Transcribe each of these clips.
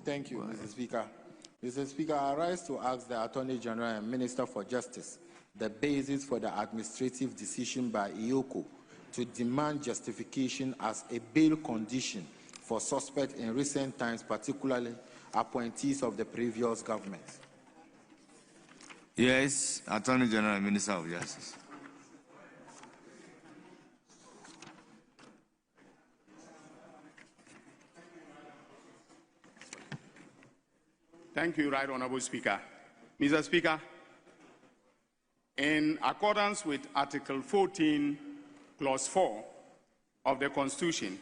Thank you, Mr. Speaker. Mr. Speaker, I rise to ask the Attorney General and Minister for Justice the basis for the administrative decision by IOCO to demand justification as a bail condition for suspects in recent times, particularly appointees of the previous government. Yes, Attorney General and Minister of Justice. Thank you, Right Honorable Speaker. Mr. Speaker, in accordance with Article 14, Clause 4 of the Constitution,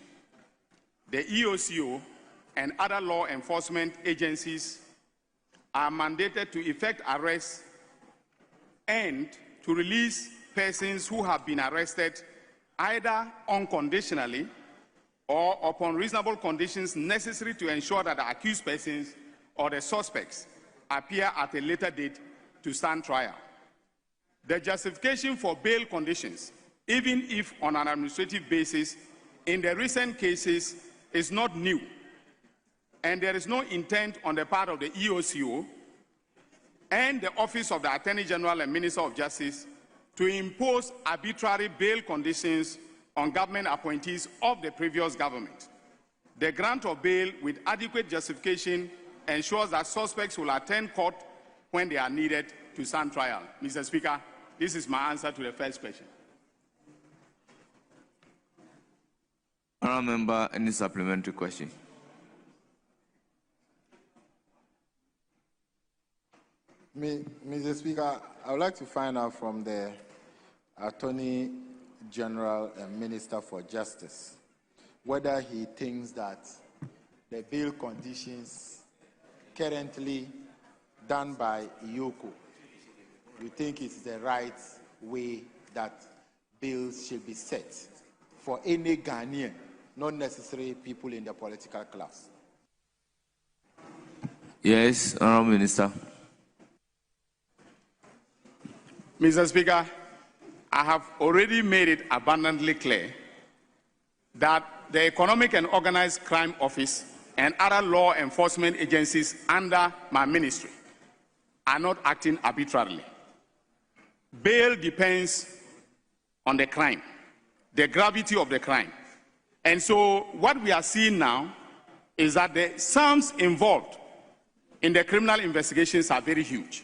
the EOCO and other law enforcement agencies are mandated to effect arrests and to release persons who have been arrested either unconditionally or upon reasonable conditions necessary to ensure that the accused persons or the suspects appear at a later date to stand trial. The justification for bail conditions, even if on an administrative basis, in the recent cases is not new, and there is no intent on the part of the EOCO and the Office of the Attorney General and Minister of Justice to impose arbitrary bail conditions on government appointees of the previous government. The grant of bail with adequate justification ensures that suspects will attend court when they are needed to stand trial. Mr. Speaker, this is my answer to the first question. Honourable Member, any supplementary question? Mr. Speaker, I would like to find out from the Attorney General and Minister for Justice whether he thinks that the bail conditions currently done by IOCO, you think it's the right way that bails should be set for any Ghanaian, not necessarily people in the political class? Yes, Honourable Minister. Mr. Speaker, I have already made it abundantly clear that the Economic and Organized Crime Office and other law enforcement agencies under my ministry are not acting arbitrarily. Bail depends on the crime, the gravity of the crime. And so what we are seeing now is that the sums involved in the criminal investigations are very huge.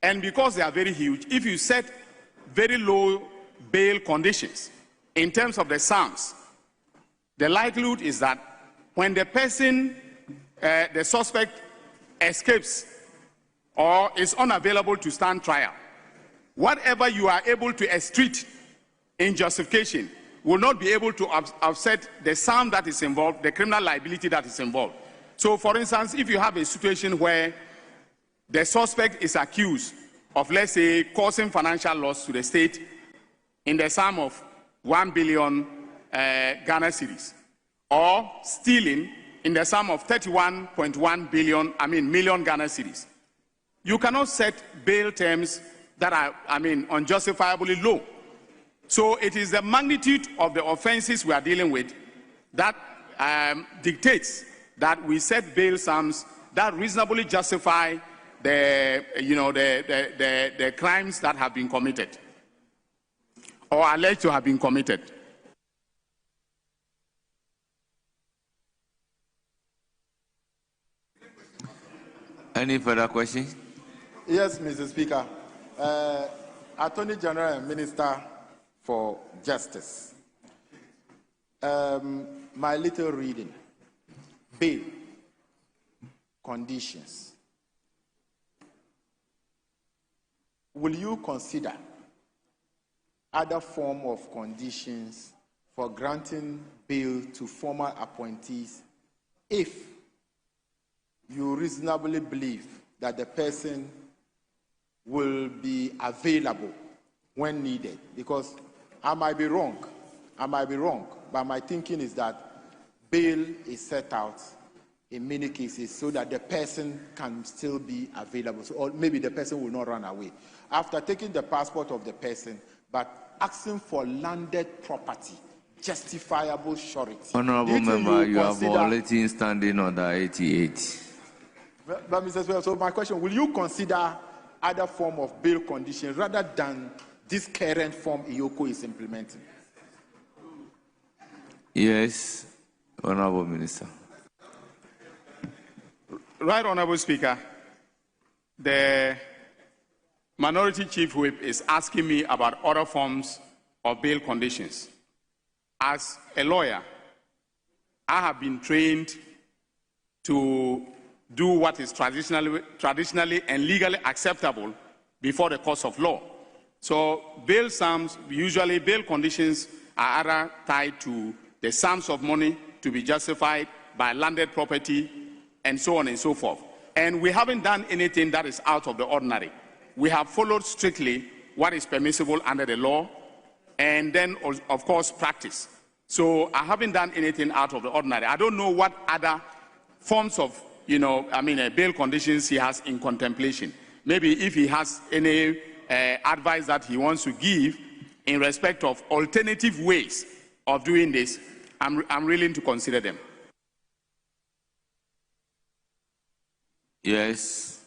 And because they are very huge, if you set very low bail conditions in terms of the sums, the likelihood is that when the person, the suspect, escapes or is unavailable to stand trial, whatever you are able to extort in justification will not be able to offset the sum that is involved, the criminal liability that is involved. So, for instance, if you have a situation where the suspect is accused of, let's say, causing financial loss to the state in the sum of 1 billion Ghana cedis, or stealing in the sum of 31.1 million Ghana cedis, you cannot set bail terms that are, unjustifiably low. So it is the magnitude of the offenses we are dealing with that dictates that we set bail sums that reasonably justify the crimes that have been committed or alleged to have been committed. Any further questions? Yes, Mr. Speaker. Attorney General and Minister for Justice. My little reading. Bail conditions. Will you consider other form of conditions for granting bail to former appointees if you reasonably believe that the person will be available when needed? Because I might be wrong, but my thinking is that bail is set out in many cases so that the person can still be available, or maybe the person will not run away. After taking the passport of the person, but asking for landed property justifiable surety. Honorable Do you think member, you are consider- violating standing order 88. But Mr. Speaker, so my question, will you consider other form of bail condition rather than this current form IOCO is implementing? Yes, Honorable Minister. Right, Honorable Speaker. The Minority Chief Whip is asking me about other forms of bail conditions. As a lawyer, I have been trained to do what is traditionally and legally acceptable before the courts of law. So bail sums, usually bail conditions are either tied to the sums of money to be justified by landed property and so on and so forth. And we haven't done anything that is out of the ordinary. We have followed strictly what is permissible under the law and then, of course, practice. So I haven't done anything out of the ordinary. I don't know what other forms of, bail conditions he has in contemplation. Maybe if he has any advice that he wants to give in respect of alternative ways of doing this, I'm willing to consider them. Yes.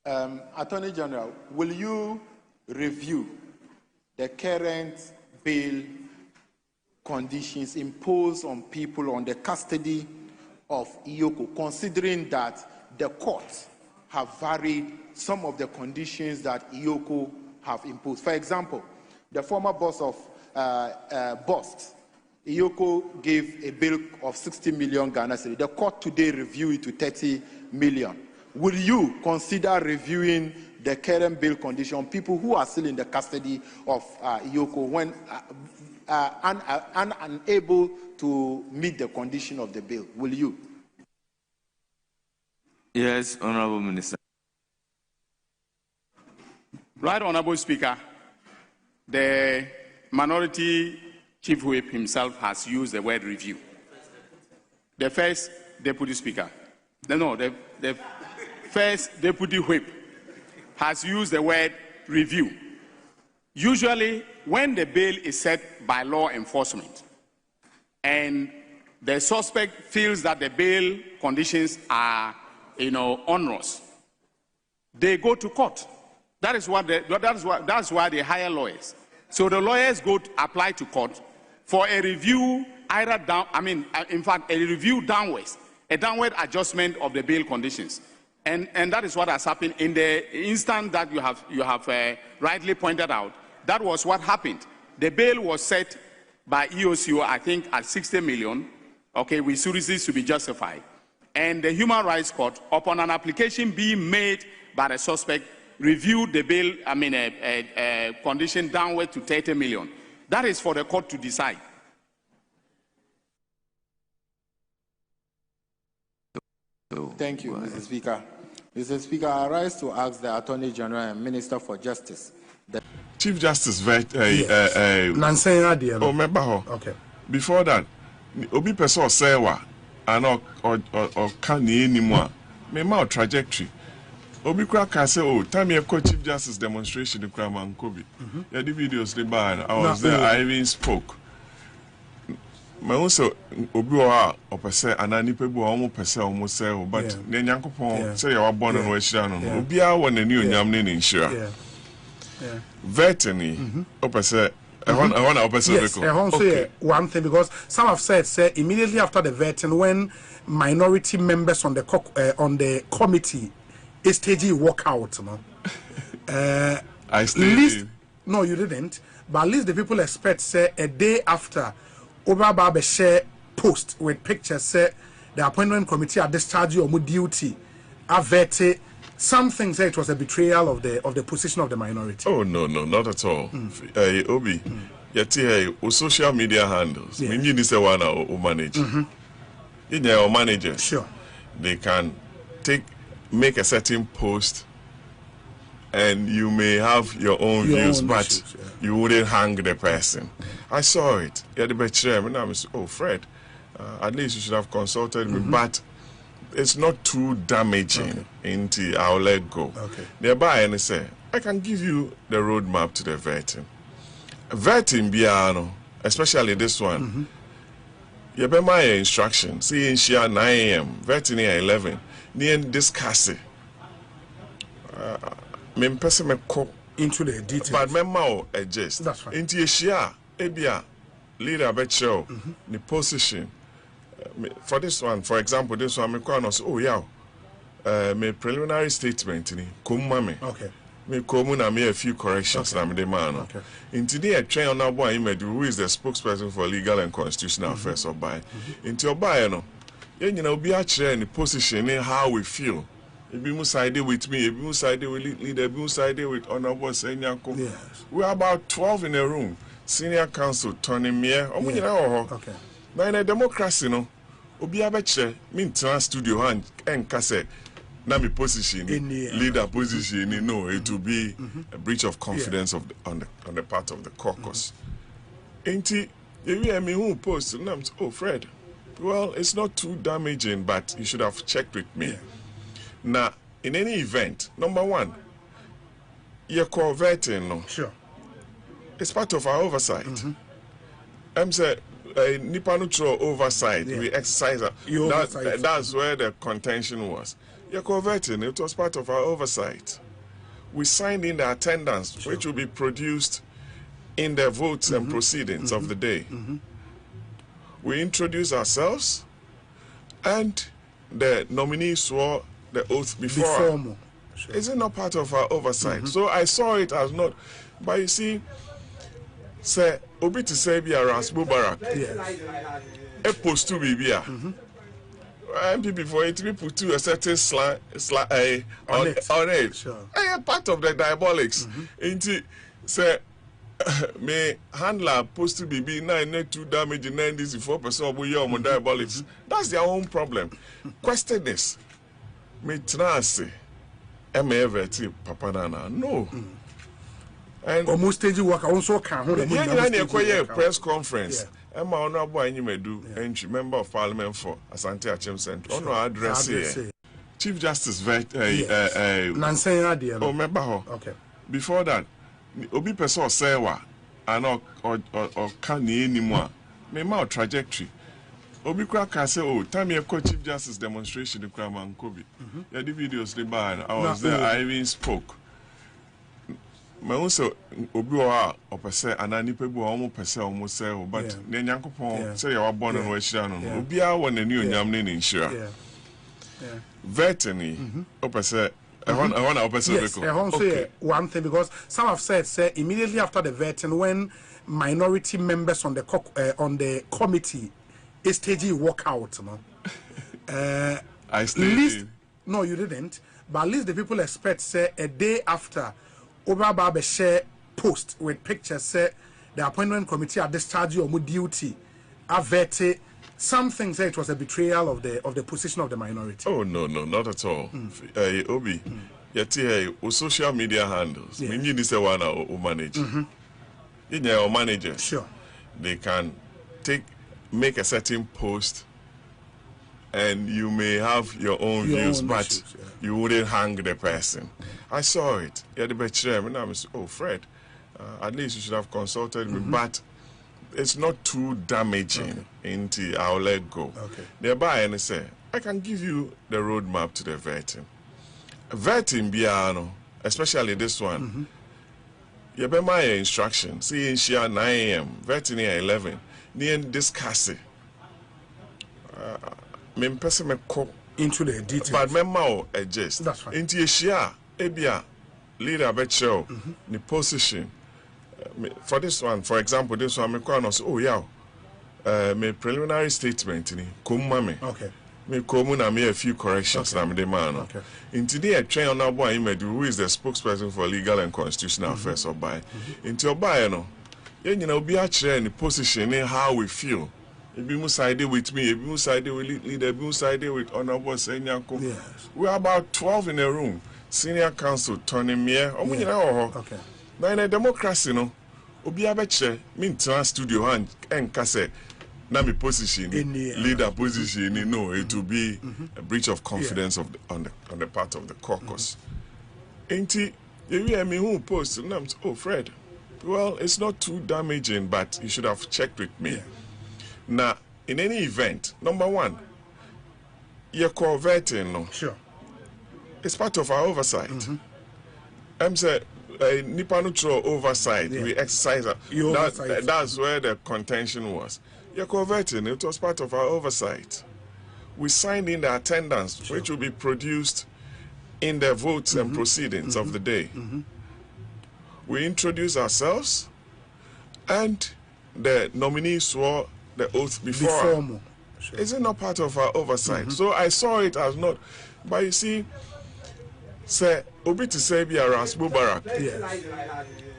Attorney General, will you review the current bail conditions imposed on people on the custody of IOCO, considering that the courts have varied some of the conditions that IOCO have imposed? For example, the former boss of BOST, IOCO gave a bill of 60 million Ghana cedi. The court today reviewed it to 30 million. Will you consider reviewing the current bail condition on people who are still in the custody of IOCO when unable to meet the condition of the bill? Will you? Yes, Honorable Minister. Right, Honorable Speaker. The Minority Chief Whip himself has used the word review. The first Deputy Speaker, the first Deputy Whip has used the word review. Usually, when the bail is set by law enforcement and the suspect feels that the bail conditions are, onerous, they go to court. That's why they hire lawyers. So the lawyers apply to court for a review, a review downwards, a downward adjustment of the bail conditions. And that is what has happened in the instant that you have rightly pointed out. That was what happened. The bail was set by EOCO, I think, at 60 million, with sureties to be justified. And the Human Rights Court, upon an application being made by the suspect, reviewed the bail, condition downward to 30 million. That is for the court to decide. Thank you, Mr. Speaker. Mr. Speaker, I rise to ask the Attorney General and Minister for Justice. Chief Justice, okay. Before that, Obi Peso Sewa, and or can anymore, me my trajectory. Obi Kraka say, oh, time you have Chief Justice demonstration in Kraman Kobe. Yeah, the videos they ban. I was there, I even spoke. My own so Obi wa opese anani pebu omo pese omo say, but ne Nyankopon say you were born on Weshia no. Obi a won any onyam ne insure. Vetting, opese. I want to opese. Yes, I want to say one thing because some have said, say immediately after the vetting, when minority members on the committee. STG walk out, I stayed. No, you didn't. But at least the people expect, say, a day after, Obaba share post with pictures, say, the appointment committee are discharged your duty, avete. Some things say it was a betrayal of the position of the minority. Oh no, not at all. Obi, yet social media handles. We need this one or manage. In your manager, sure, they can make a certain post and you may have your own views, but issues, you wouldn't hang the person. I saw it. Yeah, the chairman, I was, oh, Fred, at least you should have consulted me, but it's not too damaging into I'll let go. Thereby, I can give you the roadmap to the vetting. Vetting, Biano, especially this one. You be my instruction. See in Shia 9 a.m. Vetting 11. Near discuss it. Me person me ko into the details. But me mau adjust. That's right. Into Shia, ebia leader bet show the position. For this one, for example, this one me ko say, oh yeah, me preliminary statement ni kumma me. Okay. Me come na me a few corrections na me de man. Okay. Into the train on our boy who is the spokesperson for legal and constitutional affairs of by. Into your buy no. You know be a chair in the position in how we feel. If you side with me, if you side with leader, if you side with honorable Senyako. Yes. We are about 12 in a room. Senior counsel Tony Mier. Okay. Now in a democracy no. Obi abeche me studio and cassette. Na me position, leader position, no, it will be a breach of confidence of on the part of the caucus. Ain't it? You hear me who post? And I'm oh Fred, well, it's not too damaging, but you should have checked with me. Now, in any event, number one, you're converting, no? Sure. It's part of our oversight. I'm saying. Nipanucho oversight, we exercise that's where the contention was. You're converting, it was part of our oversight. We signed in the attendance, which will be produced in the votes and proceedings of the day. We introduced ourselves, and the nominee swore the oath before. Sure. Is it not part of our oversight? So I saw it as not, but you see, say, Obi to say be a Rasbo Barak. A post to be here. MPP for it to put to a certain slant on it. Sure. Part of the diabolics. Ain't say me handler post to be 9 too damaging 94% of your diabolics. That's their own problem. Question this. Me trust Papa Nana. No. And almost stage work also can hold a press conference. I'm honorable and member of parliament for Asante Achem Central. On our address here. Chief Justice Nansenya oh, member. Okay. Before that, Obi person sewa and or can anymore. Me ma trajectory. Obi can say, oh, time you Chief Justice demonstration the Kraman Kobe. Yeah, the videos they ban. I was there, I even spoke. My own so obi wa opese anani pebu omo pese omo say but ne nyankopon say you were born on washira no obi a won ani onyam ne nshira vetting opese I want to opese okay. One thing because some have said say immediately after the vetting when minority members on the committee STG walk out I stayed no you didn't but at least the people expect say a day after Obaba share post with pictures say the appointment committee at discharge your duty averte something say it was a betrayal of the position of the minority. Oh no, not at all. Obi, yeti social media handles. We need this one or manage. In your managers, sure, they can make a certain post, and you may have your own views, but issues, you wouldn't hang the person. I saw it. Yeah, the chairman. I was, oh, Fred, at least you should have consulted me, but it's not too damaging. Into I'll let go. Okay. Thereby, and say, I can give you the roadmap to the vetting. Vetting, Biano, especially this one. You be my instruction. See in Shia 9 a.m. Vetting 11. Near discuss it. Me person me ko into the details. But me mau adjust. That's right. Into Shia, ebia leader bet show the position. For this one, for example, this one me ko say, oh yeah, me preliminary statement ni kumma me. Okay. Me come na me a few corrections na me de man. Okay. Into the train on our boy who is the spokesperson for legal and constitutional affairs of by. Into your buy no. You know be a chair in the position in how we feel. If you side with me, if you side with leader, if you side with honorable Senyako. Yes. We are about 12 in a room. Senior counsel Tony Mier. Okay. Now in a democracy, no, Obi abeche me studio and cassette. Na me position, leader position, no, it will be a breach of confidence of on the part of the caucus. Ain't it? You hear me who post? And I'm oh Fred. Well, it's not too damaging, but you should have checked with me. Yeah. Now, in any event, number one, you're converting, no? Sure. It's part of our oversight. I'm saying, Nipa neutral oversight, Yeah. we exercise. That's where the contention was. You're converting, it was part of our oversight. We signed in the attendance, which will be produced in the votes and proceedings of the day. We introduced ourselves, and the nominees swore the oath before. Sure. Is it not part of our oversight? So I saw it as not. But you see, say, Obi to say be a Rasbo Barak,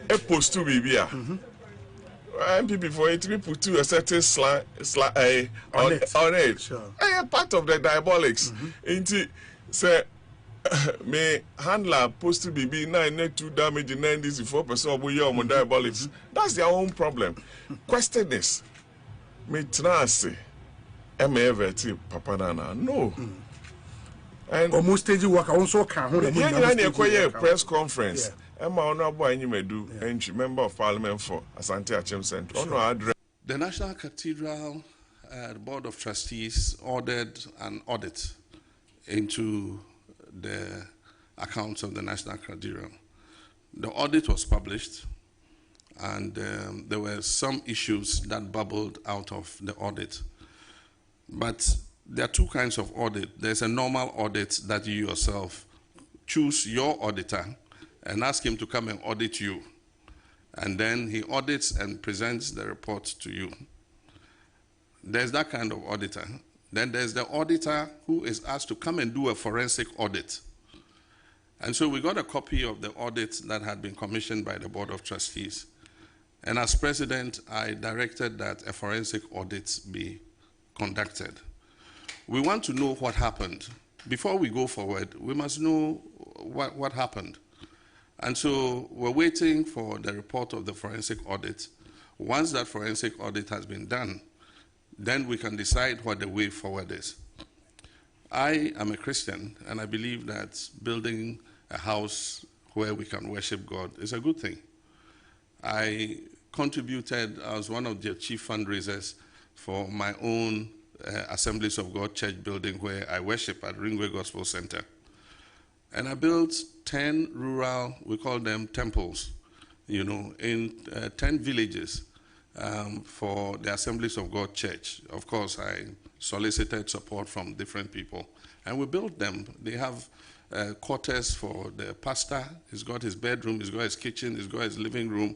a post to be here. MPP for it, we put to a certain on it. Sure. Part of the diabolics. Into say, may handler post to be net too damage in 94% of your diabolics. That's their own problem. Question this. Me trust Papa Nana. No. And almost stage work, I also can't hold a press conference. Emma Honorable Animedu, and member of Parliament for Asante Achem Central. The National Cathedral Board of Trustees ordered an audit into the accounts of the National Cathedral. The audit was published, and there were some issues that bubbled out of the audit. But there are two kinds of audit. There's a normal audit that you yourself choose your auditor and ask him to come and audit you. And then he audits and presents the report to you. There's that kind of auditor. Then there's the auditor who is asked to come and do a forensic audit. And so we got a copy of the audit that had been commissioned by the Board of Trustees. And as president, I directed that a forensic audit be conducted. We want to know what happened. Before we go forward, we must know what happened. And so we're waiting for the report of the forensic audit. Once that forensic audit has been done, then we can decide what the way forward is. I am a Christian, and I believe that building a house where we can worship God is a good thing. I contributed, I was one of the chief fundraisers for my own Assemblies of God church building where I worship at Ringway Gospel Center. And I built 10 rural, we call them temples, in 10 villages for the Assemblies of God Church. Of course, I solicited support from different people, and we built them. They have quarters for the pastor. He's got his bedroom, he's got his kitchen, he's got his living room,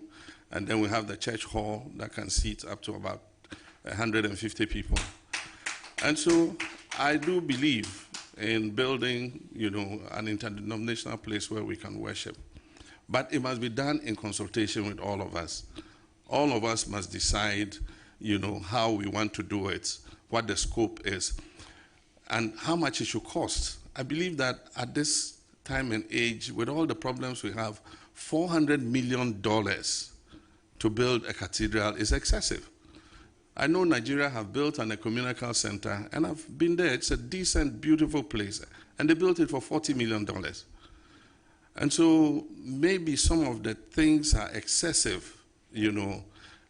and then we have the church hall that can seat up to about 150 people. And so I do believe in building, an interdenominational place where we can worship. But it must be done in consultation with all of us. All of us must decide, how we want to do it, what the scope is, and how much it should cost. I believe that at this time and age, with all the problems we have, $400 million to build a cathedral is excessive. I know Nigeria have built an ecumenical center, and I've been there. It's a decent, beautiful place. And they built it for $40 million. And so maybe some of the things are excessive,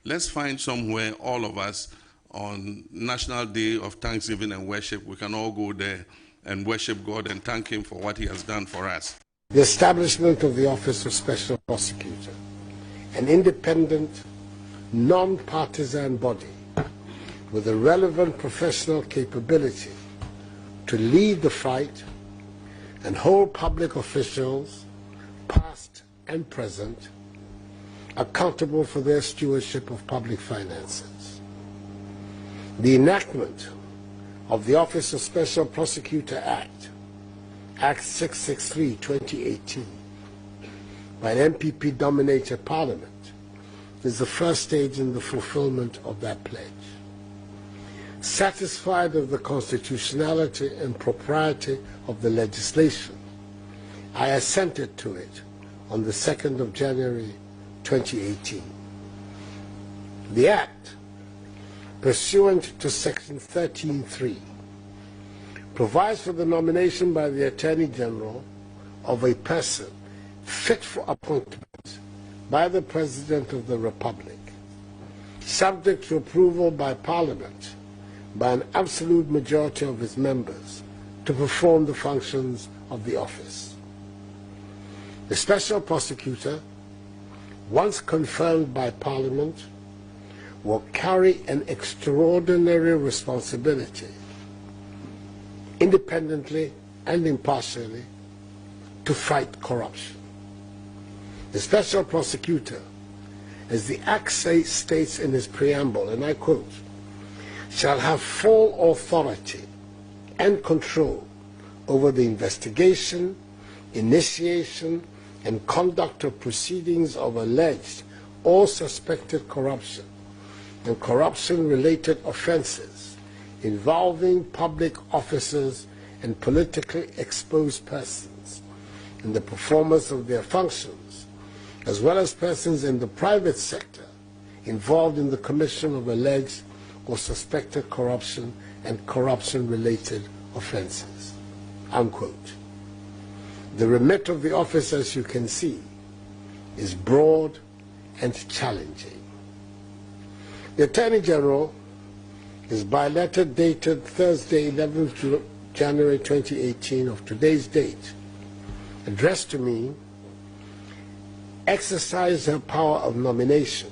Let's find somewhere, all of us, on National Day of Thanksgiving and Worship, we can all go there and worship God and thank Him for what He has done for us. The establishment of the Office of Special Prosecutor, an independent, non-partisan body with a relevant professional capability to lead the fight and hold public officials, past and present, accountable for their stewardship of public finances. The enactment of the Office of Special Prosecutor Act, Act 663/2018, by an MPP-dominated Parliament is the first stage in the fulfillment of that pledge. Satisfied of the constitutionality and propriety of the legislation, I assented to it on the 2nd of January 2018. The Act, pursuant to Section 13(3), provides for the nomination by the Attorney General of a person fit for appointment by the President of the Republic, subject to approval by Parliament by an absolute majority of its members, to perform the functions of the office. The Special Prosecutor, once confirmed by Parliament, will carry an extraordinary responsibility, independently and impartially, to fight corruption. The Special Prosecutor, as the Act states in its preamble, and I quote, shall have full authority and control over the investigation, initiation, and conduct of proceedings of alleged or suspected corruption and corruption-related offences involving public officers and politically exposed persons in the performance of their functions, as well as persons in the private sector involved in the commission of alleged or suspected corruption and corruption-related offences, unquote. The remit of the office, as you can see, is broad and challenging. The Attorney General is by letter dated Thursday, 11th January 2018 of today's date, addressed to me, exercised her power of nomination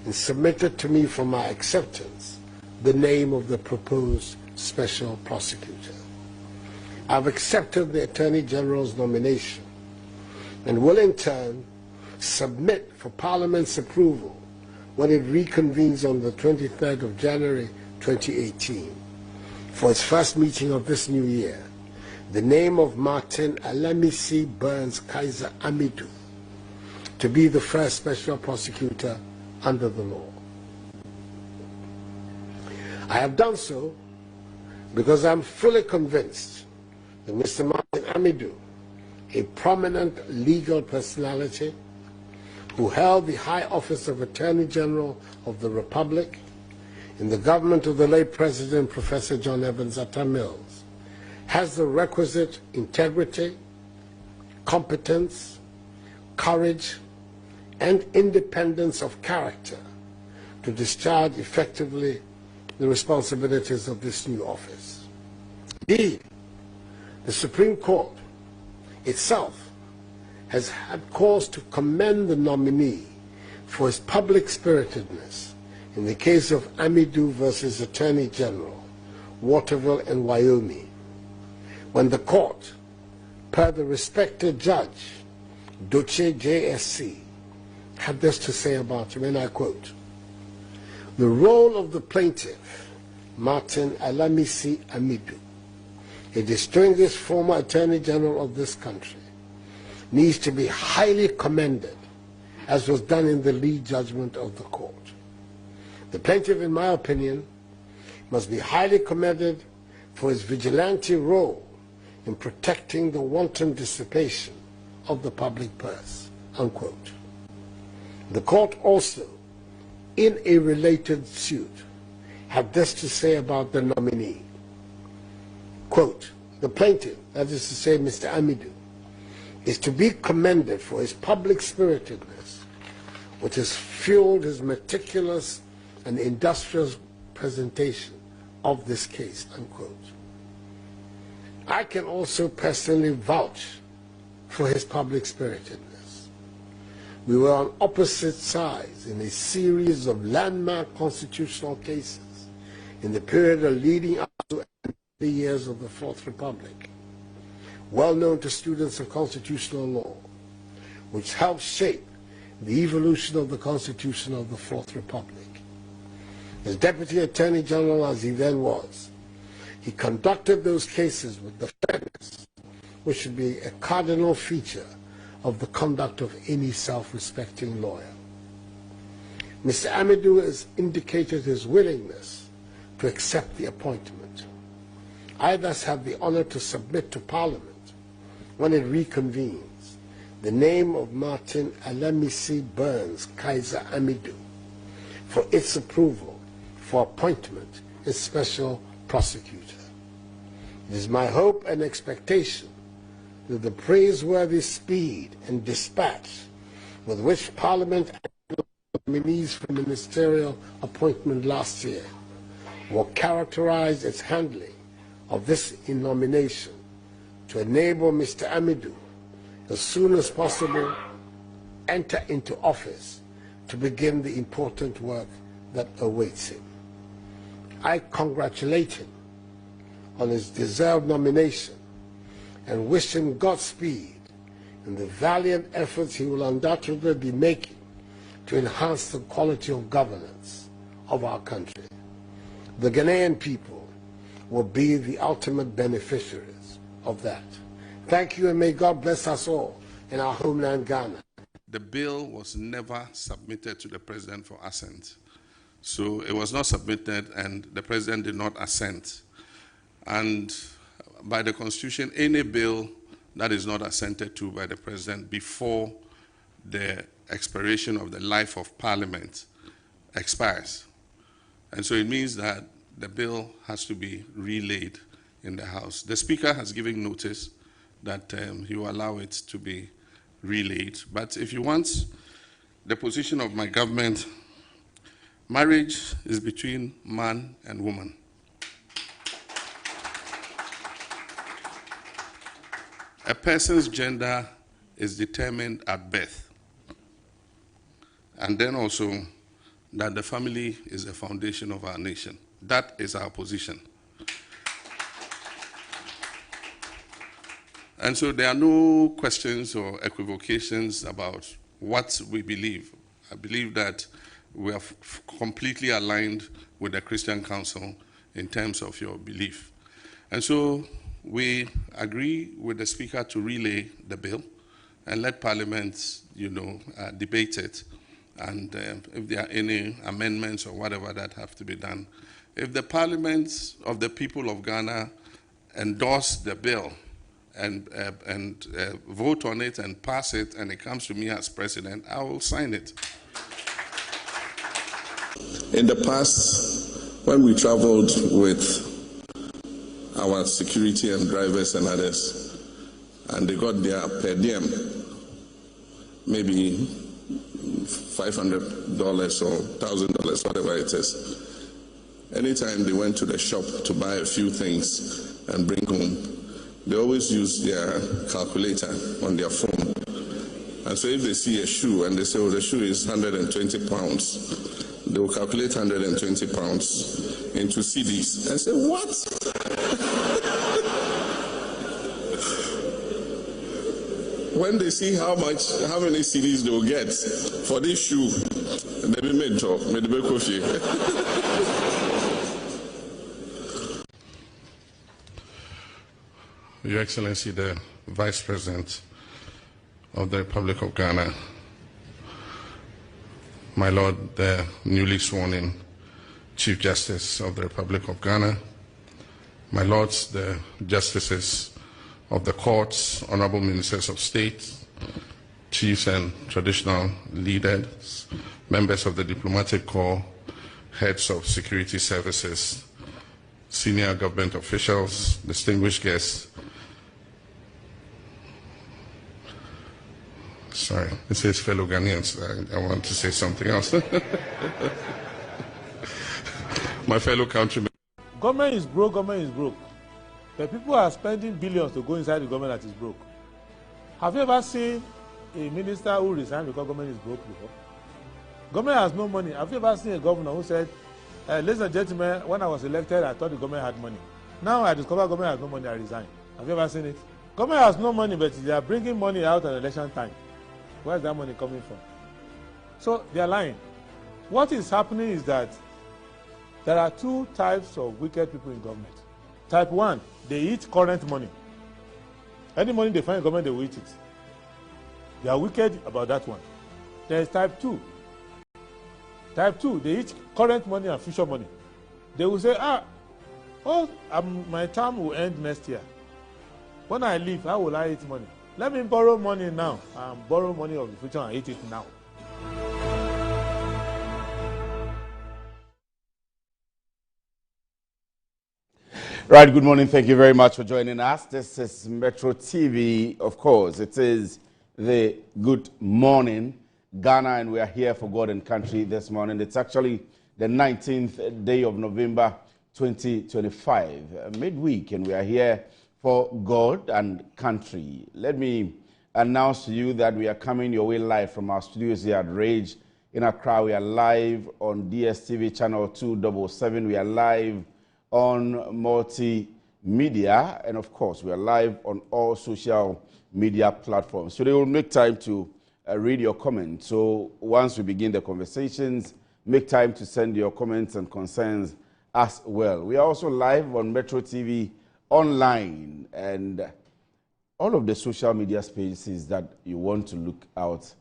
and submitted to me for my acceptance the name of the proposed Special Prosecutor. I've accepted the Attorney General's nomination and will in turn submit for Parliament's approval when it reconvenes on the 23rd of January 2018 for its first meeting of this new year, the name of Martin Alamisi Burns Kaiser Amidou to be the first Special Prosecutor under the law. I have done so because I'm fully convinced that Mr. Martin Amidou, a prominent legal personality who held the high office of Attorney General of the Republic in the government of the late President Professor John Evans Atta Mills, has the requisite integrity, competence, courage, and independence of character to discharge effectively the responsibilities of this new office. Indeed, the Supreme Court itself has had cause to commend the nominee for his public spiritedness in the case of Amidou versus Attorney General, Waterville and Wyoming, when the court, per the respected judge, Doche JSC, had this to say about him, and I quote, "The role of the plaintiff, Martin Alamisi Amidou, a distinguished former Attorney General of this country, needs to be highly commended, as was done in the lead judgment of the court. The plaintiff, in my opinion, must be highly commended for his vigilante role in protecting the wanton dissipation of the public purse," unquote. The court also, in a related suit, had this to say about the nominee. Quote, "The plaintiff, that is to say Mr. Amidou, is to be commended for his public spiritedness, which has fueled his meticulous and industrious presentation of this case," unquote. I can also personally vouch for his public spiritedness. We were on opposite sides in a series of landmark constitutional cases in the period leading up to the years of the Fourth Republic, well known to students of constitutional law, which helped shape the evolution of the Constitution of the Fourth Republic. As Deputy Attorney General as he then was, he conducted those cases with the fairness which should be a cardinal feature of the conduct of any self-respecting lawyer. Mr. Amidou has indicated his willingness to accept the appointment. I thus have the honor to submit to Parliament, when it reconvenes, the name of Martin Alamisi Burns Kaiser Amidou for its approval for appointment as Special Prosecutor. It is my hope and expectation that the praiseworthy speed and dispatch with which Parliament nominees for ministerial appointment last year will characterize its handling of this nomination to enable Mr. Amidou as soon as possible enter into office to begin the important work that awaits him. I congratulate him on his deserved nomination and wish him Godspeed in the valiant efforts he will undoubtedly be making to enhance the quality of governance of our country. The Ghanaian people will be the ultimate beneficiaries of that. Thank you, and may God bless us all in our homeland, Ghana. The bill was never submitted to the president for assent. So it was not submitted, and the president did not assent. And by the Constitution, any bill that is not assented to by the president before the expiration of the life of Parliament expires. And so it means that the bill has to be relayed in the House. The Speaker has given notice that he will allow it to be relayed. But if you want the position of my government, marriage is between man and woman. A person's gender is determined at birth. And then also that the family is the foundation of our nation. That is our position. And so there are no questions or equivocations about what we believe. I believe that we are completely aligned with the Christian Council in terms of your belief. And so we agree with the Speaker to relay the bill and let Parliament, debate it. And if there are any amendments or whatever that have to be done. If the Parliament of the people of Ghana endorse the bill and vote on it and pass it, and it comes to me as president, I will sign it. In the past, when we traveled with our security and drivers and others, and they got their per diem, maybe $500 or $1,000, whatever it is. Anytime they went to the shop to buy a few things and bring home, they always use their calculator on their phone. And so if they see a shoe and they say, oh, the shoe is 120 pounds, they will calculate 120 pounds into CDs and say, what? When they see how many CDs they will get for this shoe, they will make job, may be coffee. Your Excellency, the Vice President of the Republic of Ghana, my Lord, the newly sworn in Chief Justice of the Republic of Ghana, my Lords, the Justices of the courts, honorable ministers of state, chiefs and traditional leaders, members of the diplomatic corps, heads of security services, senior government officials, distinguished guests. Sorry, it says fellow Ghanaians. I want to say something else. My fellow countrymen. Government is broke, government is broke. The people are spending billions to go inside the government that is broke. Have you ever seen a minister who resigned because government is broke before? Government has no money. Have you ever seen a governor who said, ladies and gentlemen, when I was elected, I thought the government had money. Now I discover government has no money, I resign. Have you ever seen it? Government has no money, but they are bringing money out at election time. Where is that money coming from? So they are lying. What is happening is that there are two types of wicked people in government. Type 1, they eat current money. Any money they find in government, they will eat it. They are wicked about that one. There is type 2. Type 2, they eat current money and future money. They will say, my term will end next year. When I leave, how will I eat money? Let me borrow money now and borrow money of the future and eat it now. Right, good morning. Thank you very much for joining us. This is Metro TV. Of course, it is the Good Morning. Ghana, and we are here for God and country this morning. It's actually the 19th day of November 2025, midweek, and we are here for God and country. Let me announce to you that we are coming your way live from our studios here at Rage in Accra. We are live on DSTV channel 277. We are live on multimedia, and of course, we are live on all social media platforms. So they will make time to read your comments. So once we begin the conversations, make time to send your comments and concerns as well. We are also live on Metro TV online and all of the social media spaces that you want to look out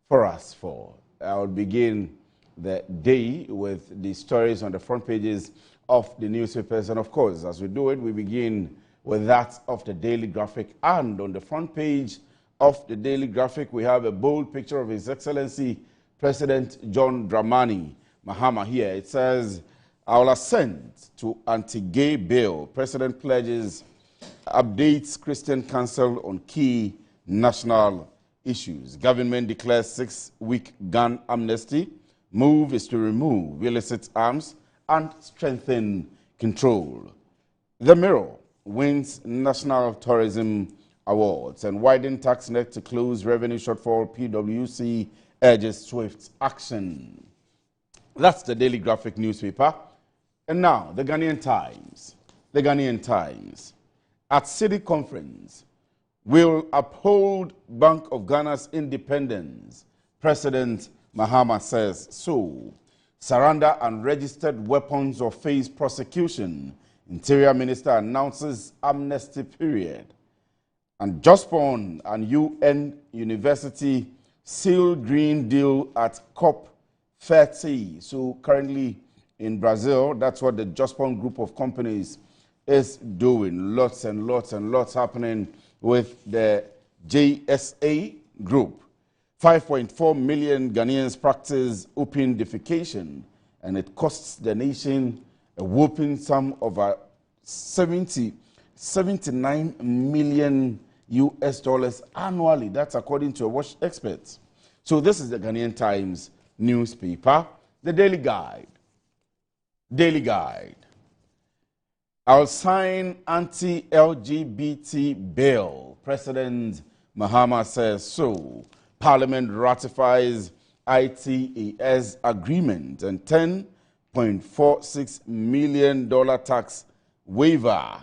for us for. I'll begin the day with the stories on the front pages of the newspapers. And of course, as we do it, we begin with that of the Daily Graphic. And on the front page of the Daily Graphic, we have a bold picture of His Excellency President John Dramani Mahama here. It says, "I will assent to anti-gay bill. President pledges updates Christian Council on key national issues. Government declares 6-week gun amnesty. Move is to remove illicit arms and strengthen control." The Mirror wins National Tourism Awards, and widen tax net to close revenue shortfall. PwC urges swift action. That's the Daily Graphic newspaper. And now, the Ghanaian Times. The Ghanaian Times. At City Conference, will uphold Bank of Ghana's independence. President Mahama says so. Surrender unregistered weapons or face prosecution. Interior Minister announces amnesty period. And Jospon and UN University seal Green Deal at COP30. So currently in Brazil, that's what the Jospon group of companies is doing. Lots and lots and lots happening with the JSA group. 5.4 million Ghanaians practice open defecation, and it costs the nation a whopping sum of 79 million US dollars annually. That's according to a watch expert. So this is the Ghanaian Times newspaper. The Daily Guide. Daily Guide. I'll sign anti-LGBT bill. President Mahama says so. Parliament ratifies ITAS agreement and $10.46 million tax waiver.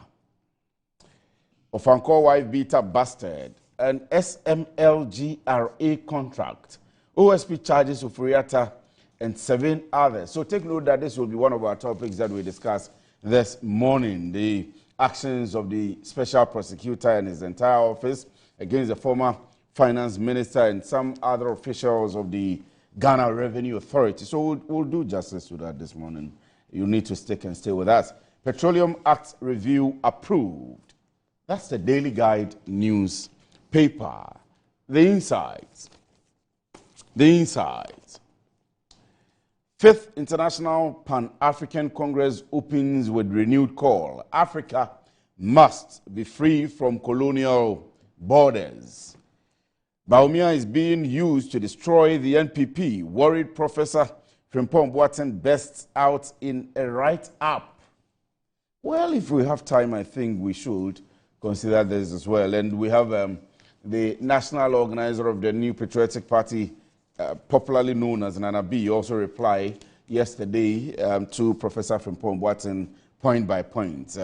Ofankor wife beta busted. An SMLGRA contract. OSP charges Ufuriata and 7 others. So take note that this will be one of our topics that we discuss this morning. The actions of the special prosecutor and his entire office against the former finance minister and some other officials of the Ghana Revenue Authority. So we'll do justice to that this morning. You need to stick and stay with us. Petroleum Act review approved. That's the Daily Guide newspaper. The insights. The insights. 5th International Pan-African Congress opens with renewed call. Africa must be free from colonial borders. Bawumia is being used to destroy the NPP. Worried Professor Frimpong Boateng bursts out in a write-up. Well, if we have time, I think we should consider this as well. And we have the national organizer of the New Patriotic Party, popularly known as Nana B, also replied yesterday to Professor Frimpong Boateng point by point,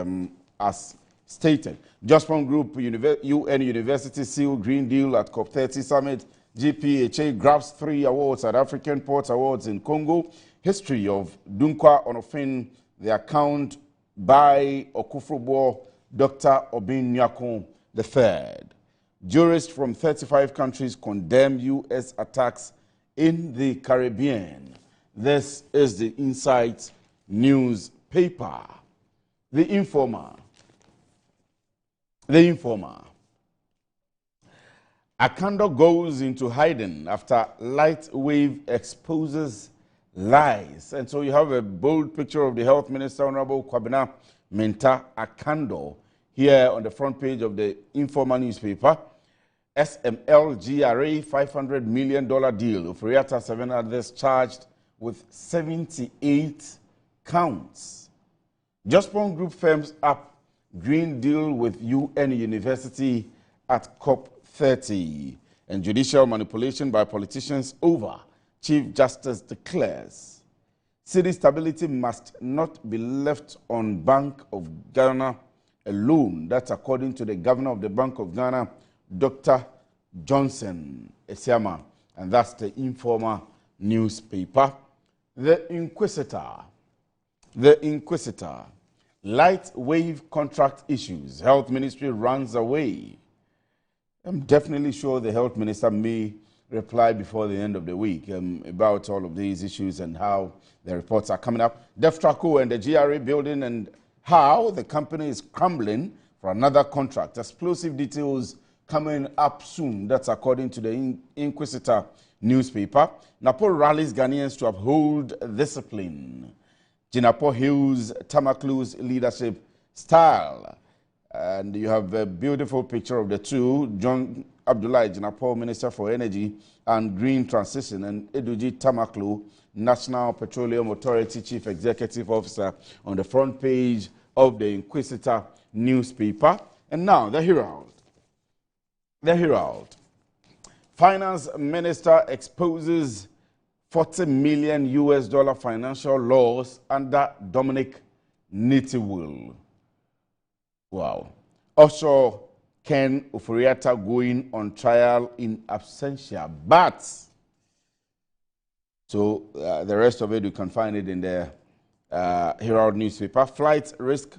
as stated. Jospon Group, UN University seal Green Deal at COP30 Summit. GPHA grabs 3 awards at African Port Awards in Congo. History of Dunkwa Onofin, the account by Okufrubo, Dr. Obin Nyakon III. Jurists from 35 countries condemn U.S. attacks in the Caribbean. This is the Insight newspaper. The Informer. The Informer. Akando goes into hiding after light wave exposes lies. And so you have a bold picture of the Health Minister, Honorable Kwabena Menta Akando, here on the front page of the Informer newspaper. SML GRA $500 million deal. Oforiatta 7 others charged with 78 counts. Jospon Group firms up green deal with UN University at COP30. And judicial manipulation by politicians over, Chief Justice declares. City stability must not be left on Bank of Ghana alone. That's according to the governor of the Bank of Ghana, Dr. Johnson Esiama. And that's the Informer newspaper. The Inquisitor. Light wave contract issues. Health Ministry runs away. I'm definitely sure the Health Minister may reply before the end of the week about all of these issues and how the reports are coming up. DEFTRACO and the GRA building and how the company is crumbling for another contract. Explosive details coming up soon. That's according to the Inquisitor newspaper. NAPO rallies Ghanaians to uphold discipline. Jinapor Hills Tamaklu's leadership style. And you have a beautiful picture of the two, John Abdullah Jinapor, Minister for Energy and Green Transition, and Eduji Tamaklu, National Petroleum Authority Chief Executive Officer, on the front page of the Inquisitor newspaper. And now, the Herald. The Herald. Finance Minister exposes $40 million financial loss under Dominic Nitiwul. Wow. Also, Ken Oforiatta going on trial in absentia. But, so the rest of it, you can find it in the Herald newspaper. Flight risk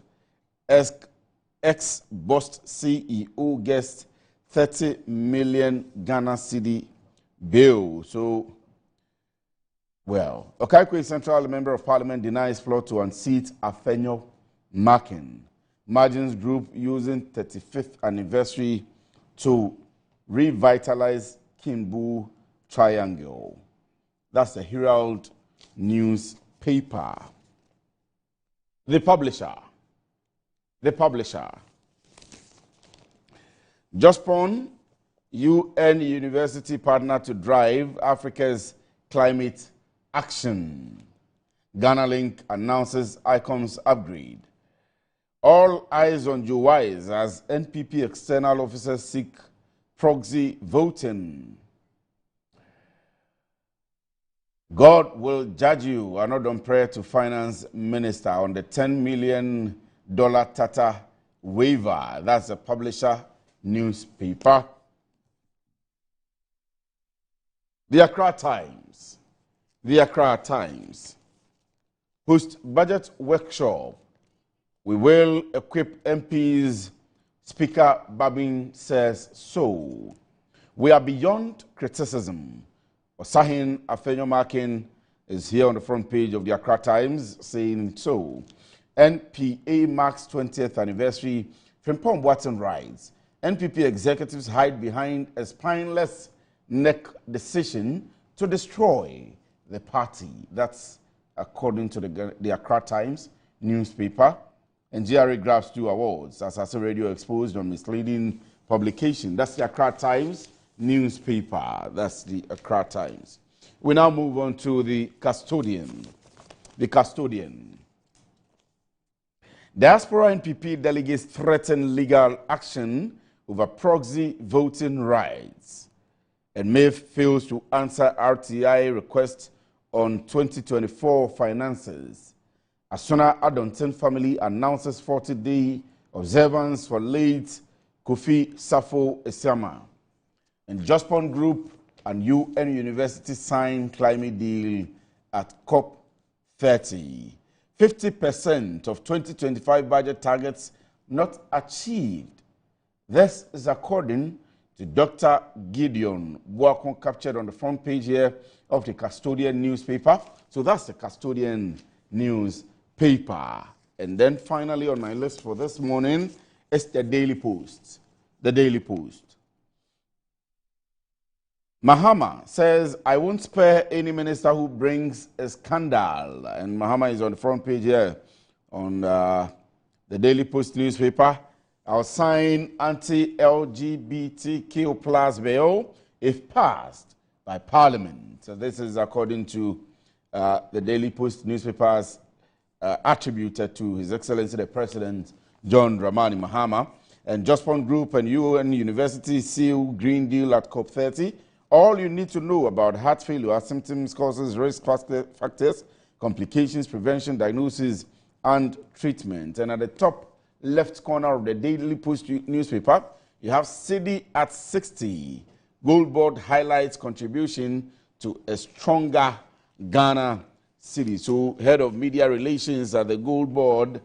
ex-Bost CEO gets 30 million Ghana cedi bail. So, well, Okaikwe Central Member of Parliament denies floor to unseat Afenyo Makin. Margins Group using 35th anniversary to revitalize Kimbu Triangle. That's the Herald newspaper. The Publisher. Jospon, UN University partner to drive Africa's climate action. Ghana Link announces ICOM's upgrade. All eyes on Joe Wise as NPP external officers seek proxy voting. God will judge you. Another prayer to Finance Minister on the $10 million Tata waiver. That's the Publisher newspaper. The Accra Times. Post-budget workshop. We will equip MPs, Speaker Babin says so. We are beyond criticism. Osahin Afenyo Makin is here on the front page of the Accra Times saying so. NPA marks 20th anniversary. Frimpong Watson writes, NPP executives hide behind a spineless neck decision to destroy the party. That's according to the Accra Times newspaper. And GRA grabs 2 awards as Asa Radio exposed on misleading publication. That's the Accra Times newspaper. That's the Accra Times. We now move on to the Custodian. Diaspora NPP delegates threaten legal action over proxy voting rights. And May fails to answer RTI request on 2024 finances. Asuna Adonton family announces 40-day observance for late Kofi Safo Esiama. And Jospon Group and UN University sign climate deal at COP30. 50% of 2025 budget targets not achieved. This is according to Dr. Gideon Buakon, captured on the front page here of the Custodian newspaper. So that's the Custodian newspaper. And then finally on my list for this morning is the Daily Post. The Daily Post. Mahama says, I won't spare any minister who brings a scandal. And Mahama is on the front page here on the Daily Post newspaper. I'll sign anti-LGBTQ plus bill if passed by Parliament. So this is according to the Daily Post newspapers attributed to His Excellency the President John Dramani Mahama. And Jospon Group and UN University seal Green Deal at COP30. All you need to know about heart failure, symptoms, causes, risk factors, complications, prevention, diagnosis, and treatment. And at the top left corner of the Daily Post newspaper, you have Cedi at 60. Gold Board highlights contribution to a stronger Ghana city. So, head of media relations at the Gold Board,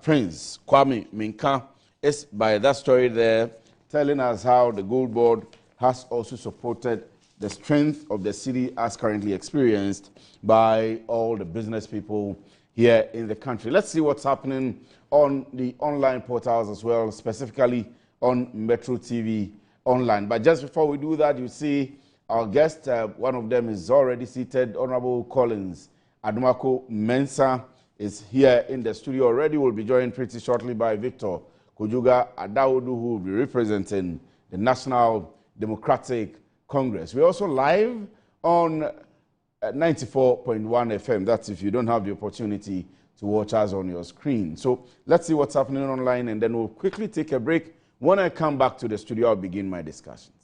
Prince Kwame Minka, is by that story there, telling us how the Gold Board has also supported the strength of the city as currently experienced by all the business people here in the country. Let's see what's happening on the online portals as well, specifically on Metro TV Online. But just before we do that, you see our guest, one of them is already seated, Honorable Collins Adumako Mensah is here in the studio already. Will be joined pretty shortly by Victor Kojuga Adaudu, who will be representing the National Democratic Congress. We're also live on 94.1 FM. That's if you don't have the opportunity to watch us on your screen. So let's see what's happening online, and then we'll quickly take a break. When I come back to the studio, I'll begin my discussions.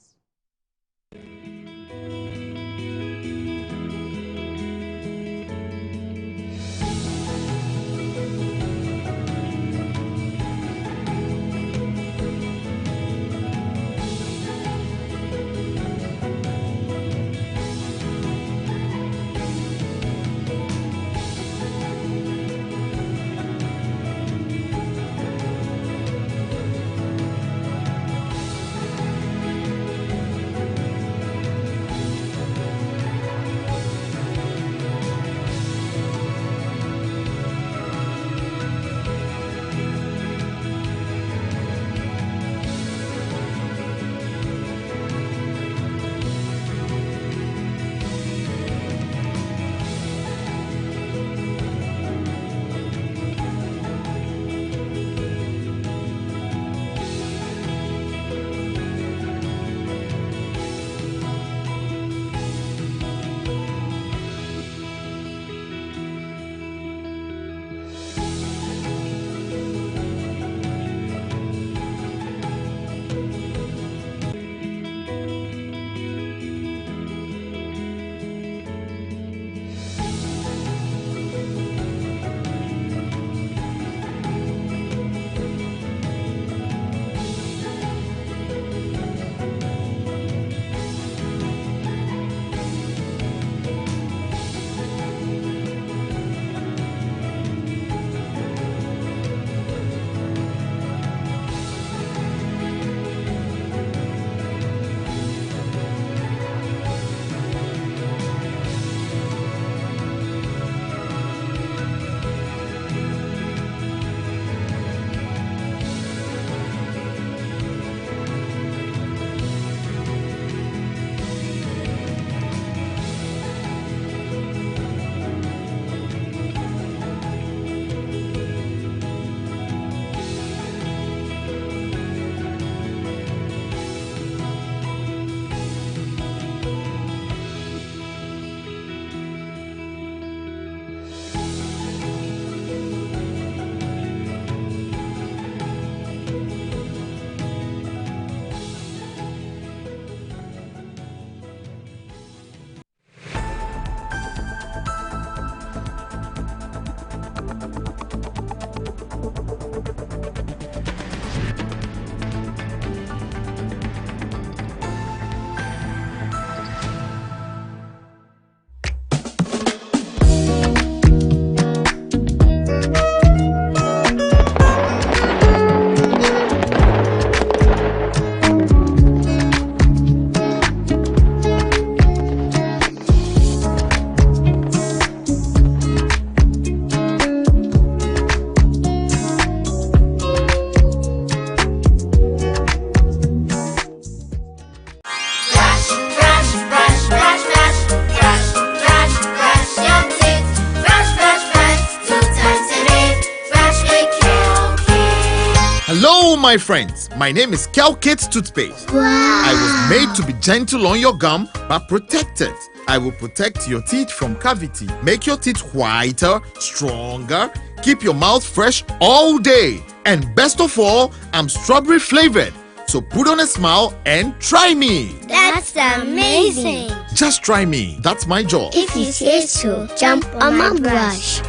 my friends, my name is Kelkit Toothpaste. Wow. I was made to be gentle on your gum but protected. I will protect your teeth from cavity, make your teeth whiter, stronger, keep your mouth fresh all day. And best of all, I'm strawberry flavored. So put on a smile and try me. That's amazing. Just try me. That's my job. If you say so, jump on my brush.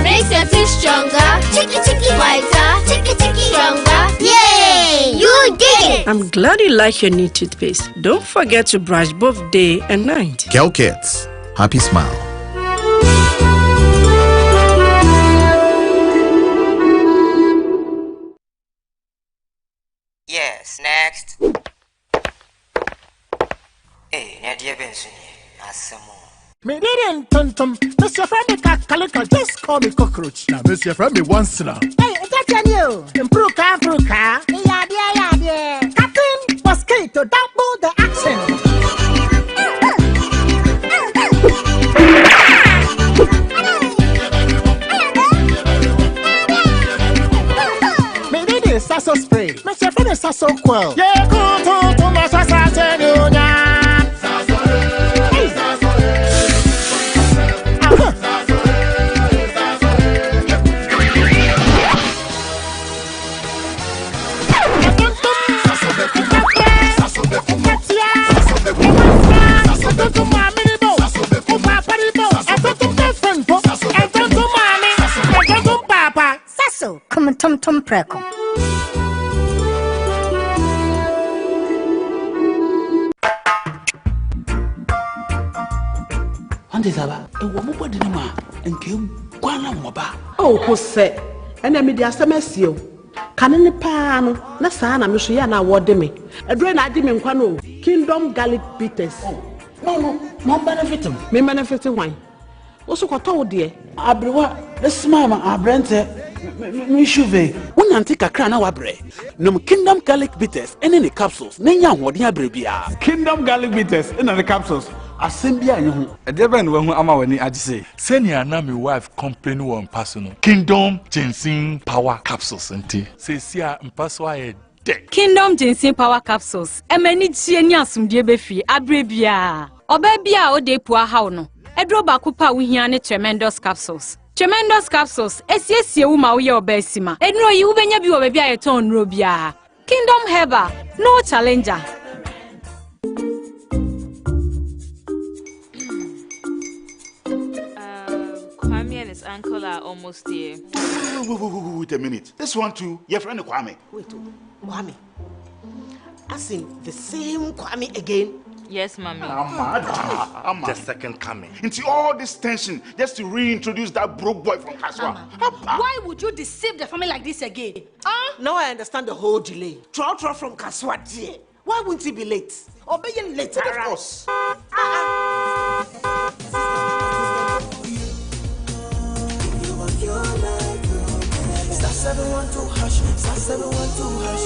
Makes your teeth stronger, chicky whiter, chicky stronger. Yay! You did it! I'm glad you like your new toothpaste. Don't forget to brush both day and night. Kelkits, happy smile. Yes, next. Hey, Nadia Benson, Asamo. Me didn't tum. Mr. Friendly Calico, just call me cockroach. Now, Mr. Friendly once now. Hey, that's you. Improve car. Yeah. Captain Mosquito, double the action. Me did this sasso spray. Mr. Friendly sasso quell. Yeah, go to my sasso. Come on, Tom Preco. Oh, Jose, and I'm the Asamesio. Cannon Pano, Nasana, Michiana, what me. A drain I didn't quano. Kingdom Garlic Bitters. No, benefit him. Me benefit wine. Also, what told dear? Abrewa, the smile, our brand. Mishuve, one antique crana wabre. No Kingdom Garlic Bitters and any capsules. Nanya, what ya brebia. Kingdom Garlic Bitters and the capsules. Assembia, a different one who am I when I say. Send your name, wife, company one personal. Kingdom Ginseng Power Capsules and tea. Say, see, I'm password. Kingdom Ginseng Power Capsules. A many genius from Debefi, Abrebia. Obebia o de poor hauno. Edroba Kupa Wihiane Tremendous Capsules. Tremendous Capsules. SSC Uma Uya Obesima. Edno you benya bi obebia eton robia. Kingdom Herbal. No challenger. Kwame and his uncle are almost here. Wait a minute. This one too, your friend Kwame. Wait, Kwame. I sing the same Kwame again. Yes, Mommy. The second coming. Into all this tension just to reintroduce that broke boy from Kaswa. Why would you deceive the family like this again? Now I understand the whole delay. Troll from Kaswa, dear. Why wouldn't he be late? Or be late, of course. Star 712 hash, star 712 hash.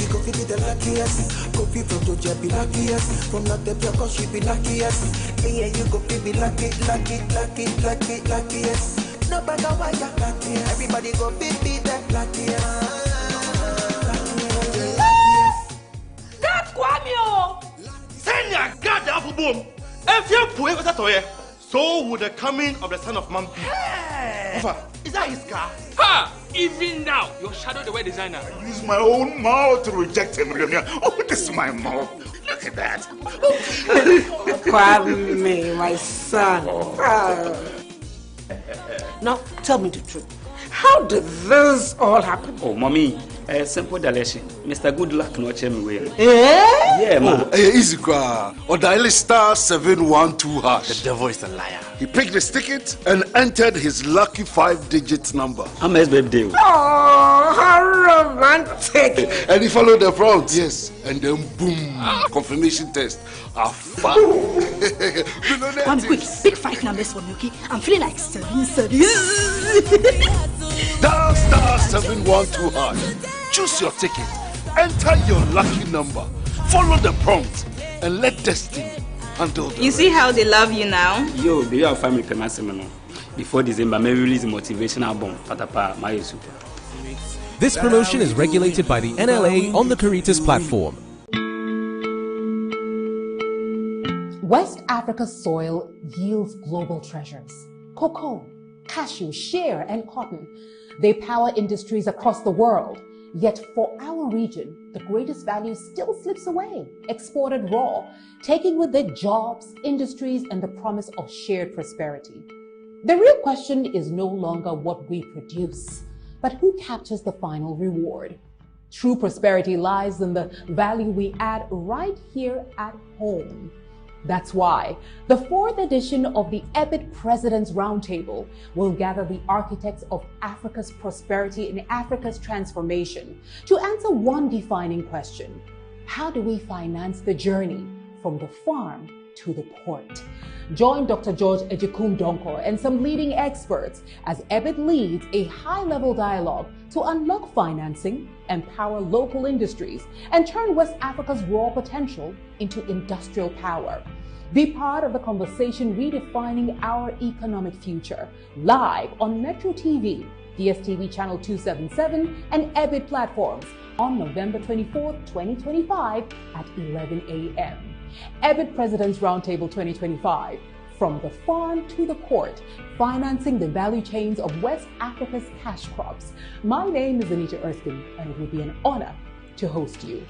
You go be the luckiest. Copy from Georgia be luckiest. From not the Pia she be luckiest. Yeah, you go be luckiest. No matter why you're luckiest. Everybody go be the luckiest. That's Kwame! Send your God the apple boom. If you're poor, so would the coming of the Son of Man be. Is that his car? Ha! Even now, your shadow the way designer. I use my own mouth to reject him. Oh, this is my mouth. Look at that. Kwame, my son. Now, tell me the truth. How did this all happen? Oh, Mommy, simple direction. Mr. Good Luck no check me way. Yeah, man. Easy car. Or dial star 712 hash. The devil is a liar. He picked his ticket and entered his lucky 5-digit number. I'm his birthday. Oh, how romantic. And he followed the prompts. Yes. And then boom, confirmation test. One quick, pick 5 numbers for me, okay? I'm feeling like 7. Dial star 712 hash. Choose your ticket. Enter your lucky number. Follow the prompt and let destiny handle the You see how they love you now? Yo, the family can answer me. Before December, may release a motivational album. Patapa, my super. This promotion is regulated by the NLA on the Caritas platform. West Africa's soil yields global treasures. Cocoa, cashew, shea, and cotton. They power industries across the world. Yet for our region, the greatest value still slips away, exported raw, taking with it jobs, industries, and the promise of shared prosperity. The real question is no longer what we produce, but who captures the final reward. True prosperity lies in the value we add right here at home. That's why the 4th edition of the EBIT President's Roundtable will gather the architects of Africa's prosperity and Africa's transformation to answer one defining question. How do we finance the journey from the farm to the port? Join Dr. George Ejikum Donkor and some leading experts as EBIT leads a high-level dialogue to unlock financing, empower local industries, and turn West Africa's raw potential into industrial power. Be part of the conversation redefining our economic future, live on Metro TV, DSTV Channel 277, and EBIT platforms on November 24, 2025 at 11 a.m. EBIT President's Roundtable 2025. From the farm to the port, financing the value chains of West Africa's cash crops. My name is Anita Erskine, and it would be an honor to host you.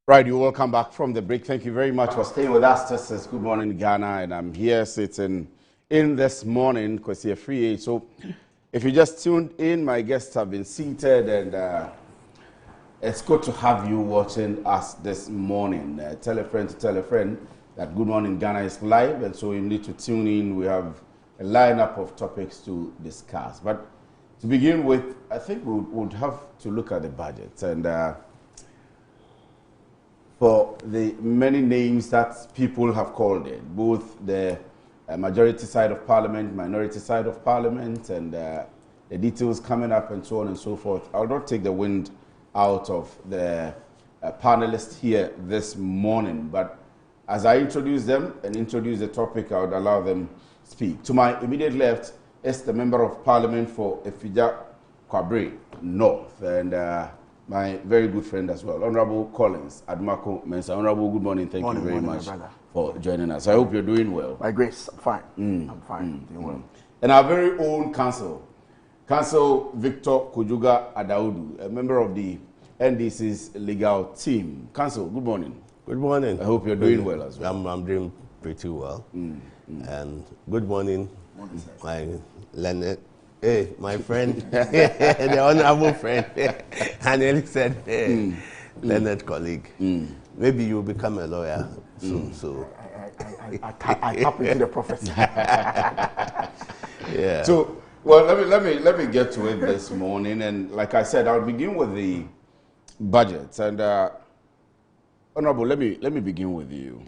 Right, you're welcome back from the break. Thank you very much for staying with us. This is Good Morning Ghana, and I'm here sitting in this morning because you're free. So if you just tuned in, my guests have been seated, and it's good to have you watching us this morning. Tell a friend to tell a friend that Good Morning Ghana is live, and so you need to tune in. We have a lineup of topics to discuss. But to begin with, I think we would have to look at the budget, and for the many names that people have called it, both the majority side of parliament, minority side of parliament, and the details coming up and so on and so forth. I'll not take the wind out of the panelists here this morning, but as I introduce them and introduce the topic, I would allow them speak. To my immediate left is the Member of Parliament for Efija Kwabre North, and my very good friend as well, Honorable Collins Admako Mensa. Honorable, good morning. Thank you very much for joining us. I hope you're doing well. By grace, I'm fine. I'm fine. Doing well. And our very own Council Victor Kujuga Adaudu, a member of the NDC's legal team. Council, good morning. Good morning. I hope you're doing well as well. I'm doing pretty well. And good morning, my Leonard. Hey, my friend, the honorable friend, Haneli said, Leonard colleague, maybe you'll become a lawyer soon. So I tap into the prophecy. Yeah. So, well, let me get to it this morning, and like I said, I'll begin with the budget. And Honorable, let me begin with you.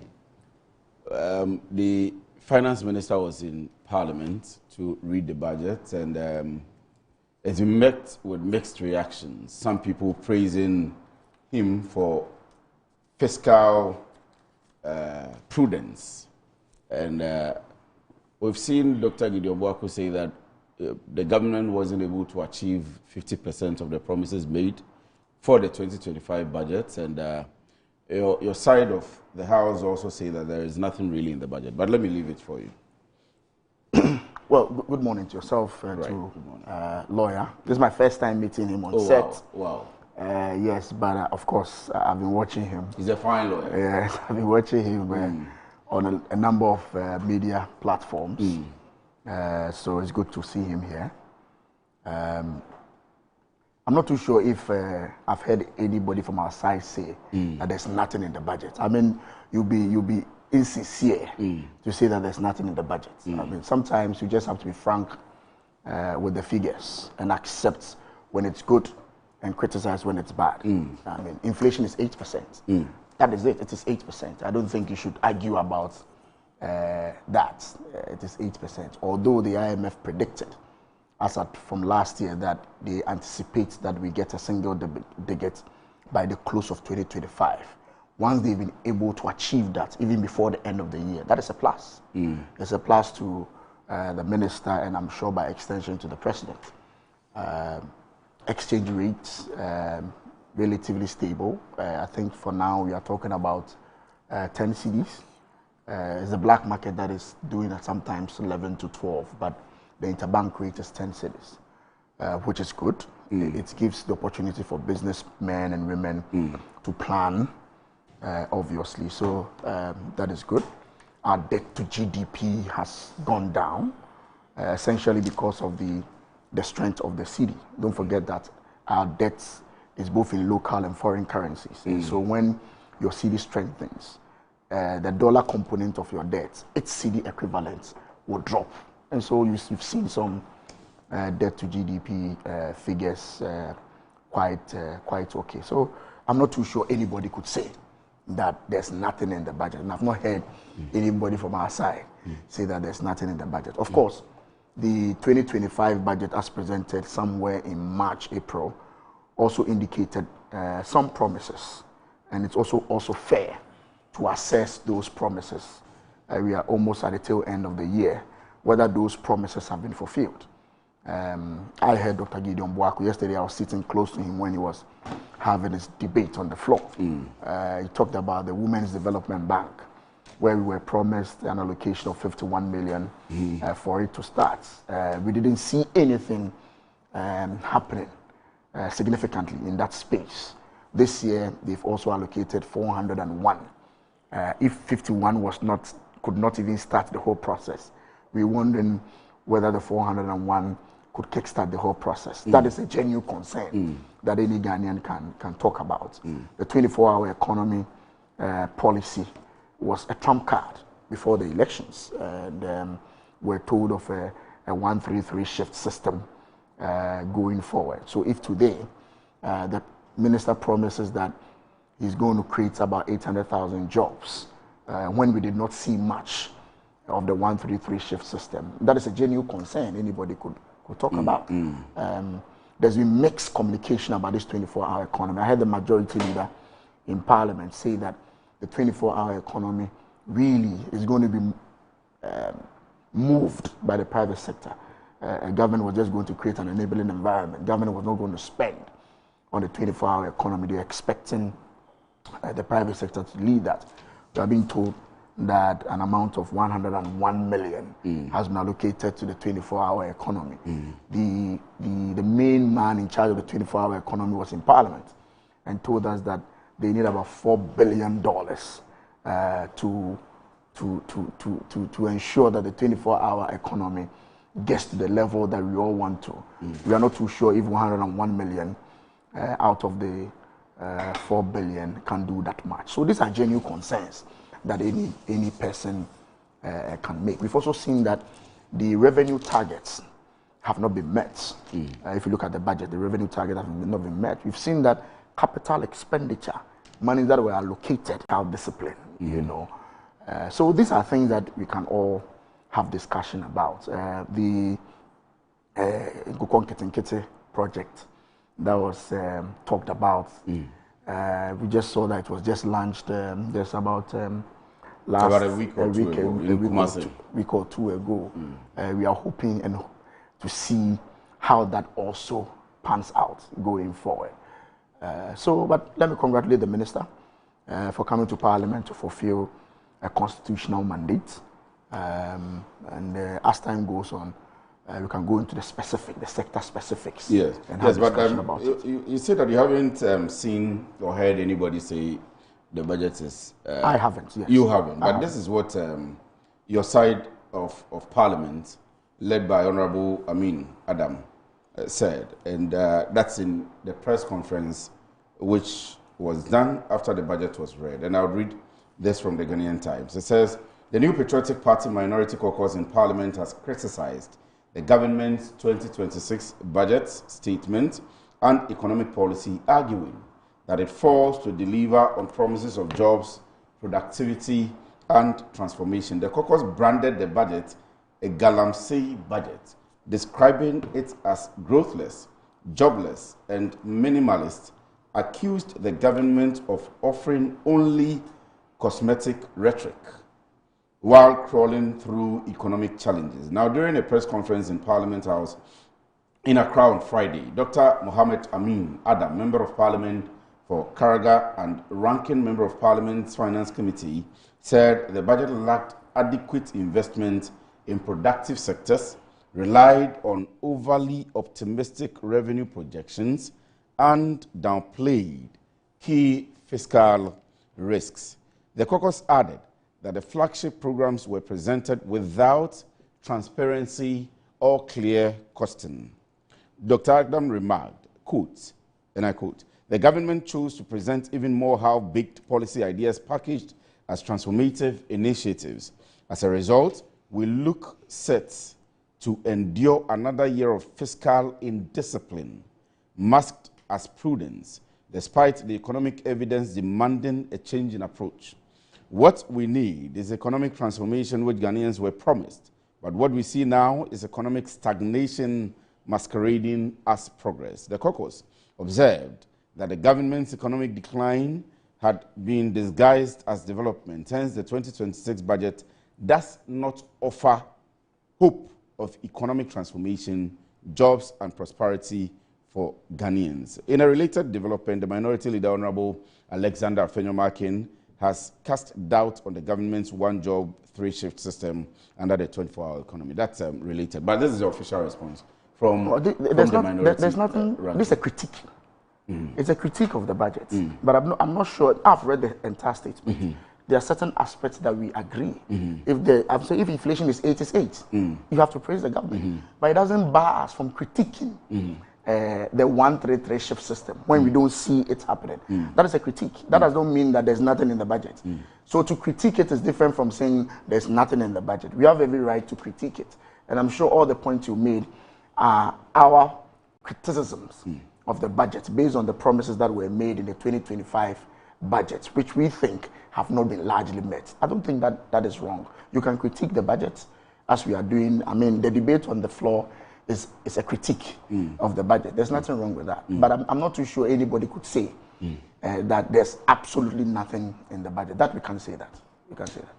The Finance Minister was in Parliament to read the budget, and it's been met with mixed reactions. Some people praising him for fiscal prudence, and we've seen Dr. Gideon Boaku say that the government wasn't able to achieve 50% of the promises made for the 2025 budget, and your side of the house also say that there is nothing really in the budget. But let me leave it for you. Well, good morning to yourself, to lawyer. This is my first time meeting him on set. Wow. Yes, but of course, I've been watching him. He's a fine lawyer. Yes, I've been watching him on a number of media platforms. So it's good to see him here. I'm not too sure if I've heard anybody from our side say that there's nothing in the budget. I mean, you'll be insincere to say that there's nothing in the budget. I mean, sometimes you just have to be frank with the figures and accept when it's good and criticize when it's bad. I mean, inflation is 8%. That is it. It is 8%. I don't think you should argue about that. It is 8%. Although the IMF predicted, as at from last year, that they anticipate that we get a single digit by the close of 2025. Once they've been able to achieve that, even before the end of the year, that is a plus. It's a plus to the minister, and I'm sure by extension to the president. Exchange rates relatively stable. I think for now we are talking about 10 cedis. It's the black market that is doing it sometimes 11 to 12, but the interbank rate is 10 cedis, which is good. It gives the opportunity for businessmen and women to plan, obviously. So that is good. Our debt to GDP has gone down, essentially because of the strength of the cedi. Don't forget that our debt is both in local and foreign currencies. And so when your cedi strengthens, the dollar component of your debt, its cedi equivalent will drop. And so you've seen some debt to GDP figures quite okay. So I'm not too sure anybody could say that there's nothing in the budget. And I've not heard anybody from our side say that there's nothing in the budget. Of course, the 2025 budget as presented somewhere in March, April, also indicated some promises. And it's also fair to assess those promises. We are almost at the tail end of the year, whether those promises have been fulfilled. I heard Dr. Gideon Boaku yesterday. I was sitting close to him when he was having his debate on the floor. He talked about the Women's Development Bank, where we were promised an allocation of 51 million for it to start. We didn't see anything happening significantly in that space. This year, they've also allocated 401. If 51 could not even start the whole process, we're wondering whether the 401 could kickstart the whole process. That is a genuine concern that any Ghanaian can talk about. The 24-hour economy policy was a trump card before the elections. And we're told of a 133 shift system going forward. So if today the minister promises that he's going to create about 800,000 jobs, when we did not see much of the 133 shift system, that is a genuine concern anybody could talk about. There's been mixed communication about this 24-hour economy. I heard the majority leader in Parliament say that the 24-hour economy really is going to be moved by the private sector. Government was just going to create an enabling environment. Government was not going to spend on the 24-hour economy. They're expecting the private sector to lead that. We are being told that an amount of 101 million has been allocated to the 24-hour economy. The main man in charge of the 24-hour economy was in Parliament and told us that they need about $4 billion to ensure that the 24-hour economy gets to the level that we all want to. We are not too sure if 101 million out of the 4 billion can do that much. So these are genuine concerns that any person can make. We've also seen that the revenue targets have not been met. If you look at the budget, the revenue target have not been met. We've seen that capital expenditure, money that were allocated, out discipline, you know. So these are things that we can all have discussion about. The Nkukon Kitinkiti project that was talked about, we just saw that it was just launched just about a week or two ago. We are hoping to see how that also pans out going forward. But let me congratulate the minister for coming to Parliament to fulfill a constitutional mandate. As time goes on, we can go into the sector specifics. Yes, and have discussion but about it. You said that you haven't seen or heard anybody say the budget is... I haven't, yes. You haven't, but this is what your side of Parliament led by Honorable Amin Adam, said, and that's in the press conference which was done after the budget was read. And I'll read this from the Ghanaian Times. It says, the New Patriotic Party Minority Caucus in Parliament has criticized the government's 2026 budget statement and economic policy, arguing that it fails to deliver on promises of jobs, productivity, and transformation. The caucus branded the budget a galamsey budget, describing it as growthless, jobless, and minimalist, accused the government of offering only cosmetic rhetoric while crawling through economic challenges. Now, during a press conference in Parliament House in Accra on Friday, Dr. Mohammed Amin Adam, Member of Parliament for Karaga and ranking Member of Parliament's Finance Committee, said the budget lacked adequate investment in productive sectors, relied on overly optimistic revenue projections, and downplayed key fiscal risks. The caucus added that the flagship programs were presented without transparency or clear costing. Dr. Adam remarked, quote, and I quote, the government chose to present even more half-baked policy ideas packaged as transformative initiatives. As a result, we look set to endure another year of fiscal indiscipline, masked as prudence, despite the economic evidence demanding a change in approach. What we need is economic transformation which Ghanaians were promised, but what we see now is economic stagnation masquerading as progress. The caucus observed that the government's economic decline had been disguised as development. Hence, the 2026 budget does not offer hope of economic transformation, jobs, and prosperity for Ghanaians. In a related development, the Minority Leader, Honorable Alexander Afenyo-Markin, has cast doubt on the government's one-job, three-shift system under the 24-hour economy. That's related, but this is the official response from the minority. There's nothing. This is a critique. It's a critique of the budget, but I'm not sure. I've read the entire statement. There are certain aspects that we agree. If inflation is 8, it's 8. You have to praise the government, but it doesn't bar us from critiquing the 1-3-3 shift system when we don't see it happening. That is a critique. That does not mean that there's nothing in the budget. So to critique it is different from saying there's nothing in the budget. We have every right to critique it, and I'm sure all the points you made are our criticisms of the budget based on the promises that were made in the 2025 budget, which we think have not been largely met. I don't think that is wrong. You can critique the budget as we are doing. I mean, the debate on the floor is a critique of the budget. There's nothing wrong with that. But I'm not too sure anybody could say that there's absolutely nothing in the budget. That we can't say that. We can't say that.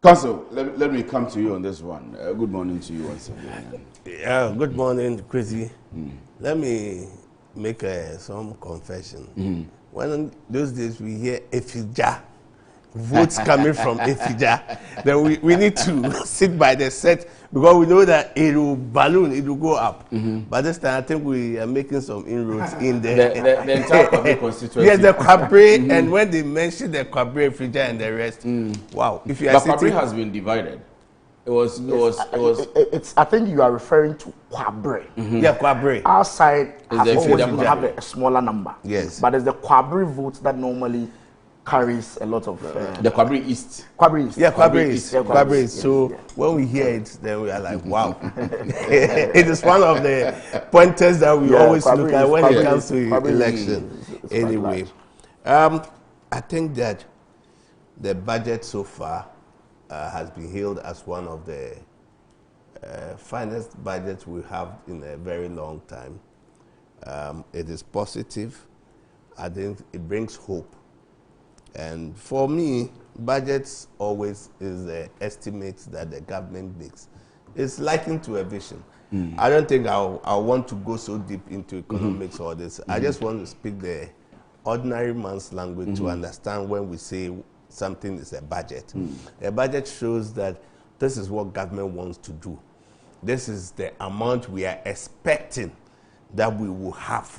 Council, let me come to you on this one. Good morning to you once again. Yeah, good morning, Chrissy. Let me make some confession. When those days we hear Efija, votes coming from Efija, then we need to sit by the set because we know that it will balloon, it will go up. But this time I think we are making some inroads in the entire public constituency. Yes, the Kwabre, and when they mention the Kwabre, Efija, and the rest, wow. If you are but Kwabre has been divided. It was. I think you are referring to Kwabre. Yeah, Kwabre. Our side has always have a smaller number. Yes. But it's the Kwabre vote that normally carries a lot of. The Kwabre East. Kwabre East. Yeah, Kwabre East. Kwabre East. So when we hear it, then we are like, wow. It is one of the pointers that we always look at when it comes to election. Anyway, I think that the budget so far has been hailed as one of the finest budgets we have in a very long time. It is positive. I think it brings hope. And for me, budgets always is the estimates that the government makes. It's likened to a vision. I don't think I want to go so deep into economics or this. I just want to speak the ordinary man's language to understand when we say something is a budget. A budget shows that this is what government wants to do. This is the amount we are expecting that we will have.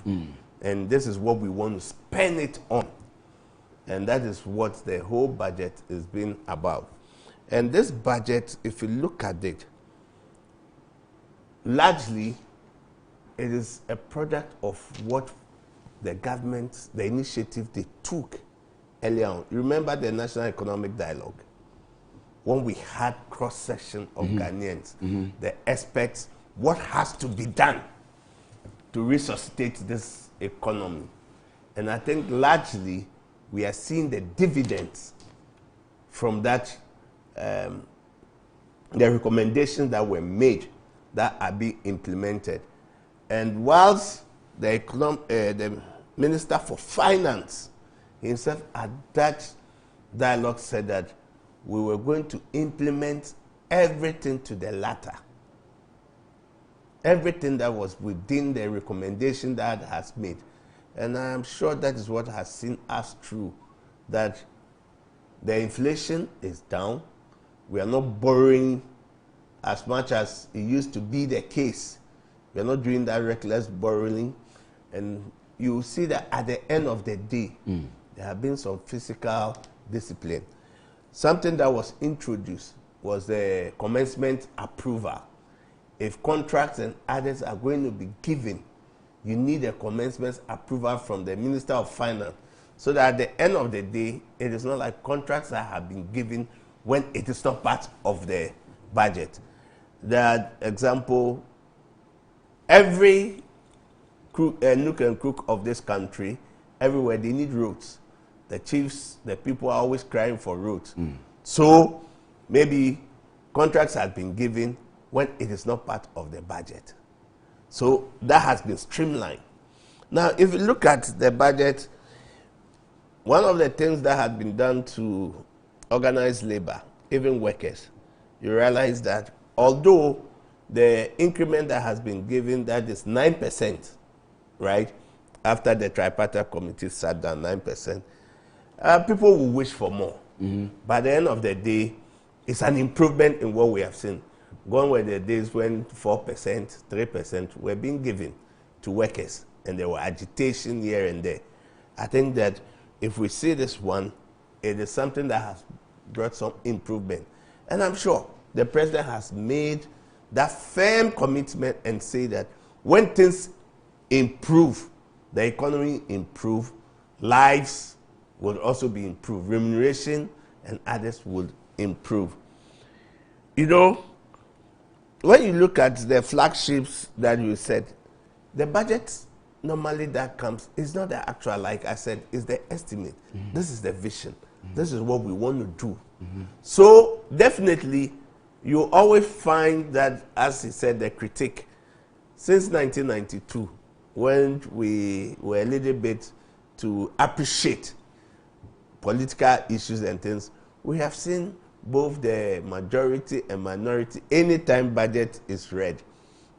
And this is what we want to spend it on. And that is what the whole budget has been about. And this budget, if you look at it, largely, it is a product of what the government, the initiative they took earlier on. You remember the National Economic Dialogue? When we had cross-section of Ghanaians, the experts, what has to be done to resuscitate this economy? And I think largely we are seeing the dividends from that, the recommendations that were made that are being implemented. And whilst the Minister for Finance himself at that dialogue said that we were going to implement everything to the latter. Everything that was within the recommendation that has made. And I am sure that is what has seen us through, that the inflation is down. We are not borrowing as much as it used to be the case. We are not doing that reckless borrowing. And you see that at the end of the day, there have been some fiscal discipline. Something that was introduced was the commencement approval. If contracts and others are going to be given, you need a commencement approval from the Minister of Finance, so that at the end of the day, it is not like contracts that have been given when it is not part of the budget. That example, every nook and crook of this country, everywhere they need roads. The chiefs, the people are always crying for roads. So maybe contracts have been given when it is not part of the budget. So that has been streamlined. Now, if you look at the budget, one of the things that had been done to organize labor, even workers, you realize that although the increment that has been given, that is 9%, right? After the tripartite committee sat down, 9%. People will wish for more. By the end of the day, it's an improvement in what we have seen. Gone were the days when 4%, 3% were being given to workers, and there were agitation here and there. I think that if we see this one, it is something that has brought some improvement. And I'm sure the president has made that firm commitment and say that when things improve, the economy improve, lives will also be improved, remuneration and others will improve. You know, when you look at the flagships that you said, the budget normally that comes is not the actual, like I said, it's the estimate. This is the vision. This is what we want to do. So definitely, you always find that, as he said, the critique, since 1992, when we were a little bit to appreciate political issues and things, we have seen both the majority and minority. Anytime budget is read,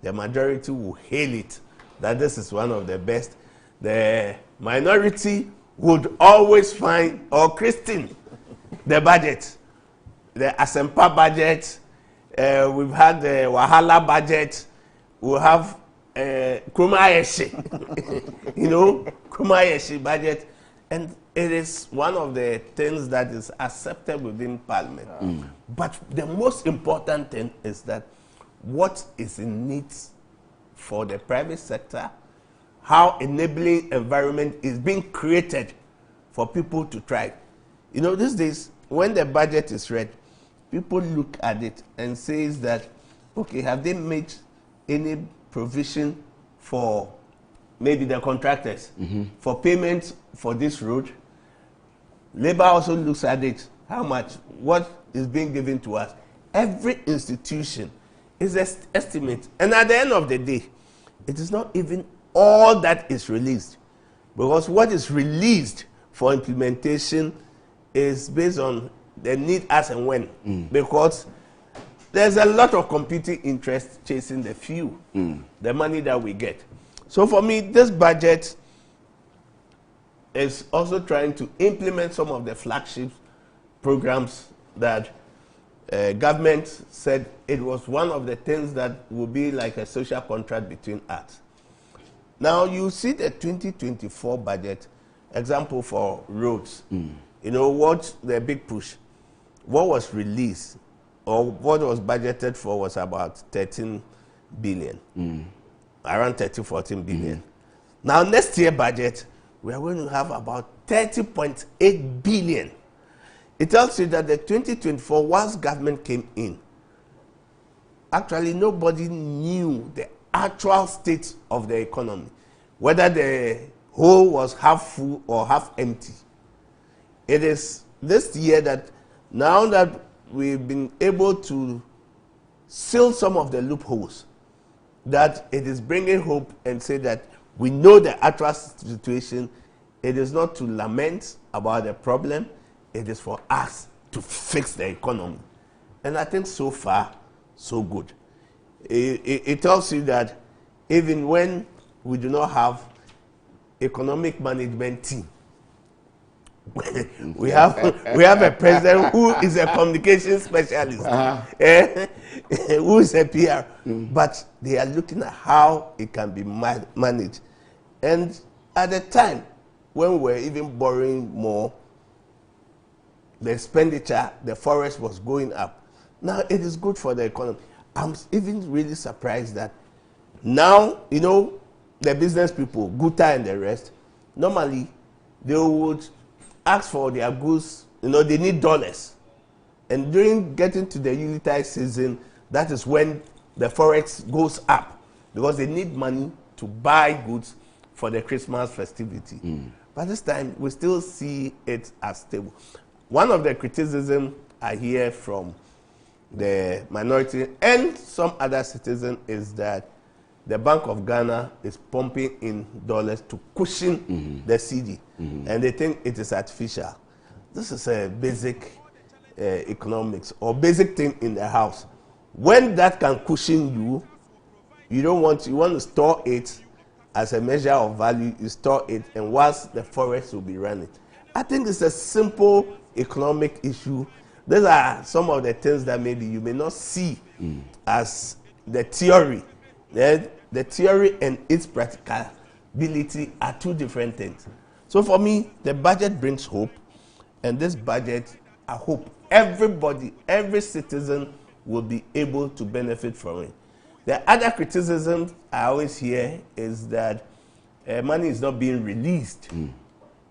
the majority will hail it, that this is one of the best. The minority would always find or christen the budget, the Asempa budget. We've had the Wahala budget. We'll have Kumayeshi, you know, Kumayeshi budget. And it is one of the things that is accepted within Parliament. But the most important thing is that what is in need for the private sector, how enabling environment is being created for people to thrive. You know, these days, when the budget is read, people look at it and says that, okay, have they made any provision for maybe the contractors for payment for this road? Labor also looks at it, how much, what is being given to us. Every institution is an estimate. And at the end of the day, it is not even all that is released. Because what is released for implementation is based on the need as and when. Because there's a lot of competing interests chasing the few, the money that we get. So for me, this budget is also trying to implement some of the flagship programs that government said it was one of the things that would be like a social contract between us. Now you see the 2024 budget, example for roads. You know, what the big push, what was released or what was budgeted for was about 13 billion. Around 13-14 billion. Now, next year budget, we are going to have about 30.8 billion. It tells you that the 2024, once government came in, actually nobody knew the actual state of the economy, whether the hole was half full or half empty. It is this year that now that we've been able to seal some of the loopholes, that it is bringing hope and say that we know the actual situation. It is not to lament about the problem, it is for us to fix the economy. And I think so far, so good. It tells you that even when we do not have economic management team, we have a president who is a communication specialist, who is a PR, but they are looking at how it can be managed. And at the time when we're even borrowing more, the expenditure, the forest was going up. Now it is good for the economy. I'm even really surprised that now, you know, the business people, Guta and the rest, normally they would ask for their goods, you know, they need dollars. And during getting to the Yuletide season, that is when the forex goes up because they need money to buy goods for the Christmas festivity. But this time, we still see it as stable. One of the criticisms I hear from the minority and some other citizens is that the Bank of Ghana is pumping in dollars to cushion the CD, and they think it is artificial. This is a basic economics or basic thing in the house. When that can cushion you, you want to store it as a measure of value. You store it, and once the forex will be running. I think it's a simple economic issue. These are some of the things that maybe you may not see as the theory. The theory and its practicability are two different things. So for me, the budget brings hope, and this budget, I hope everybody, every citizen will be able to benefit from it. The other criticism I always hear is that money is not being released.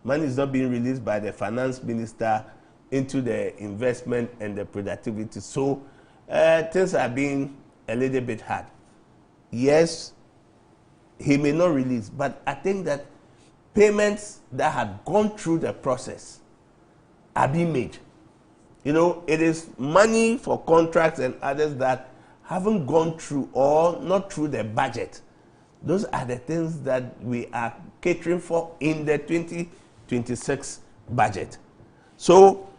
Money is not being released by the finance minister into the investment and the productivity. So things are being a little bit hard. Yes, he may not release, but I think that payments that had gone through the process are being made. You know, it is money for contracts and others that haven't gone through or not through the budget. Those are the things that we are catering for in the 2026 budget. So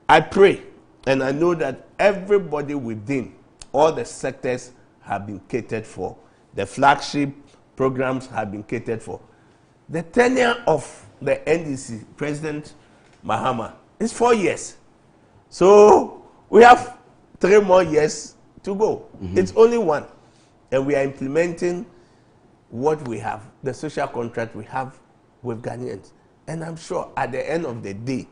I pray, and I know that everybody within all the sectors have been catered for. The flagship programs have been catered for. The tenure of the NDC, President Mahama, is 4 years. So we have 3 more years to go. It's only 1. And we are implementing what we have, the social contract we have with Ghanaians. And I'm sure at the end of the day,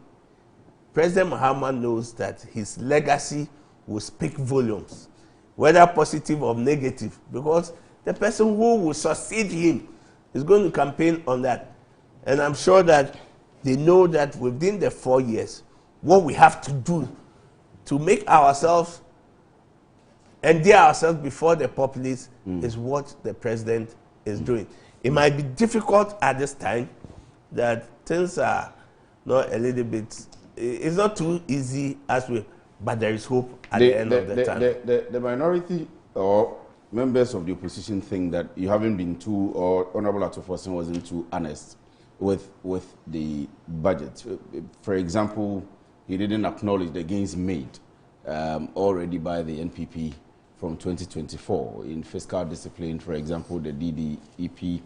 President Mahama knows that his legacy will speak volumes, whether positive or negative, because the person who will succeed him is going to campaign on that. And I'm sure that they know that within the 4 years, what we have to do to make ourselves, endear ourselves before the populace is what the president is doing. It might be difficult at this time, that things are not a little bit, it's not too easy as we, but there is hope at the end of the time. The minority or members of the opposition think that you haven't been too, or Honorable Atufosin wasn't too honest with the budget. For example, he didn't acknowledge the gains made already by the NPP from 2024 in fiscal discipline, for example, the DDEP,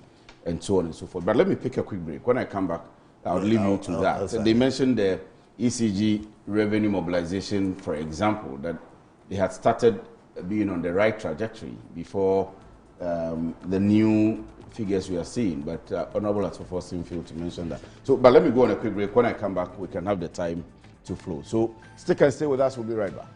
and so on and so forth. But let me pick a quick break. When I come back, I'll leave you to that. So they mentioned the ECG revenue mobilization, for example, that they had started being on the right trajectory before the new figures we are seeing. But Honorable Atufosin failed to mention that. So, but let me go on a quick break. When I come back, we can have the time to flow. So stick and stay with us. We'll be right back.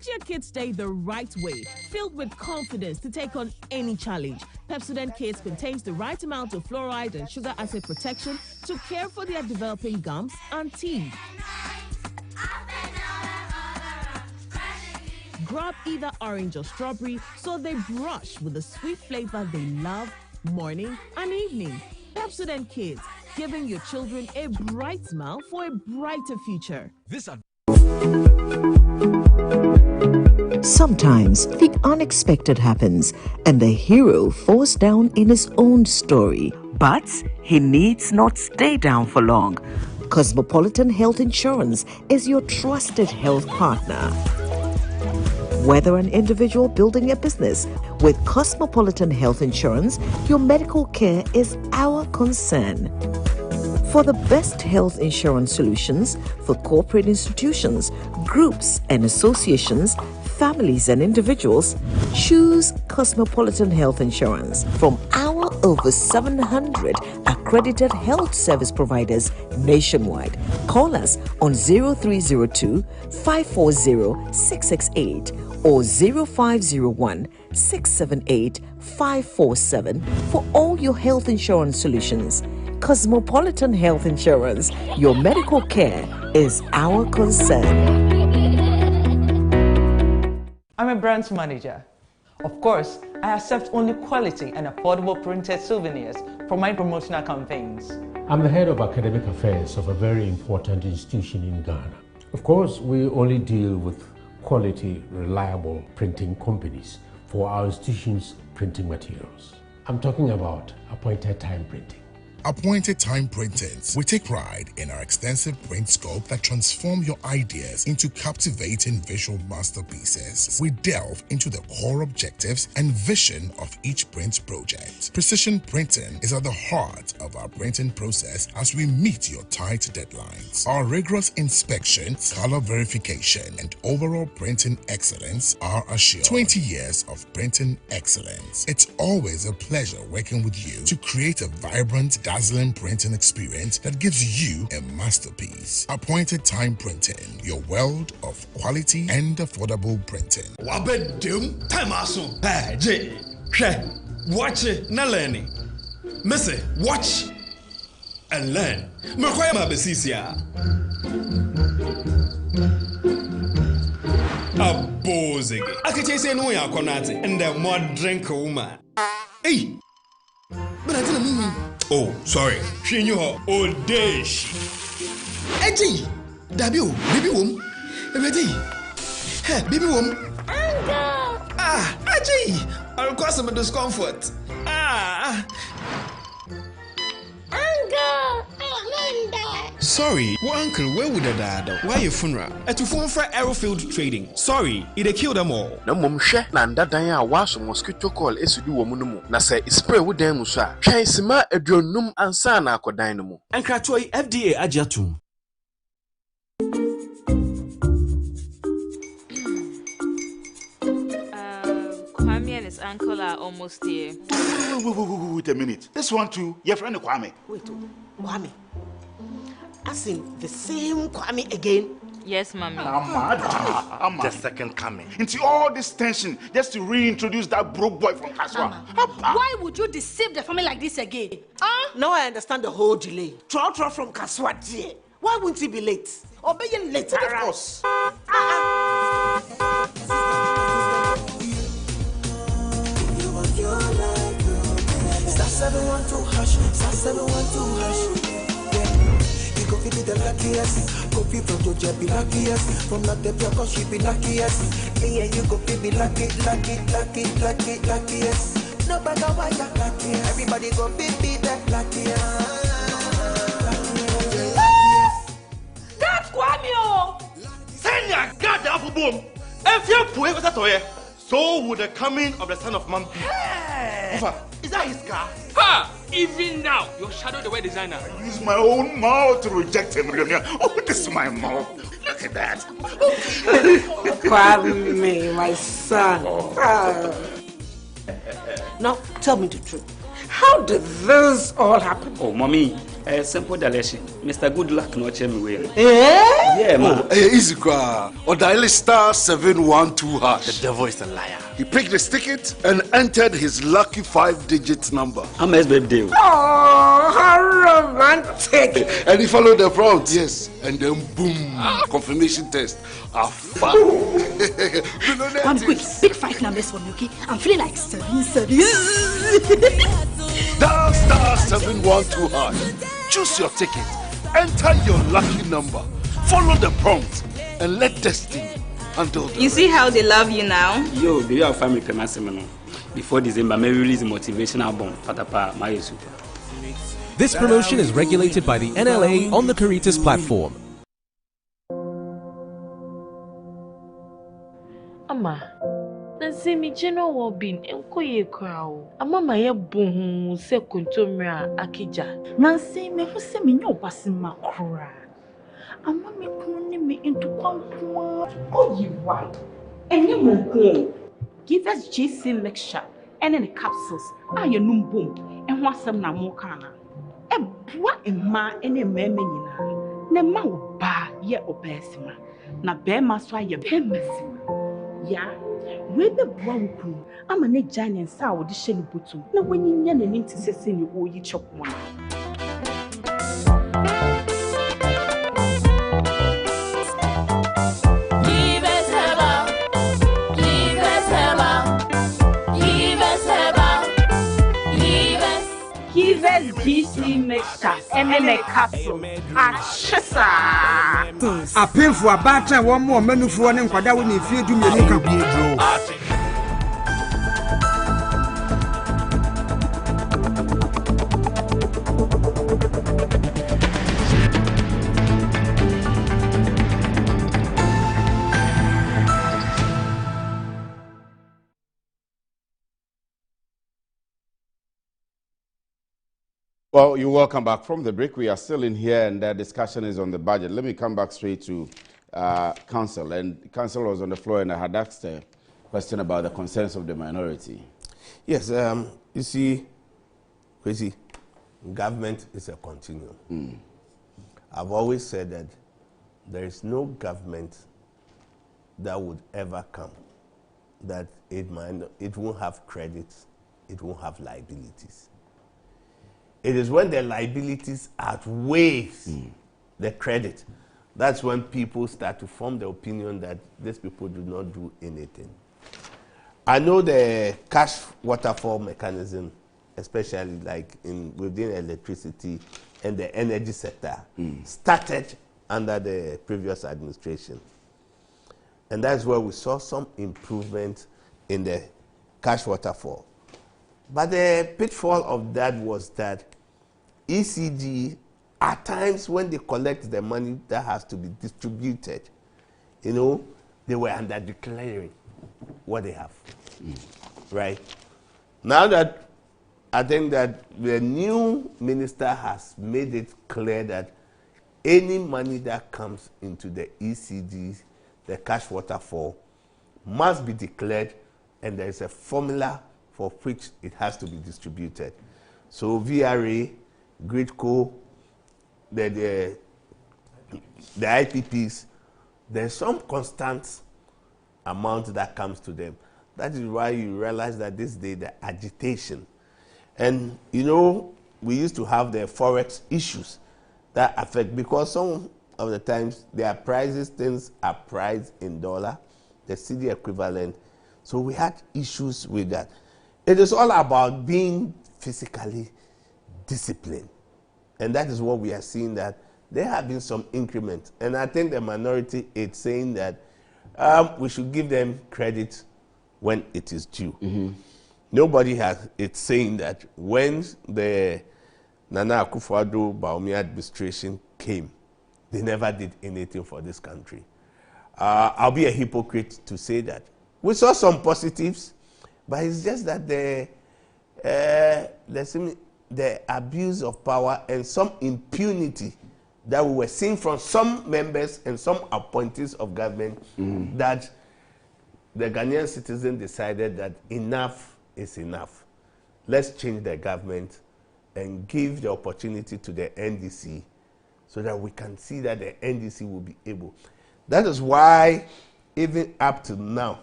Start your kids' day the right way, filled with confidence to take on any challenge. Pepsodent Kids contains the right amount of fluoride and sugar acid protection to care for their developing gums and teeth. Grab either orange or strawberry so they brush with the sweet flavor they love morning and evening. Pepsodent Kids, giving your children a bright smile for a brighter future. Sometimes the unexpected happens and the hero falls down in his own story. But he needs not stay down for long. Cosmopolitan Health Insurance is your trusted health partner. Whether an individual building a business, with Cosmopolitan Health Insurance, your medical care is our concern. For the best health insurance solutions for corporate institutions, groups and associations, families and individuals, choose Cosmopolitan Health Insurance from our over 700 accredited health service providers nationwide. Call us on 0302 540 668 or 0501 678 547 for all your health insurance solutions. Cosmopolitan Health Insurance, your medical care is our concern. I'm a brand manager. Of course, I accept only quality and affordable printed souvenirs for my promotional campaigns. I'm the head of academic affairs of a very important institution in Ghana. Of course, we only deal with quality, reliable printing companies for our institution's printing materials. I'm talking about appointed time printing. Appointed Time Printings. We take pride in our extensive print scope that transform your ideas into captivating visual masterpieces. We delve into the core objectives and vision of each print project. Precision printing is at the heart of our printing process as we meet your tight deadlines. Our rigorous inspection, color verification, and overall printing excellence are assured. 20 years of printing excellence. It's always a pleasure working with you to create a vibrant, dazzling printing experience that gives you a masterpiece. Appointed Time Printing, your world of quality and affordable printing. Wabedum time aso. Hey, J. Watch it, na learning. Missy, watch and learn. Mekwaya mabesisia. Abozege. Akete say no ya konate and the more drink woman. Hey. But I didn't mean. Oh, sorry. She knew her old days. Eddie, Dabio, baby womb. Ready? Hey, baby womb. Ah, Eddie. I'll cause some discomfort. Ah. Sorry, well, uncle, where would I die? Why your funeral? At your phone for Aerofield Trading. Sorry, it killed them all. No mum share nanda danya wash mosquito call esudu womunumu. Na say spray with them musa. Try sima edronum ansana ko dynamo. And Kratoi FDA Ajatum. Kwame and his uncle are almost here. Wait a minute. This one too, your friend Kwame. Wait, Kwame. As in the same Kwame again? Yes, Mommy. The second coming. Into all this tension just to reintroduce that broke boy from Kaswa. Why would you deceive the family like this again? Now I understand the whole delay. Troll from Kaswa, dear. Why wouldn't he be late? Obey him later. Of course. Star 712 hash, star 712 hash. Go be the luckiest, go be from Georgia be luckiest, from not the cause she be luckiest. Yeah, you go be luckiest. No matter why you're luckiest, everybody go be the luckiest. That's Kwame. Send your God the apple boom. If you put it away, so would the coming of the son of man be. Is that his car? Ha! Even now, your shadow the way designer. I use my own mouth to reject him. Oh, this is my mouth. Look at that. Kwame, my son. Now, tell me the truth. How did this all happen? Oh, mommy, Simple direction. Mr. Good Luck no check me way. Yeah, man. Easy qua. Or dial star 712 hash. The devil is a liar. He picked his ticket and entered his lucky 5-digit number. I'm SBD. Oh, how romantic! And he followed the prompt. Yes, and then boom, confirmation test. One quick, pick 5 numbers for me, okay? I'm feeling like 7. Dial star 712 hash. Choose your ticket. Enter your lucky number. Follow the prompt and let destiny handle the You see how they love you now? Yo, do you have family Kemasimo? Before December, may release a motivational album. Patapa, my super. This promotion is regulated by the NLA on the Caritas platform. Ama, nansi mi jeno wo bin enko ye kwao. Ama ma ye bohu se kontomra akija. Nansi me hu se me nyo basima kura. Ama me kunu ni me into kwankwa. Oh, you right. Enye mo ko. Give us JC lecture and the capsules. Aye num boom. En ho asem na mo kana. E boa emma ene meme nyina. Ne ma wo ba ye obesima. Na be ma so aye be mesima. Ya, we be boa wo kunu. Ama ne giant sa wo de hye ne botum. Na wanyinya ne nim tisese ne wo yi chopmo. GC mixture and then a capsule. A pin for a batter, one more menu for one and Quadawi if you do me a Well, you're welcome back from the break. We are still in here, and the discussion is on the budget. Let me come back straight to Council. And Council was on the floor, and I had asked a question about the concerns of the minority. Yes, you see, Kwesi, government is a continuum. I've always said that there is no government that would ever come that it won't have credits, it won't have liabilities. It is when the liabilities outweighs the credit. That's when people start to form the opinion that these people do not do anything. I know the cash waterfall mechanism, especially like within electricity and the energy sector, started under the previous administration. And that's where we saw some improvement in the cash waterfall. But the pitfall of that was that ECG, at times when they collect the money that has to be distributed, they were under declaring what they have. Right? Now that I think that the new minister has made it clear that any money that comes into the ECGs, the cash waterfall, must be declared, and there is a formula for which it has to be distributed. So VRA, Gridco, the IPPs, there's some constant amount that comes to them. That is why you realize that this day the agitation. And we used to have the forex issues that affect, because some of the times their prices, things are priced in dollar, the CD equivalent. So we had issues with that. It is all about being physically disciplined. And that is what we are seeing, that there have been some increments. And I think the minority is saying that we should give them credit when it is due. Nobody has, it's saying that when the Nana Akufo-Addo Bawumia administration came, they never did anything for this country. I'll be a hypocrite to say that. We saw some positives, but it's just that the abuse of power and some impunity that we were seeing from some members and some appointees of government, that the Ghanaian citizen decided that enough is enough. Let's change the government and give the opportunity to the NDC so that we can see that the NDC will be able. That is why even up to now,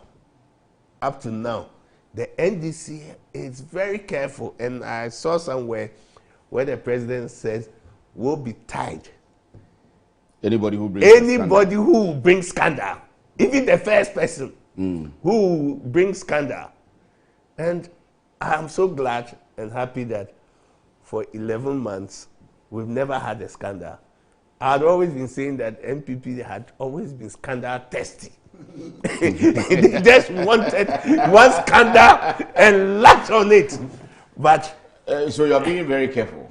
the NDC is very careful. And I saw somewhere where the president says, we'll be tied. Anybody who brings scandal, even the first person who brings scandal. And I'm so glad and happy that for 11 months, we've never had a scandal. I'd always been saying that NPP had always been scandal thirsty. They just wanted one scandal and latch on it. But so you're being very careful.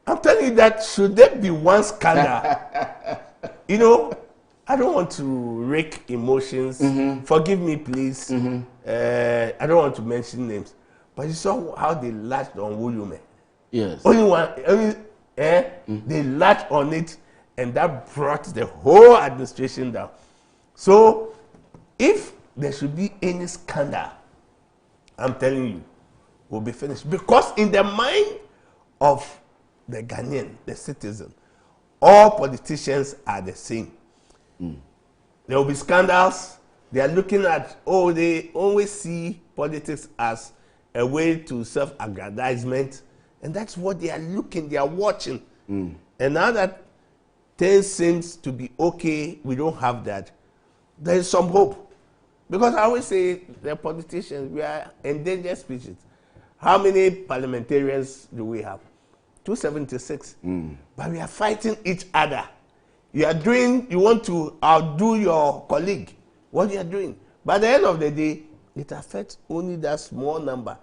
I'm telling you that should there be one scandal, you know, I don't want to rake emotions. Forgive me, please. I don't want to mention names, but you saw how they latched on William. Yes. They latched on it, and that brought the whole administration down. So, if there should be any scandal, I'm telling you, we'll be finished. Because in the mind of the Ghanaian, the citizen, all politicians are the same. There will be scandals. They are looking at, they always see politics as a way to self-aggrandizement. And that's what they are looking, they are watching. And now that things seems to be okay, we don't have that, there is some hope. Because I always say, the politicians, we are endangered species. How many parliamentarians do we have? 276. But we are fighting each other. You want to outdo your colleague. What you are doing. By the end of the day, it affects only that small number.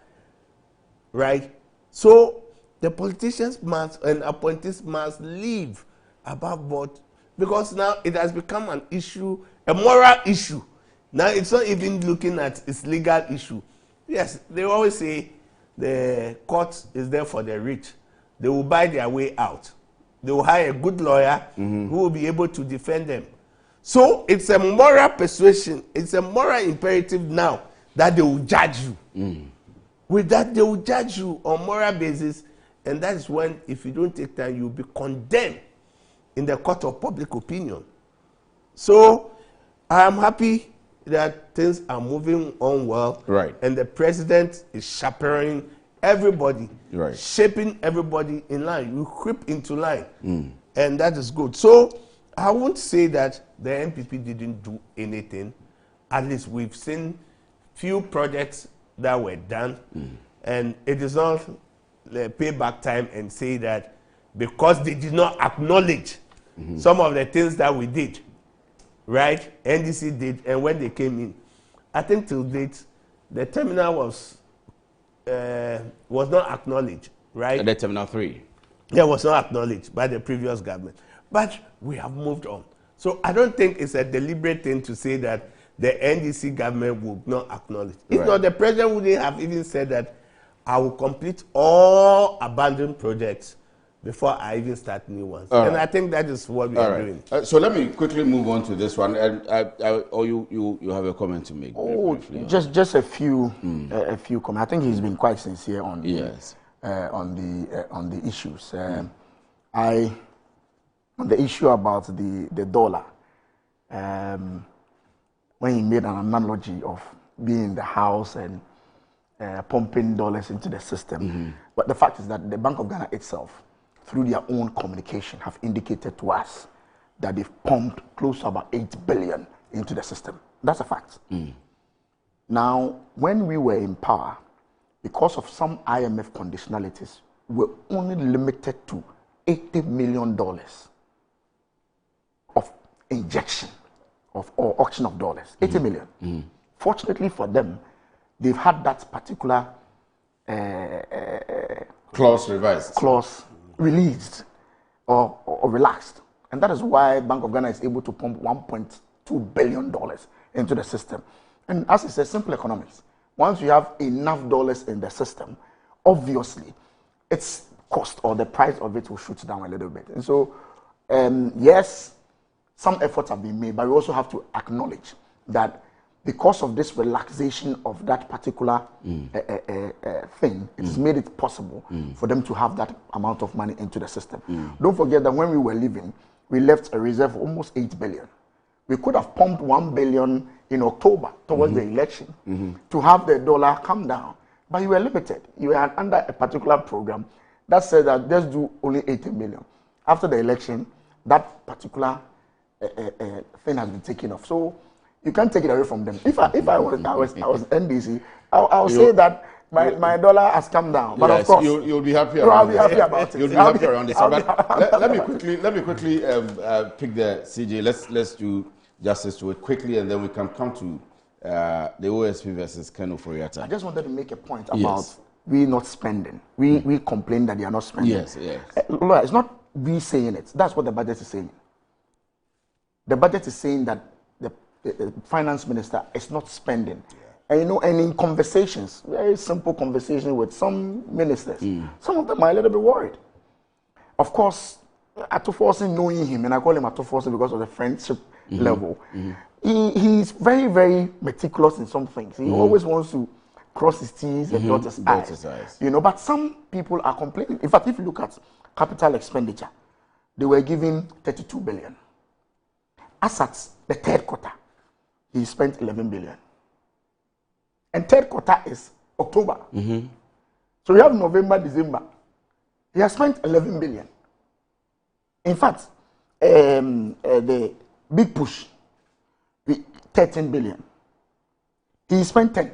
Right? So, the politicians and appointees must leave above board. Because now it has become an issue, a moral issue. Now it's not even looking at its legal issue. Yes, they always say the court is there for the rich. They will buy their way out. They will hire a good lawyer who will be able to defend them. So it's a moral persuasion, it's a moral imperative now that they will judge you. With that, they will judge you on moral basis, and that is when, if you don't take time, you'll be condemned in the court of public opinion. So I am happy that things are moving on well, and the president is chaperoning everybody, shaping everybody in line. You creep into line, and that is good. So I won't say that the NPP didn't do anything. At least we've seen few projects that were done, and it is not the payback time and say that because they did not acknowledge some of the things that we did, right? NDC did, and when they came in, I think till date, the terminal was not acknowledged, right? The Terminal 3. Yeah, was not acknowledged by the previous government. But we have moved on. So I don't think it's a deliberate thing to say that the NDC government would not acknowledge. If not, the president wouldn't have even said that I will complete all abandoned projects before I even start new ones. I think that is what we are doing. So let me quickly move on to this one. Or you have a comment to make? Just a few comments. I think he's been quite sincere on on the issues. On the issue about the dollar, when he made an analogy of being in the house and pumping dollars into the system. But the fact is that the Bank of Ghana itself, through their own communication, have indicated to us that they've pumped close to about 8 billion into the system. That's a fact. Now, when we were in power, because of some IMF conditionalities, we're only limited to $80 million of injection or auction of dollars. 80 million. Fortunately for them, they've had that particular clause revised. Clause released or relaxed. And that is why Bank of Ghana is able to pump $1.2 billion into the system. And as I said, simple economics. Once you have enough dollars in the system, obviously, its cost or the price of it will shoot down a little bit. And so, yes, some efforts have been made, but we also have to acknowledge that because of this relaxation of that particular thing, it has made it possible for them to have that amount of money into the system. Don't forget that when we were leaving, we left a reserve of almost 8 billion. We could have pumped 1 billion in October towards the election to have the dollar come down. But you were limited. You were under a particular program that said that let's do only 80 million. After the election, that particular thing has been taken off. So you can't take it away from them. If I was NDC, I'll say that my dollar has come down. But yes, of course, you'll be happy. I'll be happy about it. You'll be happy around this. But let me quickly pick the CJ. Let's do justice to it quickly, and then we can come to the OSP versus Ken Ofori-Atta. I just wanted to make a point about we not spending. We complain that they are not spending. Yes, yes. It's not we saying it. That's what the budget is saying. The budget is saying that the finance minister is not spending. And and in conversations, very simple conversation with some ministers, some of them are a little bit worried. Of course, Atuforse, knowing him, and I call him Atuforse because of the friendship level, he's very, very meticulous in some things. He always wants to cross his T's and dot his I's. But some people are complaining. In fact, if you look at capital expenditure, they were giving 32 billion. As at the third quarter, he spent 11 billion. And third quarter is October. So we have November, December. He has spent 11 billion. In fact, the big push, 13 billion. He spent 10.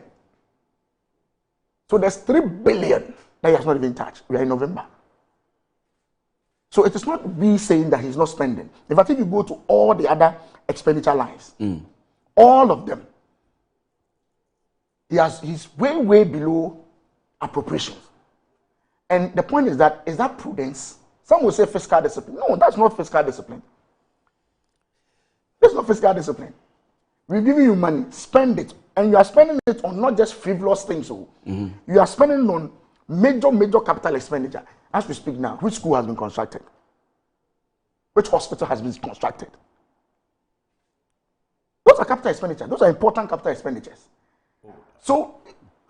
So there's 3 billion that he has not even touched. We are in November. So it is not we saying that he's not spending. In fact, if you go to all the other expenditure lines, all of them, he's way, way below appropriations. And the point is that prudence? Some will say fiscal discipline. No, that's not fiscal discipline. That's not fiscal discipline. We're giving you money, spend it. And you are spending it on not just frivolous things. You are spending on major capital expenditure. As we speak now, which school has been constructed? Which hospital has been constructed? Those are capital expenditure. Those are important capital expenditures. So,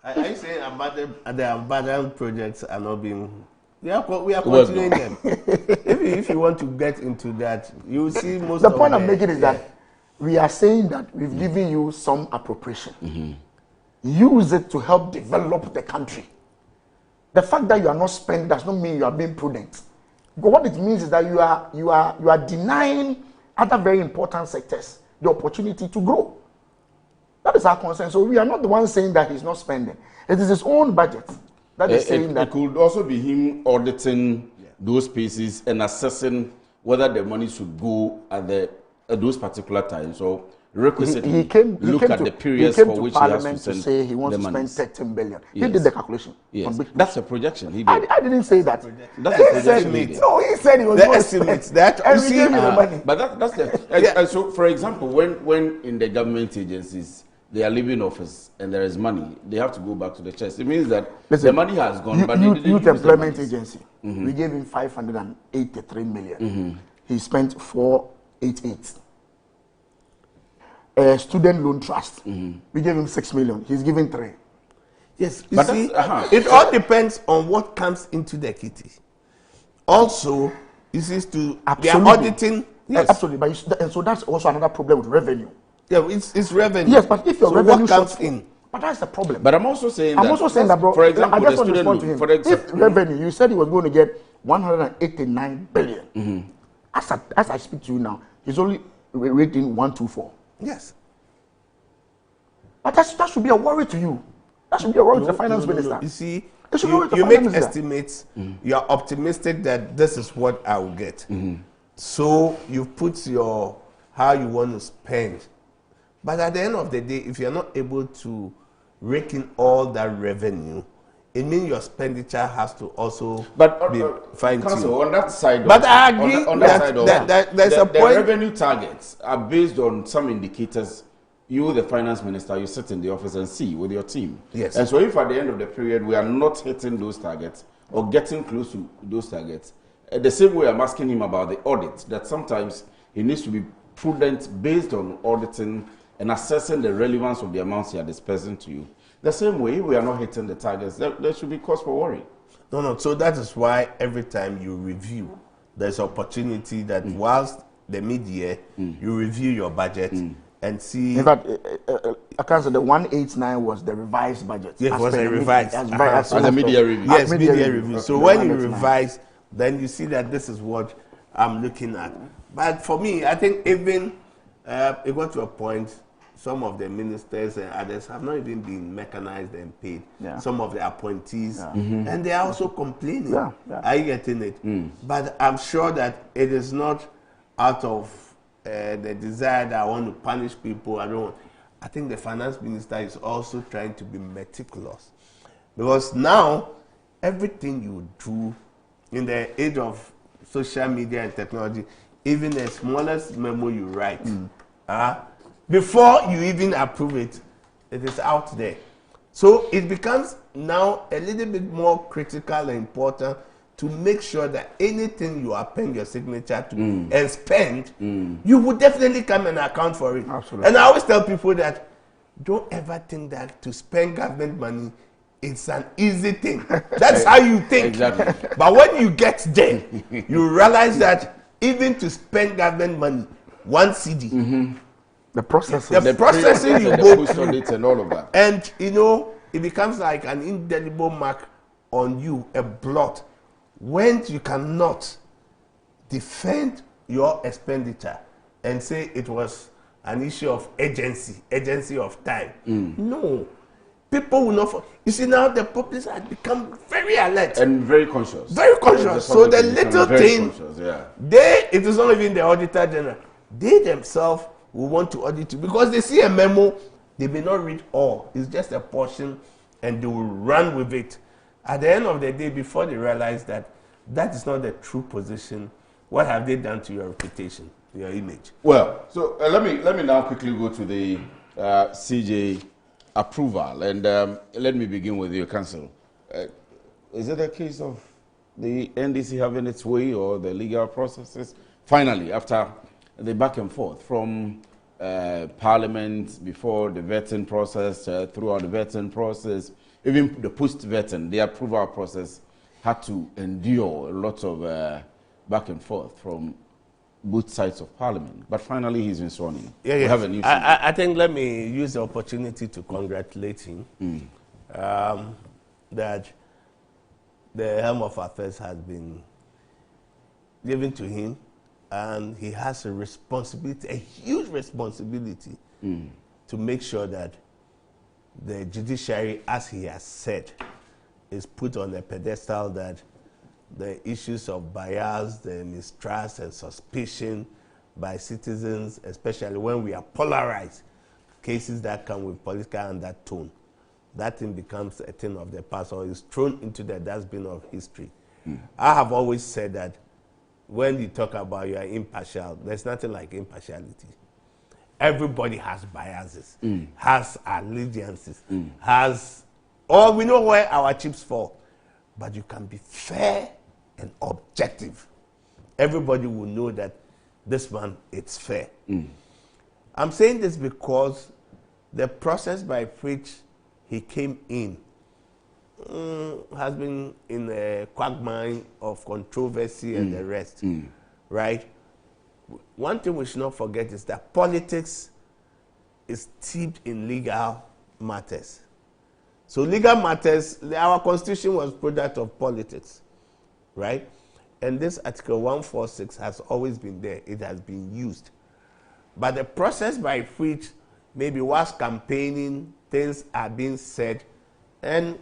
are you saying the abandoned projects are not being? We are continuing them. if you want to get into that, you will see most. The point I'm making is that we are saying that we've given you some appropriation. Use it to help develop the country. The fact that you are not spending does not mean you are being prudent. But what it means is that you are denying other very important sectors the opportunity to grow. That is our concern. So we are not the ones saying that he's not spending. It is his own budget that is saying that. It could also be him auditing those spaces and assessing whether the money should go at those particular times. So requisitely look at the periods for which he has to send to say he wants to spend 13 billion. Yes. He did the calculation. Yes. That's a projection. He did. I didn't say that. That's a projection. No, he said he was going to spend. That and we gave him the money. But that's the. And so, for example, when in the government agencies they are leaving office and there is money, they have to go back to the chest. It means that the money has gone. But Youth Employment Agency, we gave him 583 million. He spent 488. Student Loan Trust, we gave him 6 million. He's giving 3. Yes, you see, it all depends on what comes into the kitty. Also, this is to they are auditing. Yes. Absolutely, and so that's also another problem with revenue. Yeah, it's revenue. Yes, but if your revenue comes in, but that's the problem. But I'm also saying that, bro. For example, I just want to respond to him. If revenue, you said he was going to get 189 billion. As I speak to you now, he's only rating 124. Yes. But that should be a worry to you. That should be a worry to the finance minister. You see, you make estimates. You are optimistic that this is what I will get. So you put how you want to spend. But at the end of the day, if you're not able to rake in all that revenue, it means your expenditure has to also be fine-tuned. On that side, but I agree on that side there's a point. The revenue targets are based on some indicators. You, the finance minister, you sit in the office and see with your team. Yes. And so if at the end of the period we are not hitting those targets or getting close to those targets, the same way I'm asking him about the audit, that sometimes he needs to be prudent based on auditing and assessing the relevance of the amounts he are dispersing to you. The same way, if we are not hitting the targets, there should be cause for worry. No. So that is why every time you review, there's opportunity that whilst the mid-year, you review your budget and see. In fact, I can say the 189 was the revised budget. Yes, it was a revised. As a media review. Yes, media review. So when you revise, then you see that this is what I'm looking at. But for me, I think even it got to a point, some of the ministers and others have not even been mechanized and paid. Yeah. Some of the appointees, and they are also complaining. Yeah. Are you getting it? But I'm sure that it is not out of the desire that I want to punish people. I think the finance minister is also trying to be meticulous, because now everything you do in the age of social media and technology, even the smallest memo you write, before you even approve it, it is out there. So it becomes now a little bit more critical and important to make sure that anything you append your signature to and spend, you would definitely come and account for it. Absolutely. And I always tell people that don't ever think that to spend government money, it's an easy thing. That's how you think. Exactly. But when you get there, you realize that even to spend government money, 1 CD, the processing you go through, and all of that. And it becomes like an indelible mark on you, a blot, when you cannot defend your expenditure and say it was an issue of urgency of time. No. People will not. You see, now the populace have become very alert and very conscious. Very conscious. So the little thing, it is not even the auditor general. They themselves will want to audit you because they see a memo. They may not read all. It's just a portion, and they will run with it. At the end of the day, before they realize that that is not the true position, what have they done to your reputation, your image? Well, so let me now quickly go to the CJ approval, and let me begin with your counsel. Is it a case of the NDC having its way or the legal processes? Finally, after the back and forth from Parliament before the vetting process, throughout the vetting process, even the post-vetting, the approval process had to endure a lot of back and forth from both sides of Parliament. But finally, he's been sworn in. Yeah, we have a new I think let me use the opportunity to congratulate him that the helm of affairs has been given to him, and he has a responsibility, a huge responsibility, to make sure that the judiciary, as he has said, is put on a pedestal that the issues of bias, the mistrust and suspicion by citizens, especially when we are polarized, cases that come with political undertone, that thing becomes a thing of the past or is thrown into the dustbin of history. I have always said that when you talk about you are impartial, there's nothing like impartiality. Everybody has biases, has allegiances, we know where our chips fall, but you can be fair and objective. Everybody will know that this one, it's fair. I'm saying this because the process by which he came in has been in a quagmire of controversy and the rest, right? One thing we should not forget is that politics is steeped in legal matters. So legal matters, our constitution was product of politics, right? And this Article 146 has always been there. It has been used. But the process by which maybe whilst campaigning, things are being said, and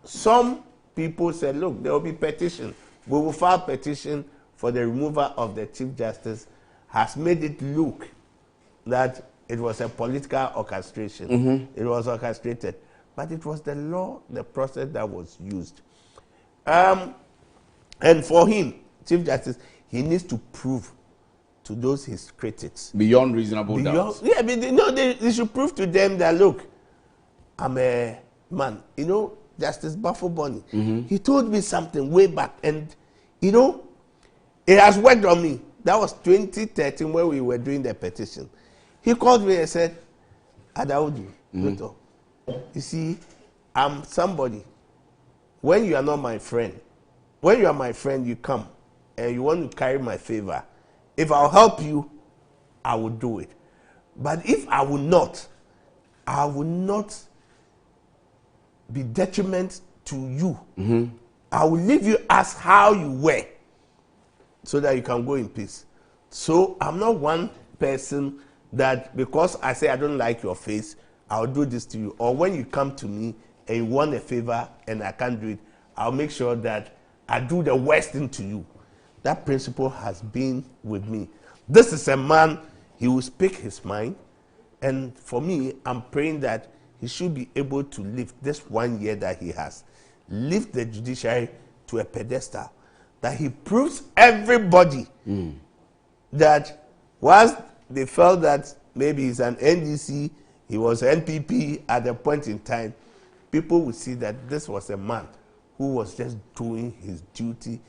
some people said, look, there will be petition. We will file petition for the removal of the Chief Justice, has made it look that it was a political orchestration. It was orchestrated. But it was the law, the process that was used. And for him, Chief Justice, he needs to prove to those his critics. Beyond reasonable doubt. Yeah, but they should prove to them that, look, I'm a man. Justice Bafo-Bonny, he told me something way back, and, it has worked on me. That was 2013 when we were doing the petition. He called me and said, Adaudi, Victor, you see, I'm somebody. When you are not my friend, when you are my friend, you come and you want to carry my favor. If I'll help you, I will do it. But if I will not be detriment to you. I will leave you as how you were so that you can go in peace. So I'm not one person that because I say I don't like your face, I'll do this to you. Or when you come to me and you want a favor and I can't do it, I'll make sure that I do the worst thing to you. That principle has been with me. This is a man, he will speak his mind. And for me, I'm praying that he should be able to live this 1 year that he has. Lift the judiciary to a pedestal. That he proves everybody that once they felt that maybe he's an NDC, he was NPP at a point in time, people would see that this was a man who was just doing his duty,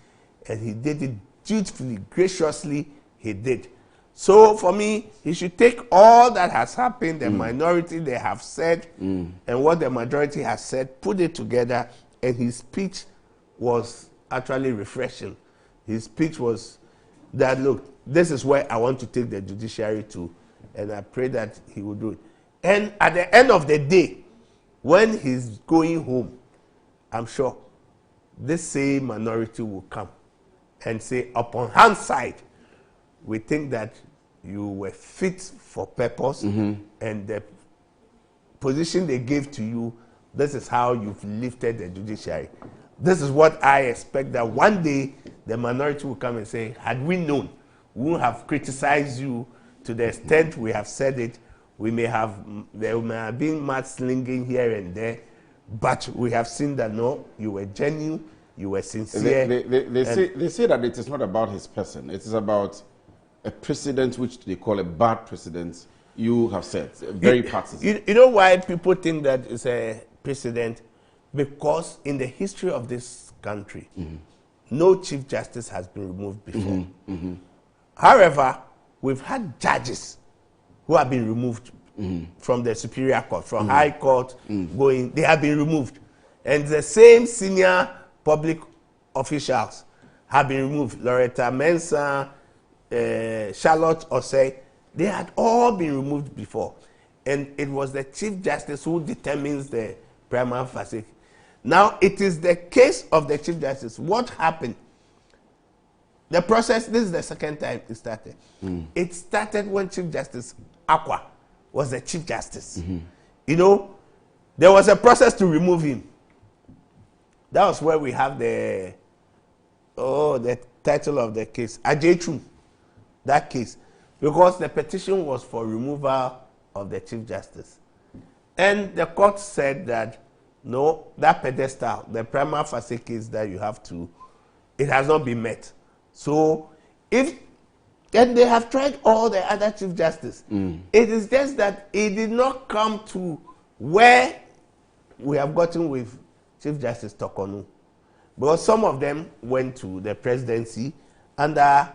and he did it dutifully, graciously, he did. So for me, he should take all that has happened, the minority they have said, and what the majority has said, put it together, and his speech was actually refreshing. His speech was that, look, this is where I want to take the judiciary to, and I pray that he will do it. And at the end of the day, when he's going home, I'm sure this same minority will come and say, upon hindsight, we think that you were fit for purpose, and the position they gave to you, this is how you've lifted the judiciary. This is what I expect, that one day the minority will come and say, had we known, we wouldn't have criticized you to the extent we have said it. There may have been mudslinging here and there, but we have seen that no, you were genuine, you were sincere. They say that it is not about his person, it is about a president which they call a bad president. You have said very partisan. You know why people think that it's a precedent? Because in the history of this country, no Chief Justice has been removed before. However, we've had judges who have been removed from the Superior Court, from High Court, they have been removed. And the same senior public officials have been removed. Loretta Mensah, Charlotte Osei, they had all been removed before. And it was the Chief Justice who determines the prima facie. Now, it is the case of the Chief Justice. What happened? The process, this is the second time it started. It started when Chief Justice Aqua was the Chief Justice. You know, there was a process to remove him. That was where we have the title of the case, Ajetru, that case. Because the petition was for removal of the Chief Justice. And the court said that, no, that pedestal, the prima facie case that you have to, it has not been met. So, and they have tried all the other Chief Justice. It is just that it did not come to where we have gotten with Chief Justice Tokonu. Because some of them went to the presidency under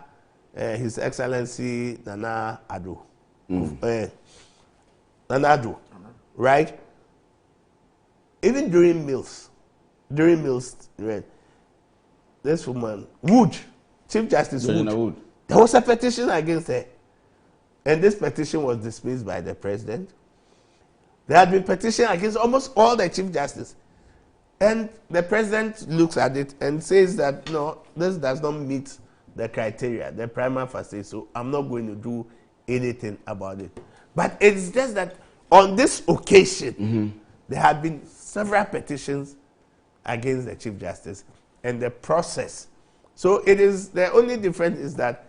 His Excellency Nana Addo. Nana Addo, right? Even during Mills, right, this woman, Wood, Chief Justice Wood, there was a petition against her. And this petition was dismissed by the president. There had been petition against almost all the Chief Justice. And the president looks at it and says that, no, this does not meet the criteria, the prima facie, so I'm not going to do anything about it. But it's just that on this occasion, there had been several petitions against the Chief Justice and the process. So it is, the only difference is that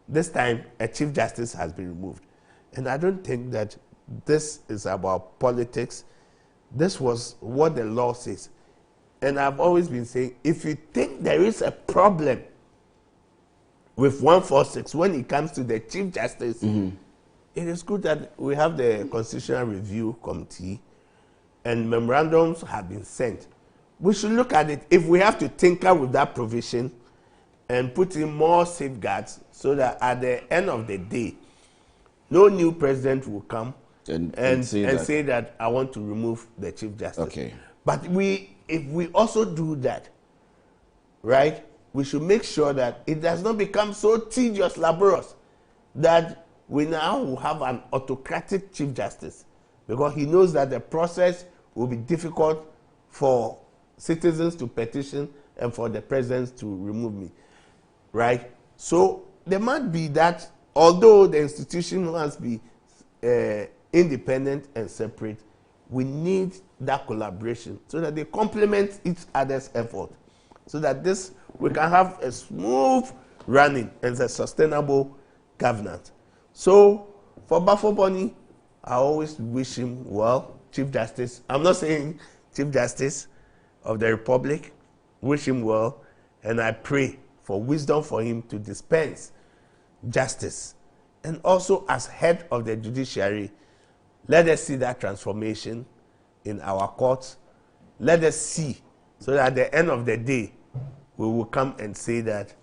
this time a Chief Justice has been removed. And I don't think that this is about politics. This was what the law says. And I've always been saying, if you think there is a problem with 146 when it comes to the Chief Justice, it is good that we have the Constitutional Review Committee and memorandums have been sent. We should look at it. If we have to tinker with that provision and put in more safeguards so that at the end of the day, no new president will come and say that I want to remove the Chief Justice. Okay. But if we also do that, right, we should make sure that it does not become so tedious, laborious, that we now will have an autocratic Chief Justice, because he knows that the process will be difficult for citizens to petition and for the president to remove me, right? So there might be that, although the institution must be independent and separate, we need that collaboration so that they complement each other's effort, so that we can have a smooth running and a sustainable governance. So for Bafo Boni, I always wish him well, Chief Justice. I'm not saying Chief Justice of the Republic, wish him well, and I pray for wisdom for him to dispense justice. And also as head of the judiciary, let us see that transformation in our courts. Let us see, so that at the end of the day, we will come and say that,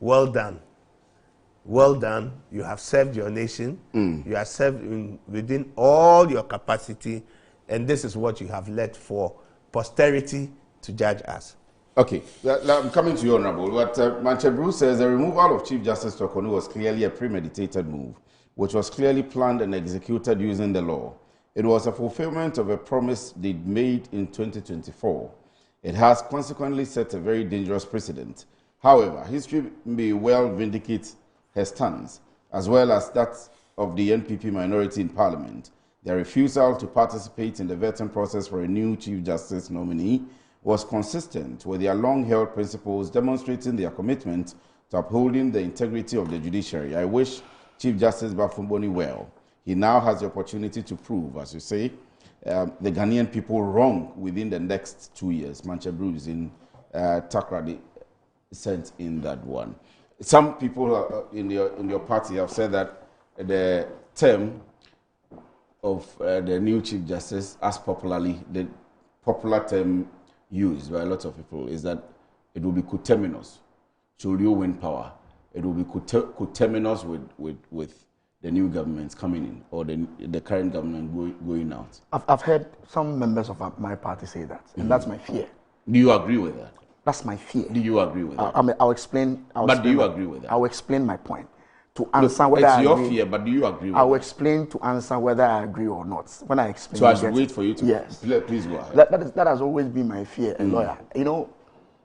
well done. Well done. You have served your nation. You have served within all your capacity, and this is what you have left for posterity to judge us. Okay, I'm coming to you, Honorable. But Manchebru says the removal of Chief Justice Tokonu was clearly a premeditated move, which was clearly planned and executed using the law. It was a fulfillment of a promise they made in 2024. It has consequently set a very dangerous precedent. However, history may well vindicate her stance, as well as that of the NPP minority in Parliament. Their refusal to participate in the vetting process for a new Chief Justice nominee was consistent with their long-held principles, demonstrating their commitment to upholding the integrity of the judiciary. I wish Chief Justice Bafo Boni well. He now has the opportunity to prove, as you say, the Ghanaian people wrong within the next 2 years. Manchebru is in Takrady sent in that one. Some people in your party have said that the term of the new Chief Justice, as popularly, the popular term used by a lot of people, is that it will be coterminous. Should you win power, it will be coterminous with the new governments coming in, or the current government going out. I've heard some members of my party say that, and that's my fear. Do you agree with that? That's my fear. Do you agree with that? I'll explain. Do you agree with that? I'll explain my point. To answer whether it's your fear, but do you agree with I'll that? explain to answer whether I agree or not. When I explain, so I should wait for you to. Yes. Please go ahead. That has always been my fear, a lawyer. You know,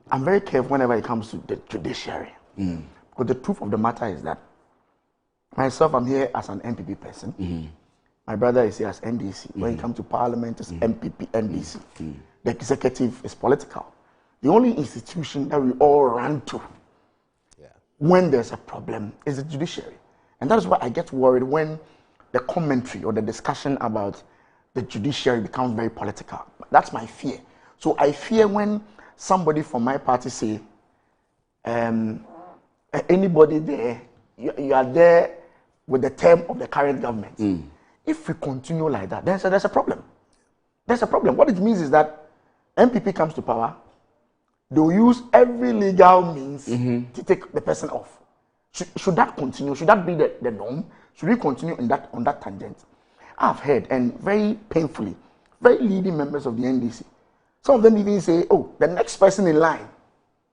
I'm very careful whenever it comes to the judiciary. Because the truth of the matter is that myself, I'm here as an NPP person. My brother is here as NDC. When it comes to Parliament, it's MPP, NDC. The executive is political. The only institution that we all run to when there's a problem is the judiciary. And that is why I get worried when the commentary or the discussion about the judiciary becomes very political. That's my fear. So I fear when somebody from my party say, anybody there, you are there with the term of the current government. If we continue like that, there's a problem. There's a problem. What it means is that MPP comes to power, they'll use every legal means to take the person off. Should that continue? Should that be the norm? Should we continue on that tangent? I've heard, and very painfully, very leading members of the NDC, some of them even say, oh, the next person in line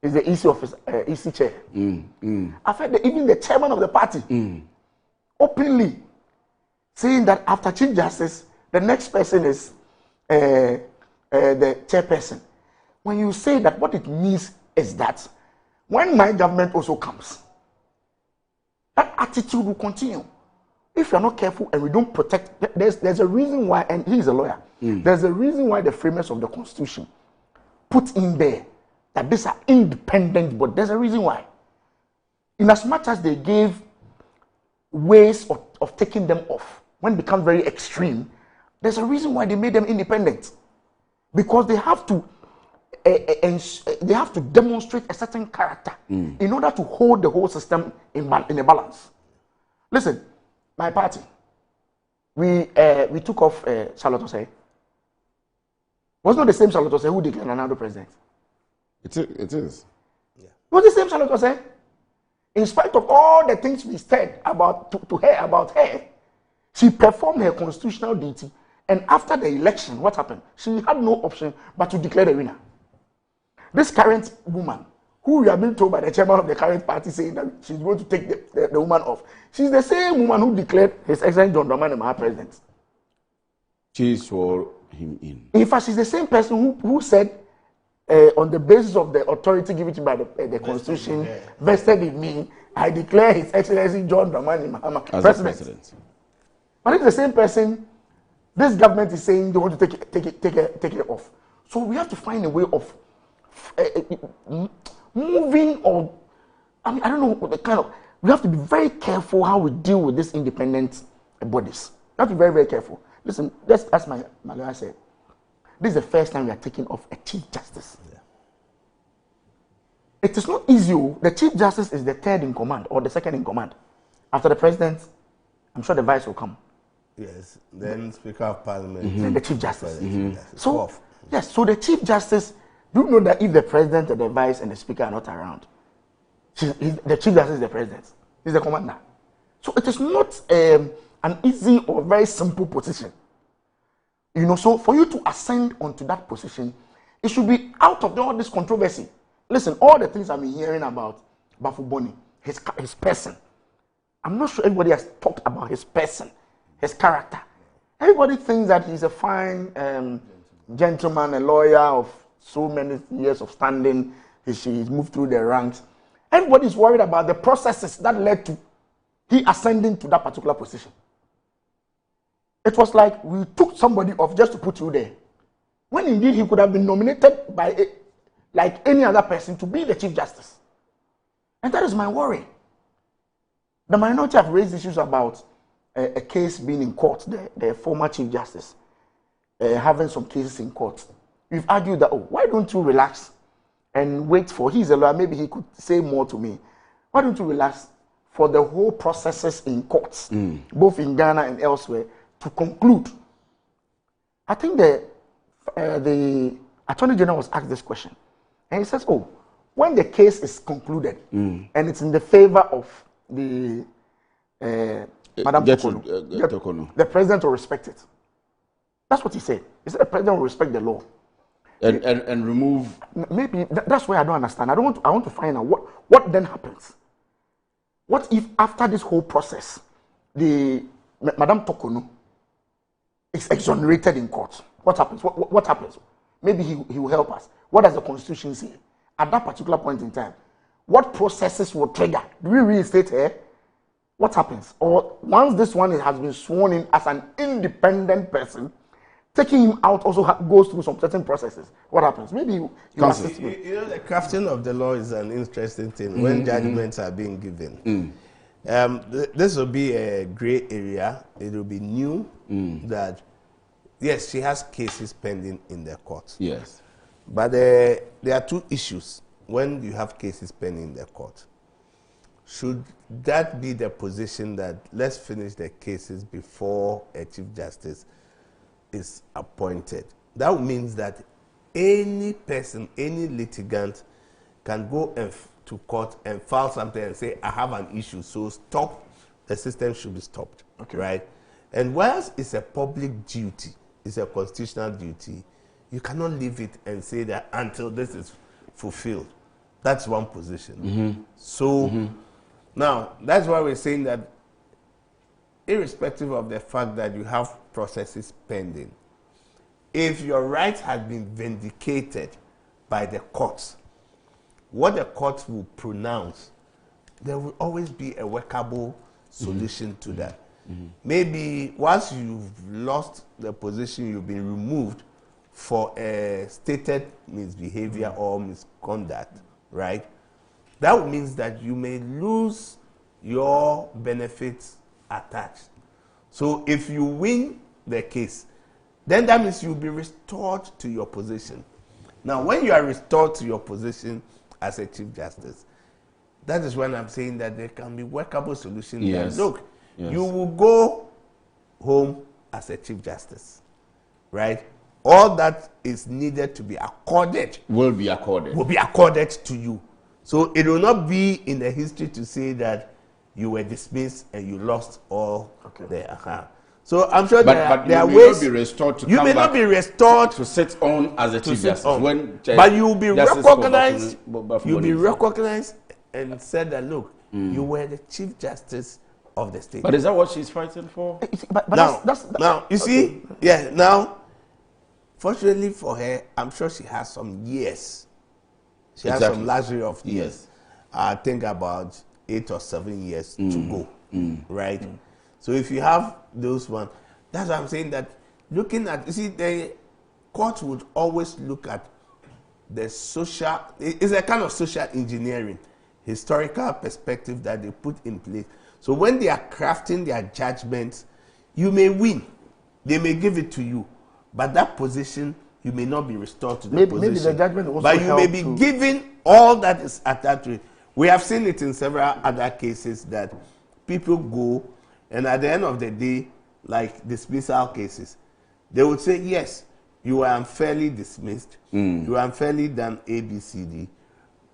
is the EC office, EC chair. I've heard that even the chairman of the party openly saying that after Chief Justice, the next person is the chairperson. When you say that, what it means is that when my government also comes, that attitude will continue. If you're not careful and we don't protect, there's a reason why, and he's a lawyer, there's a reason why the framers of the Constitution put in there that these are independent, but there's a reason why. In as much as they gave ways of taking them off, when it becomes very extreme, there's a reason why they made them independent. Because they have to demonstrate a certain character in order to hold the whole system in a balance. Listen, my party, we took off Charlotte Osei. Was not the same Charlotte Osei who declared another president. It is. Yeah. It was the same Charlotte Osei. In spite of all the things we said to her about her, She performed her constitutional duty, and after the election, what happened? She had no option but to declare the winner. This current woman, who we have been told by the chairman of the current party saying that she's going to take the woman off, she's the same woman who declared His Excellency John Dramani Mahama president. She swore him in. In fact, she's the same person who said, on the basis of the authority given to by the Constitution, vested in me, I declare His Excellency John Dramani Mahama president. But it's the same person. This government is saying they want to take it off. So we have to find a way of moving, or I mean, I don't know what the kind of. We have to be very careful how we deal with these independent bodies. We have to be very, very careful. Listen, just as my lawyer said, this is the first time we are taking off a Chief Justice. Yeah. It is not easy. The Chief Justice is the third in command or the second in command. After the President, I'm sure the Vice will come. Yes, then Speaker of Parliament. Then the Chief Justice. So, yes, so the Chief Justice, do you know that if the President and the Vice and the Speaker are not around, the Chief Justice is the President. He's the commander. So it is not an easy or very simple position. You know, so for you to ascend onto that position, it should be out of all this controversy. Listen, all the things I've been hearing about Bafuboni, his person. I'm not sure everybody has talked about his person, his character. Everybody thinks that he's a fine gentleman, a lawyer of so many years of standing. He's moved through the ranks. Everybody is worried about the processes that led to he ascending to that particular position. It was like we took somebody off just to put you there, when indeed he could have been nominated by like any other person to be the Chief Justice. And that is my worry. The minority have raised issues about a case being in court, the former Chief Justice having some cases in court. We've argued that, why don't you relax and wait for, he's a lawyer, maybe he could say more to me. Why don't you relax for the whole processes in courts, both in Ghana and elsewhere, to conclude? I think the Attorney General was asked this question, and he says, when the case is concluded and it's in the favor of the Madam Tokono, the President will respect it. That's what he said. He said the President will respect the law. And remove. Maybe that's where I don't understand. I want to find out what then happens. What if after this whole process, the Madam Tokono is exonerated in court? What happens? What happens? Maybe he will help us. What does the Constitution say at that particular point in time? What processes will trigger? Do we reinstate her? What happens? Or once this one has been sworn in as an independent person, taking him out also goes through some certain processes. What happens? Maybe you assist me. You know, the crafting of the law is an interesting thing when judgments are being given. This will be a gray area. It will be new that, yes, she has cases pending in the court. Yes. But there are two issues when you have cases pending in the court. Should that be the position that let's finish the cases before a Chief Justice is appointed? That means that any person, any litigant can go to court and file something and say, I have an issue, so stop, the system should be stopped, right? And whilst it's a public duty, it's a constitutional duty, you cannot leave it and say that until this is fulfilled. That's one position. So now, that's why we're saying that irrespective of the fact that you have processes pending, if your rights have been vindicated by the courts, what the courts will pronounce, there will always be a workable solution to that. Maybe once you've lost the position, you've been removed for a stated misbehavior or misconduct, right? That means that you may lose your benefits attached. So if you win the case, then that means you'll be restored to your position. Now, when you are restored to your position as a Chief Justice, that is when I'm saying that there can be workable solutions. Yes. That, look, you will go home as a Chief Justice, right? All that is needed to be accorded will be accorded to you. So it will not be in the history to say that you were dismissed and you lost all the So I'm sure but there are you may ways. not be restored to you come may back not be restored to sit on as a chief justice. But you will be recognized. You'll be recognized and said that look, you were the chief justice of the state. But is that what she's fighting for? But now you see, now. Fortunately for her, I'm sure she has some years. She has some luxury of years. I think about 8 or 7 years to go, right? So if you have those ones, that's why I'm saying that looking at, you see, the court would always look at the social, it's a kind of social engineering, historical perspective that they put in place. So when they are crafting their judgments, you may win. They may give it to you. But that position, you may not be restored to the position. Maybe the judgment also but you may be given all that is attached to it. We have seen it in several other cases that people go, and at the end of the day, like dismissal cases, they would say, yes, you were unfairly dismissed, you were unfairly done A, B, C, D.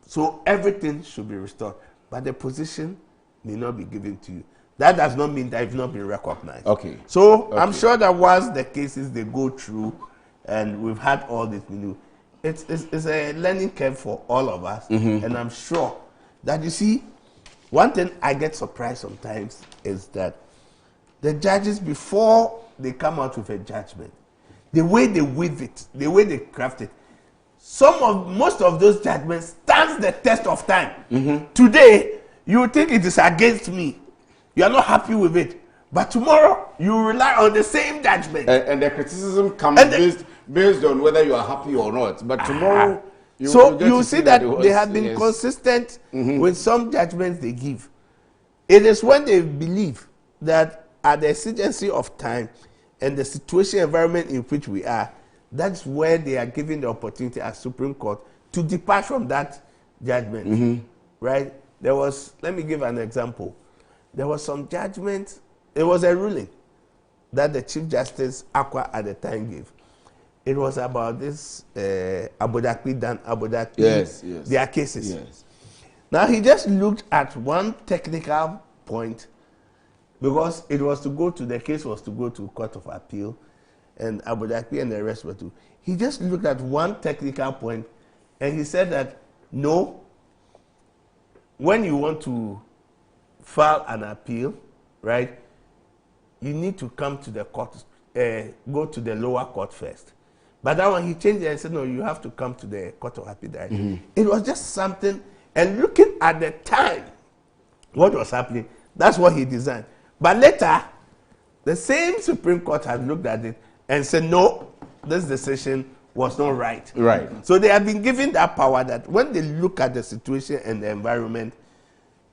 So everything should be restored. But the position may not be given to you. That does not mean that you've not been recognized. Okay. So I'm sure that once the cases they go through, and we've had all this, it's a learning curve for all of us. And I'm sure that, you see, one thing I get surprised sometimes is that the judges, before they come out with a judgment, the way they weave it, the way they craft it, most of those judgments stands the test of time. Today, you think it is against me. You are not happy with it. But tomorrow, you rely on the same judgment. And the criticism comes based on whether you are happy or not. But tomorrow, you see that they have been consistent with some judgments they give. It is when they believe that at the exigency of time and the situation environment in which we are, that's where they are given the opportunity as Supreme Court to depart from that judgment. Right? Let me give an example. There was some judgment, it was a ruling that the Chief Justice Akwa at the time gave. It was about this Abu Dhabi, their cases. Yes. Now he just looked at one technical point, because it was to go to, the case was to go to Court of Appeal, and Abu Dhabi and the rest were to. He just looked at one technical point, and he said that, no, when you want to file an appeal, right, you need to come to the court, go to the lower court first. But that one, he changed it and said, no, you have to come to the Court of Appeal directly. It was just something, and looking at the time, what was happening, that's what he designed. But later, the same Supreme Court had looked at it and said, no, this decision was not right. Right. So they have been given that power that when they look at the situation and the environment,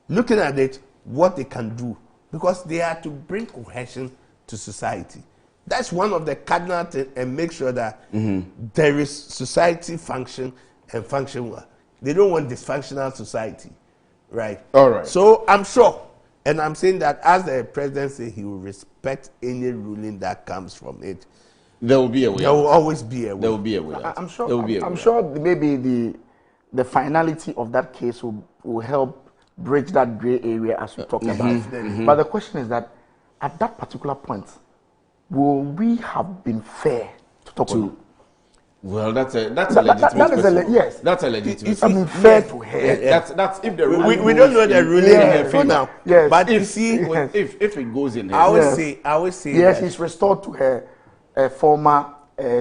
looking at it, what they can do, because they are to bring cohesion to society. That's one of the cardinal things, and make sure that there is society function and function well. They don't want dysfunctional society, right? All right. So I'm sure, and I'm saying that as the president said, he will respect any ruling that comes from it. There will be a way. There will always be a way. There will be a way. I'm sure maybe the finality of that case will help bridge that gray area as we talk about. But the question is that at that particular point, will we have been fair to talk about? Well, that's a legitimate question. Yes, that's a legitimate. I mean, fair to her. That's if the ruling. We don't know the ruling for now. Yes, but you see, if it goes in, I always say. Yes, he's restored to her former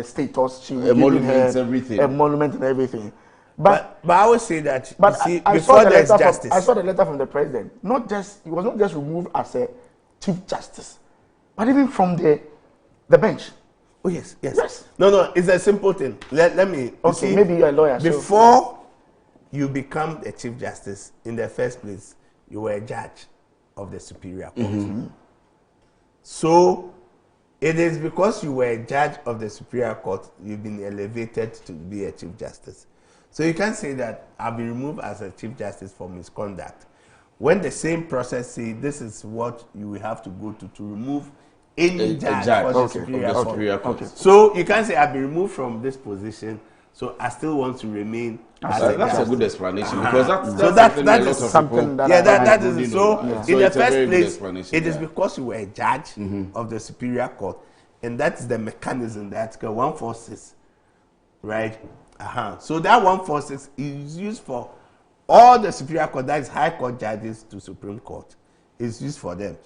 status. She emoluments everything. Emolument and everything. But I always say that. But you see, I before there's justice, I saw the letter from the president. He was not just removed as a chief justice, but even from the bench. Oh yes. No, it's a simple thing. Let me. Okay, see, maybe you're a lawyer. Before you become a chief justice, in the first place, you were a judge of the superior court. So it is because you were a judge of the superior court, you've been elevated to be a chief justice. So you can't say that I'll be removed as a chief justice for misconduct. When the same process say this is what you will have to go to remove any judge for the superior court. So you can't say I'll be removed from this position So I still want to remain. That's a good explanation because that is something that is so. In the first place, it is yeah. because you were a judge of the Superior Court, and that is the mechanism that Article 146, right? So that 146 is used for all the Superior Court, that is High Court judges to Supreme Court. It's used for them,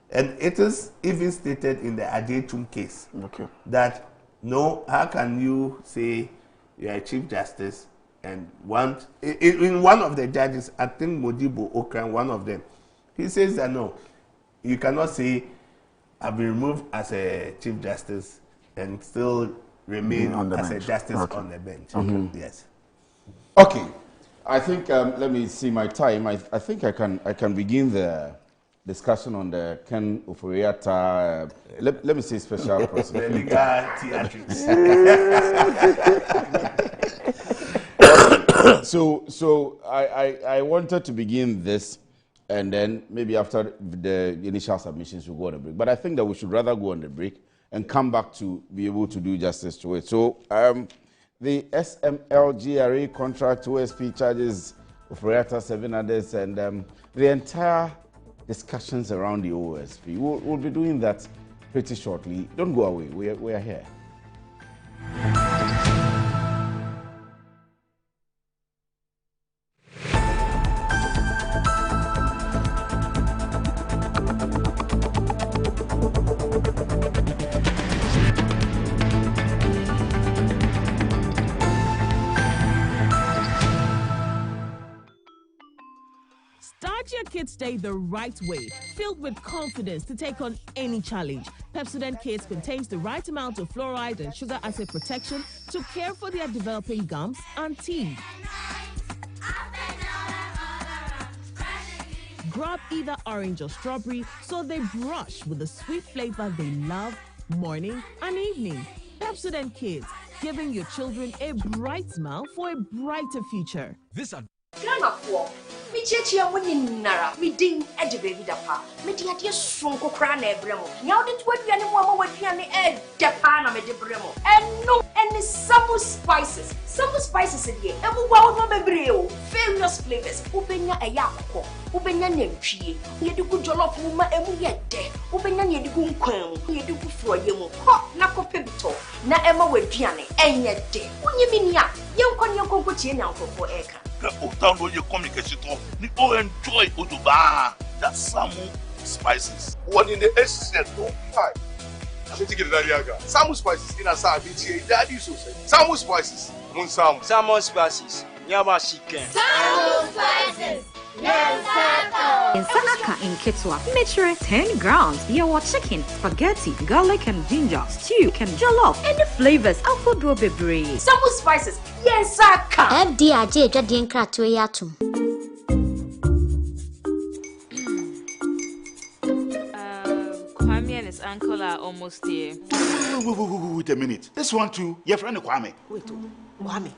and it is even stated in the Adechum case that no, how can you say you are a Chief Justice and in one of the judges, I think Modibo Okran, one of them, he says that no, you cannot say I've been removed as a Chief Justice and still remain as a justice on the bench. Yes. Okay. I think let me see my time. I think I can begin the discussion on the Ken Ofori-Atta. Let me say special person. The legal theatrics. So I wanted to begin this, and then maybe after the initial submissions we'll go on a break. But I think that we should rather go on the break and come back to be able to do justice to it. So the SML GRA contract OSP charges Ofori-Atta 7 others, and the entire discussions around the OSP. We'll be doing that pretty shortly. Don't go away. We are here. Start your kids' day the right way, filled with confidence to take on any challenge. Pepsodent Kids contains the right amount of fluoride and sugar acid protection to care for their developing gums and teeth. Grab either orange or strawberry so they brush with the sweet flavor they love morning and evening. Pepsodent Kids, giving your children a bright smile for a brighter future. Me chechi mo ninara me din e de baby dapa me di ade sonko kra na ebremo nya ode to aduane mo ama waduane e de pa na me de bremo eno ene some spices de e mu gwa wo bebre o various flavors ubenya eya akoko ubenya nantwie ye de ku jollof mu ma emu ye de ubenya ye de ku nkwan ye de ku froye mu ho na ko pebito na ema waduane enye de unyimi nia ye nkon ye konko tie nyankofo eka autant de communication, nous enjoy Oduba, that Samu spices. One in the essence, don't fight. I'm going to get it. Samu spices in a Sabi, Daddy so say. Samu spices, Mun Samu. Samu spices, Yama chicken. Samu spices. In Sanaka in Ketwa, measure 10 grams. Yawa chicken, spaghetti, garlic and ginger, stew, and jollof, and the flavors of Bebre. Samu spices, yes, Saka. FDIJ Jadien Kratoyatum. Kwame and his uncle are almost here. Wait a minute. This one too, your friend Kwame. Wait, Kwame.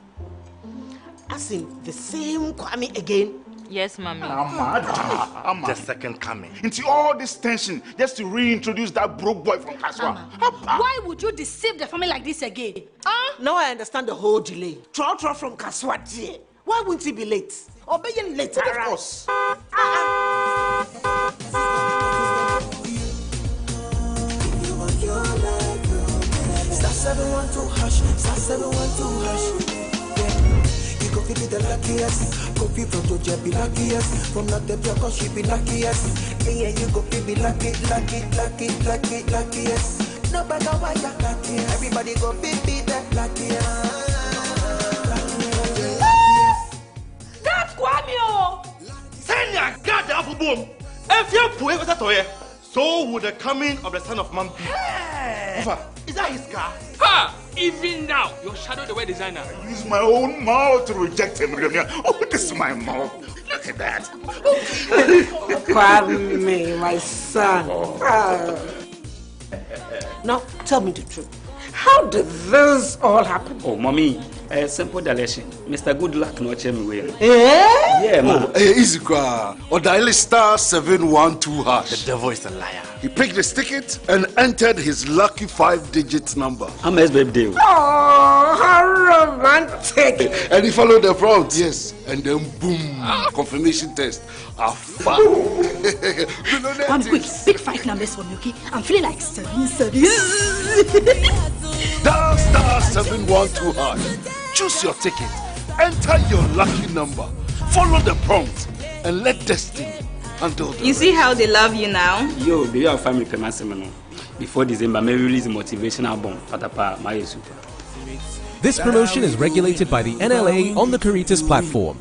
As in the same Kwame again? Yes, Mommy. The second coming. Into all this tension, just to reintroduce that broke boy from Kaswa. Why would you deceive the family like this again? Now I understand the whole delay. Troll from Kaswa, dear. Why wouldn't he be late? Or be late? Of course. Star 712 hash, star 712 hash. You go feel the luckiest. Copy from Toja be luckiest. From not the cause she be luckiest. Yeah, you go feel be luckiest. No matter why you're luckiest. Everybody go be the luckiest. That's Kwame! Send your God apple boom. If you put it at so would the coming of the Son of Man be. Hey! Is that his car? Ha! Even now, your shadow the way designer. I use my own mouth to reject him. Oh, this is my mouth. Look at that. Kwame, my son. Now, tell me the truth. How did this all happen? Oh, Mommy, a simple direction. Mr. Goodluck no check me well. Yeah, man. Easy car. Or dial star 712 hash. The devil is a liar. He picked his ticket and entered his lucky 5-digit number. I'm his baby deal. Oh, Oh, how romantic! And he followed the prompt, yes. And then boom, confirmation test. One quick, big 5 numbers for me, okay? I'm feeling like 7. Dial *712#. Choose your ticket. Enter your lucky number. Follow the prompt and let destiny handle the You see how they love you now? Yo, do you have family payment? Before December, may release a motivational album. Patapa, my super. This promotion is regulated by the NLA on the Caritas platform.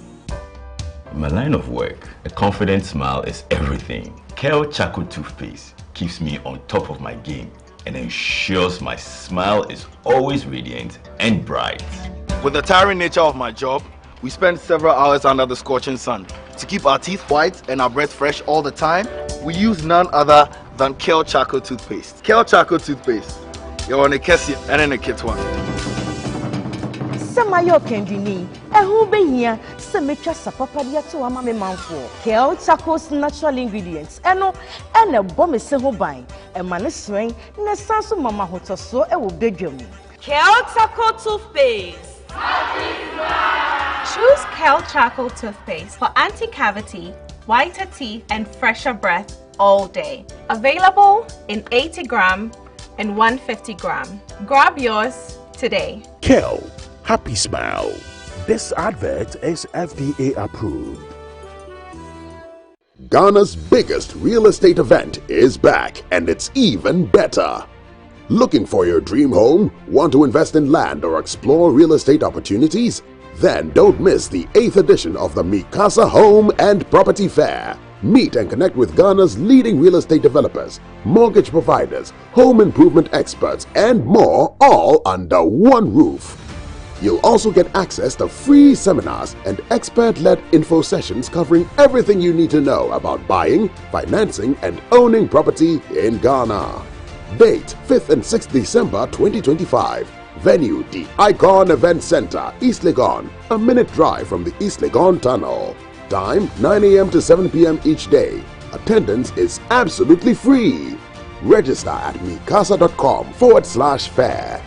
In my line of work, a confident smile is everything. Kel Charcoal Toothpaste keeps me on top of my game and ensures my smile is always radiant and bright. With the tiring nature of my job, we spend several hours under the scorching sun. To keep our teeth white and our breath fresh all the time, we use none other than Kel Charcoal Toothpaste. Kel Charcoal Toothpaste. You're on a Kessie and in a kit one. Samayo Kendini, and who be here? Symmetry Sapapadia to a mammy mouthful. Kel Charcoal's natural ingredients, and a bomb is several buying, and manistering, Nesansu Mama Hotel so a will beg you. Kel Charcoal Toothpaste. Choose Kel Charcoal Toothpaste for anti-cavity, whiter teeth, and fresher breath all day. Available in 80 gram and 150 gram. Grab yours today. Kel, happy smile. This advert is FDA approved. Ghana's biggest real estate event is back, and it's even better. Looking for your dream home? Want to invest in land or explore real estate opportunities? Then don't miss the 8th edition of the Mikasa Home and Property Fair. Meet and connect with Ghana's leading real estate developers, mortgage providers, home improvement experts, and more, all under one roof. You'll also get access to free seminars and expert-led info sessions covering everything you need to know about buying, financing, and owning property in Ghana. Date 5th and 6th December 2025. Venue the Icon Event Center, East Legon, a minute drive from the East Legon Tunnel. Time 9 a.m. to 7 p.m. each day. Attendance is absolutely free. Register at mikasa.com/fair.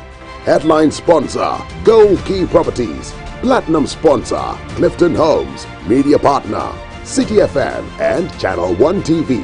Headline sponsor, Gold Key Properties. Platinum sponsor, Clifton Homes. Media partner, City FM and Channel 1 TV.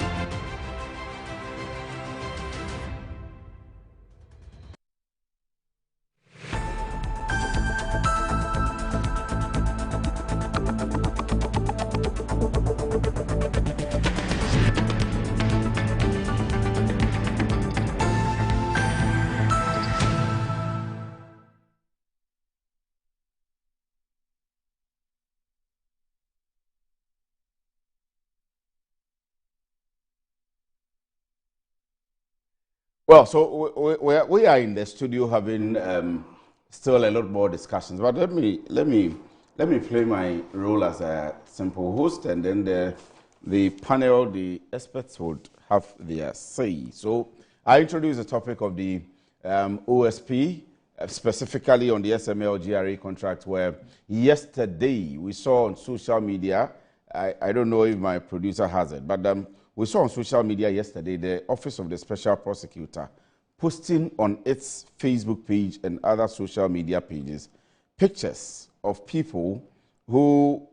Well, so we are in the studio having still a lot more discussions. But let me play my role as a simple host, and then the panel, the experts would have their say. So I introduce the topic of the OSP, specifically on the SML GRA contract, where yesterday we saw on social media. I don't know if my producer has it, but we saw on social media yesterday the Office of the Special Prosecutor posting on its Facebook page and other social media pages pictures of people who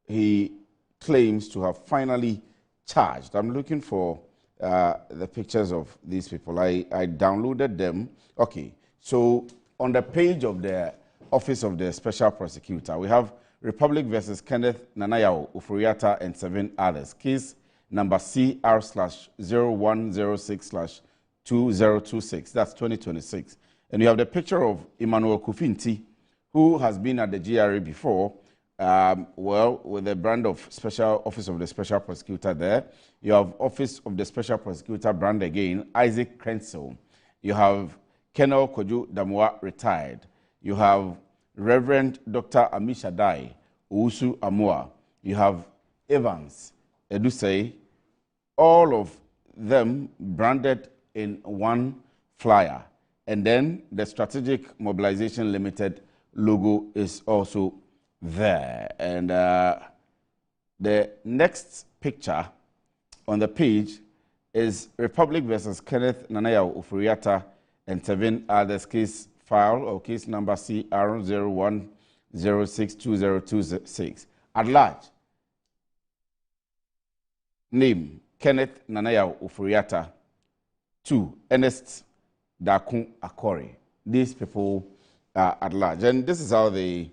he claims to have finally charged. I'm looking for the pictures of these people. I downloaded them. Okay, so on the page of the Office of the Special Prosecutor, we have Republic versus Kenneth Nanayawo Ufuriata and 7 others. Case number CR/0106/2026. That's 2026. And you have the picture of Emmanuel Kufinti, who has been at the GRA before, with the brand of Special Office of the Special Prosecutor there. You have Office of the Special Prosecutor brand again, Isaac Krenzel. You have Colonel Kojo Damwa, retired. You have Reverend Dr. Amisha Dai, Usu Amua. You have Evans Edusei, all of them branded in one flyer. And then the Strategic Mobilization Limited logo is also there. And the next picture on the page is Republic versus Kenneth Nanayawo Ufuriata and 7 others, case file or case number CR01062026. At large, name Kenneth Nanaya Oforiatta. 2. Ernest Dakun Akori. These people are at large. And this is how the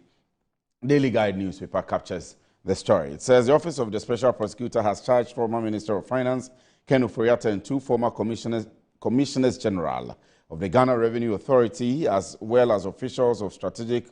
Daily Guide newspaper captures the story. It says the Office of the Special Prosecutor has charged former Minister of Finance Ken Oforiatta and 2 former Commissioners General of the Ghana Revenue Authority, as well as officials of Strategic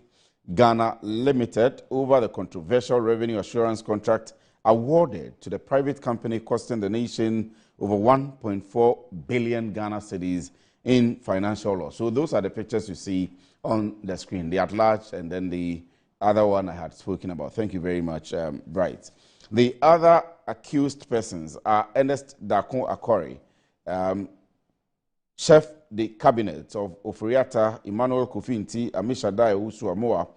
Ghana Limited, over the controversial revenue assurance contract awarded to the private company, costing the nation over 1.4 billion Ghana cedis in financial loss. So those are the pictures you see on the screen, the at large and then the other one I had spoken about. Thank you very much, Bright. The other accused persons are Ernest Dakun Akori, Chef the Cabinet of Oforiatta, Emmanuel Kofi Nti, Amishadai Usu-Amoa,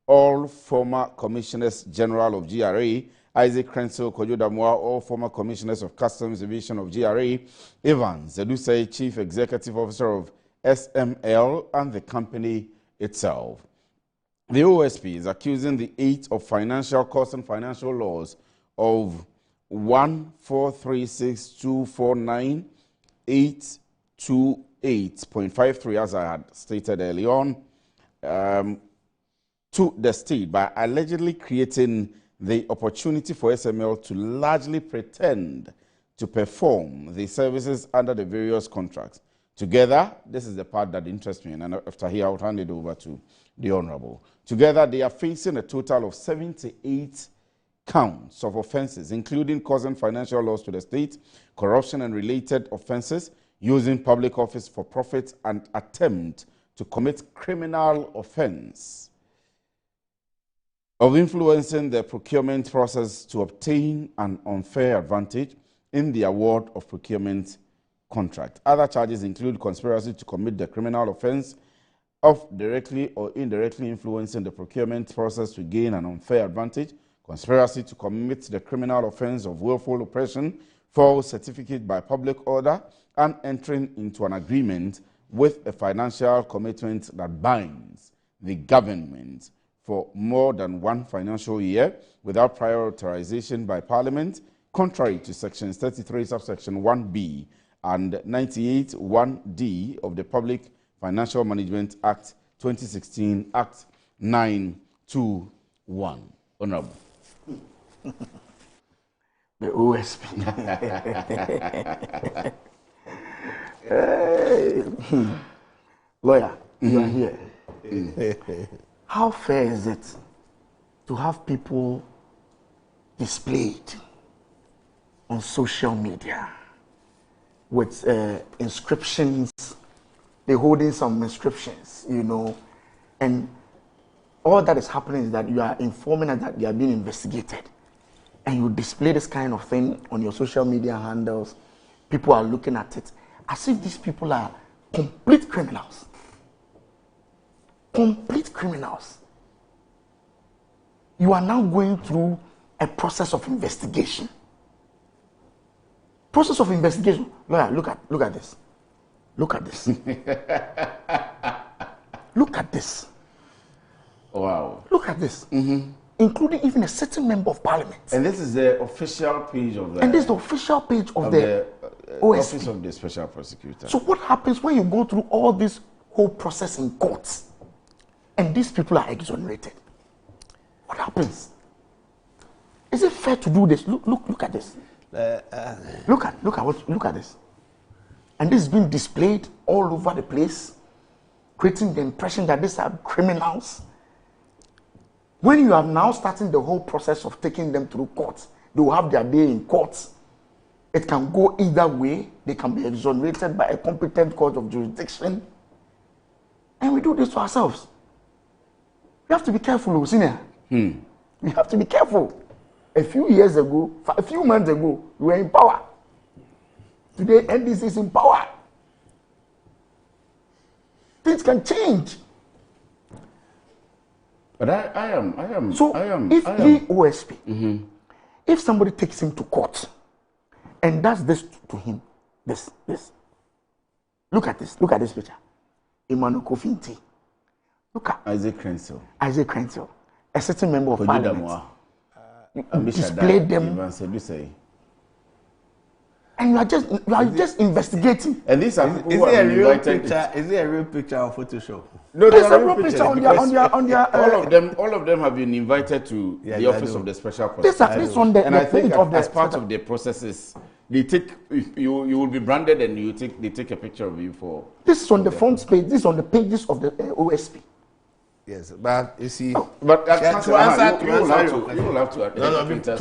all former Commissioners General of GRA, Isaac Krenzel Kojodamoa, all former Commissioners of Customs Division of GRA, Evans Zedusei, Chief Executive Officer of SML, and the company itself. The OSP is accusing the 8 of financial costs and financial laws of 1,436,249,828.53, as I had stated early on, to the state by allegedly creating the opportunity for SML to largely pretend to perform the services under the various contracts. Together, this is the part that interests me, and after here, I'll hand it over to the Honorable. Together, they are facing a total of 78 counts of offenses, including causing financial loss to the state, corruption and related offenses, using public office for profit, and attempt to commit criminal offense of influencing the procurement process to obtain an unfair advantage in the award of procurement contract. Other charges include conspiracy to commit the criminal offense of directly or indirectly influencing the procurement process to gain an unfair advantage, conspiracy to commit the criminal offense of willful oppression, false certificate by public order, and entering into an agreement with a financial commitment that binds the government for more than one financial year without prior authorization by Parliament, contrary to sections 33 subsection 1b and 98 1d of the Public Financial Management Act 2016, Act 921. Honorable. The OSP. Lawyer, you are here. How fair is it to have people displayed on social media with inscriptions? They're holding some inscriptions, you know, and all that is happening is that you are informing us that they are being investigated, and you display this kind of thing on your social media handles. People are looking at it as if these people are complete criminals. Complete criminals. You are now going through a process of investigation. Process of investigation. Lawyer, look at this. Look at this. Look at this. Wow. Look at this. Including even a certain member of Parliament. And this is the official page of the... And this is the official page of the OSP. Office of the Special Prosecutor. So what happens when you go through all this whole process in courts and these people are exonerated? What happens? Is it fair to do this? Look at this. Look at this. And this is being displayed all over the place, creating the impression that these are criminals. When you are now starting the whole process of taking them through courts, they will have their day in courts. It can go either way. They can be exonerated by a competent court of jurisdiction. And we do this to ourselves. We have to be careful, senior. We have to be careful. A few years ago, a few months ago, we were in power. Today, NDC is in power. Things can change. But I am. If the OSP, if somebody takes him to court and does this to him, this. Look at this picture. Emmanuel Kofi Nti, Look at Isaac Crenshaw. Isaac Crenshaw, a certain member of parliament. Displayed them. And you are just investigating. And these are people is who it a have real invited. picture? Is it a real picture or Photoshop? No, it's a real picture on their. All of them have been invited to the office of the special prosecutor. This on the and I think of as part of the processes, they take you will be branded and they take a picture of you for. This is on the front page. This is on the pages of the OSP. Yes, but you see, to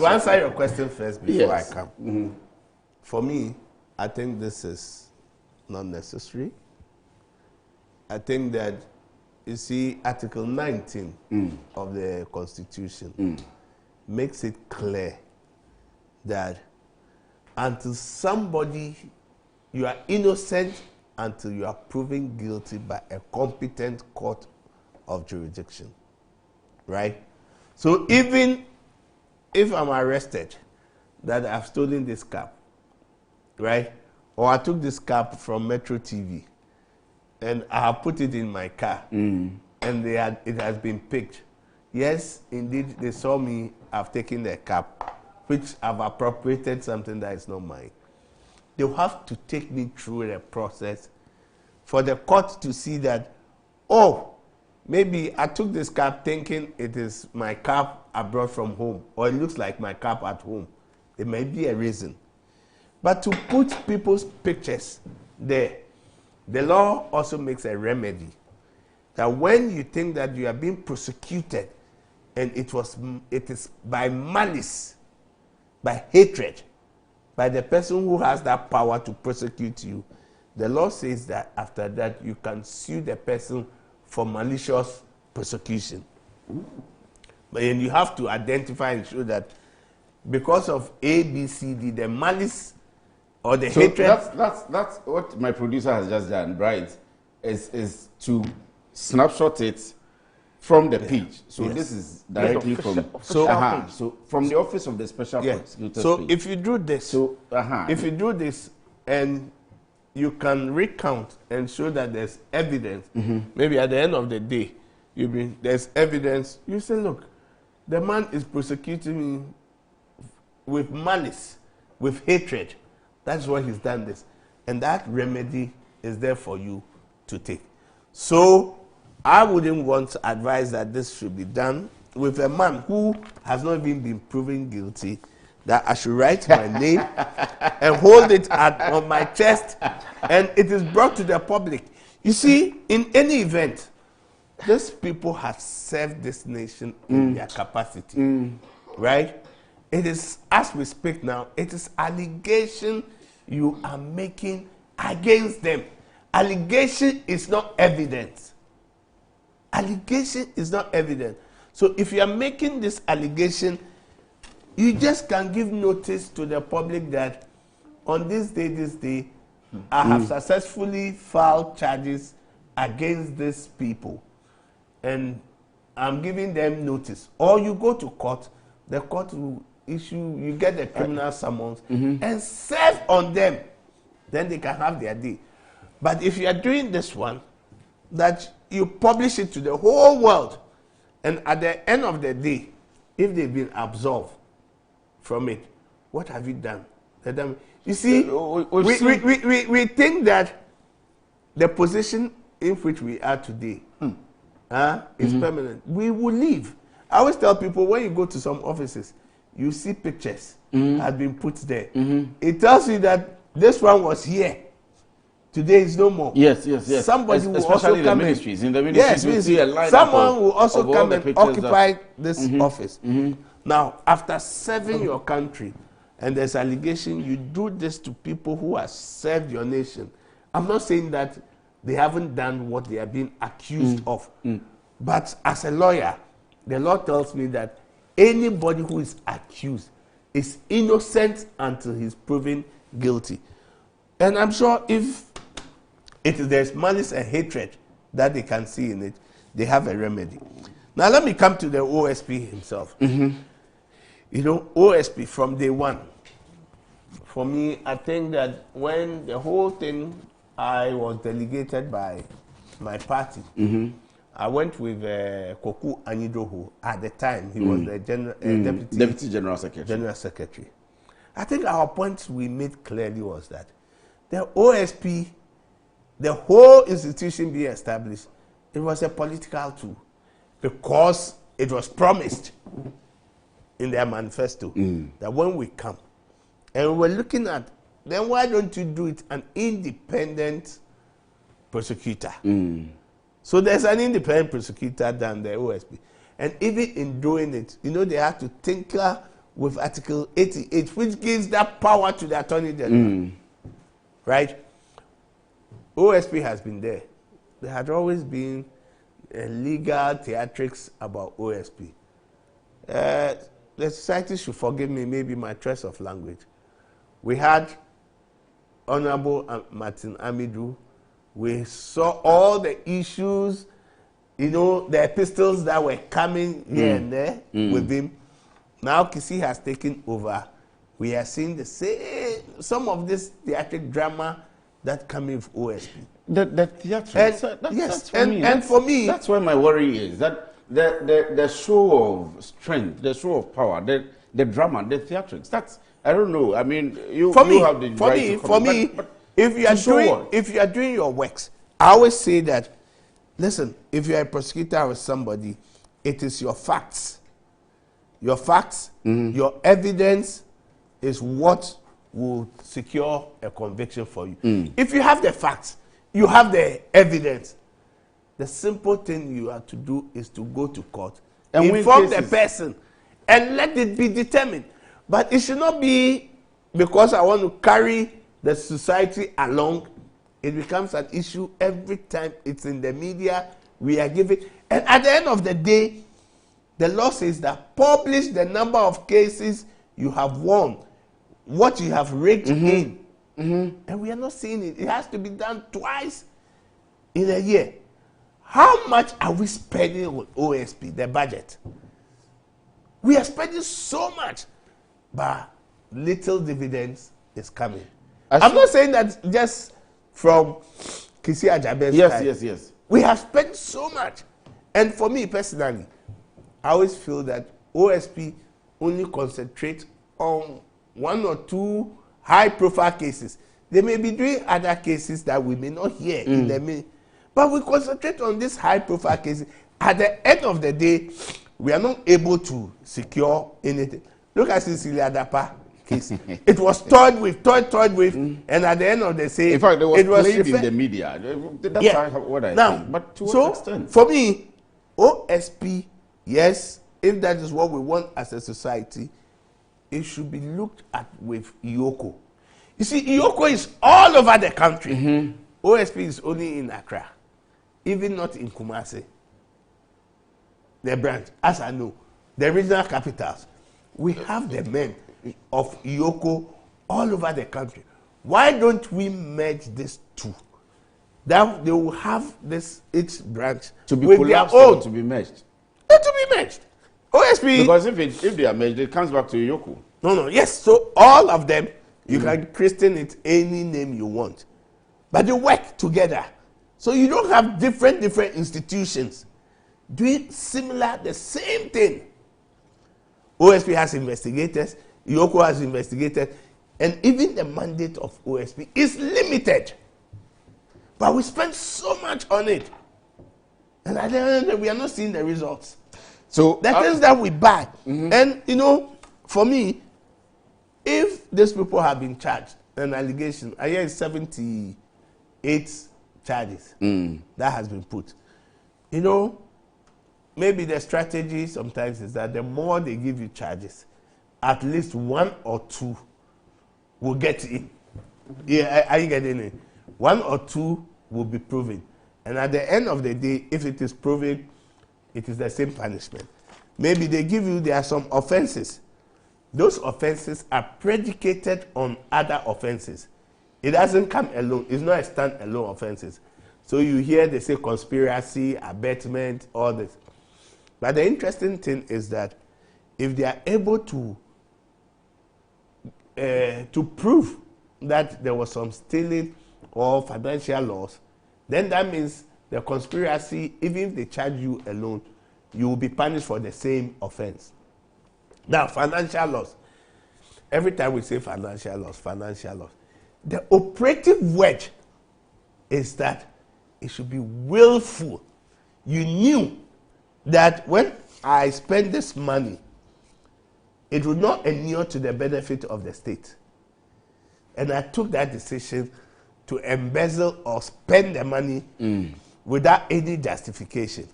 answer your question first before I come. Mm-hmm. For me, I think this is not necessary. I think that, you see, Article 19 of the Constitution makes it clear that until you are innocent until you are proven guilty by a competent court of jurisdiction, right? So even if I'm arrested that I've stolen this cap, right? Or I took this cap from Metro TV and I have put it in my car and it has been picked. Yes, indeed, they saw me, I've taken their cap, which I've appropriated something that is not mine. They'll have to take me through the process for the court to see that, oh, maybe I took this cap thinking it is my cap I brought from home, or it looks like my cap at home. There may be a reason. But to put people's pictures there, the law also makes a remedy that when you think that you are being prosecuted and it is by malice, by hatred, by the person who has that power to prosecute you, the law says that after that you can sue the person for malicious prosecution. But then you have to identify and show that because of A, B, C, D, the malice or the hatred. That's what my producer has just done, right? Is to snapshot it from the page. So this is directly from from the office of the special prosecutor. So if you do this, if you do this and you can recount and show that there's evidence, maybe at the end of the day, there's evidence, you say, look, the man is prosecuting me with malice, with hatred. That's why he's done this. And that remedy is there for you to take. So I wouldn't want to advise that this should be done with a man who has not even been proven guilty, that I should write my name and hold it on my chest, and it is brought to the public. You see, in any event, these people have served this nation in their capacity, right? It is, as we speak now, it is allegation you are making against them. Allegation is not evidence. Allegation is not evidence. So if you are making this allegation, you just can give notice to the public that on this day, I have successfully filed charges against these people. And I'm giving them notice. Or you go to court, the court will issue, you get the criminal summons and serve on them. Then they can have their day. But if you are doing this one, that you publish it to the whole world, and at the end of the day, if they've been absolved from it, what have you done? You see, we think that the position in which we are today is permanent. We will leave. I always tell people, when you go to some offices, you see pictures have been put there. It tells you that this one was here. Today is no more. Yes. Somebody will also come in the ministries, you see a line someone will also come and occupy this office. Now, after serving your country, and there's allegation you do this to people who have served your nation. I'm not saying that they haven't done what they are being accused of. But as a lawyer, the law tells me that anybody who is accused is innocent until he's proven guilty. And I'm sure if there's malice and hatred that they can see in it, they have a remedy. Now let me come to the OSP himself. You know, OSP from day one, for me, I think that when the whole thing, I was delegated by my party, I went with Koku Anyidohu at the time. He was the Deputy General Secretary. General Secretary. I think our point we made clearly was that the OSP, the whole institution being established, it was a political tool because it was promised in their manifesto that when we come and we're looking at, then why don't you do it an independent prosecutor? So there's an independent prosecutor than the OSP. And even in doing it, you know, they have to tinker with Article 88, which gives that power to the Attorney General. Right? OSP has been there. There had always been legal theatrics about OSP. The society should forgive me, maybe my choice of language. We had Honorable Martin Amidu. We saw all the issues, you know, the epistles that were coming here and there with him. Now Kisi has taken over. We are seeing the same, some of this theatric drama that coming with OSP. The theatrics. And for me, that's where my worry is. That the show of strength, the show of power, the drama, the theatrics. That's, I don't know. I mean, you have the right to comment, but if you are doing your works, I always say that, listen, if you are a prosecutor or somebody, it is your facts. Your facts, your evidence is what will secure a conviction for you. If you have the facts, you have the evidence, the simple thing you have to do is to go to court, and inform the person, and let it be determined. But it should not be because I want to carry the society along. It becomes an issue every time it's in the media. We are giving, and at the end of the day, the law says that publish the number of cases you have won, what you have raked in, and we are not seeing it. It has to be done twice in a year. How much are we spending on OSP, the budget? We are spending so much, but little dividends is coming. I'm not saying that just from Kisi Ajabe's side. Yes. We have spent so much. And for me personally, I always feel that OSP only concentrate on one or two high-profile cases. They may be doing other cases that we may not hear in the media, but we concentrate on these high-profile cases. At the end of the day, we are not able to secure anything. Look at Cecilia Dapa case. It was toyed with, and at the end of the day, in fact, it was played in the media. That's what I think. But to what extent? For me, OSP, yes, if that is what we want as a society, it should be looked at with IOCO. You see, IOCO is all over the country. OSP is only in Accra, even not in Kumasi. The branch, as I know, the regional capitals, we have the men of IOCO all over the country. Why don't we merge these two? That they will have this each branch to be with their own, to be merged. To be merged. OSP. Because if they are merged, it comes back to IOCO. No. Yes. So all of them, you can christen it any name you want, but they work together. So you don't have different institutions doing similar, the same thing. OSP has investigators, IOCO has investigators, and even the mandate of OSP is limited. But we spend so much on it, and at the end of the day, we are not seeing the results. So the things that we buy, and you know, for me, if these people have been charged, an allegation, I hear 78 charges that has been put. You know, maybe the strategy sometimes is that the more they give you charges, at least one or two will get in. Yeah, are you getting it? One or two will be proven. And at the end of the day, if it is proven, it is the same punishment. Maybe they give you, there are some offenses. Those offenses are predicated on other offenses. It doesn't come alone. It's not a stand-alone offenses. So you hear they say conspiracy, abetment, all this. But the interesting thing is that if they are able to prove that there was some stealing or financial loss, then that means the conspiracy, even if they charge you alone, you will be punished for the same offense. Now, financial loss. Every time we say financial loss, the operative word is that it should be willful. You knew that when I spend this money, it would not inure to the benefit of the state. And I took that decision to embezzle or spend the money without any justification.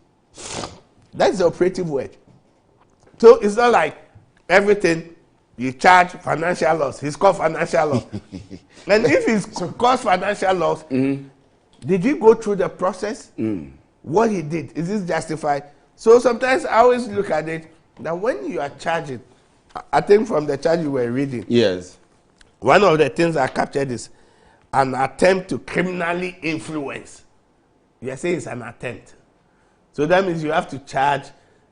That's the operative word. So it's not like everything you charge financial loss. It's called financial loss. And if it's called financial loss, did he go through the process? What he did, is this justified? So sometimes I always look at it that when you are charging, I think from the charge you were reading, yes, one of the things I captured is an attempt to criminally influence. You are saying it's an attempt. So that means you have to charge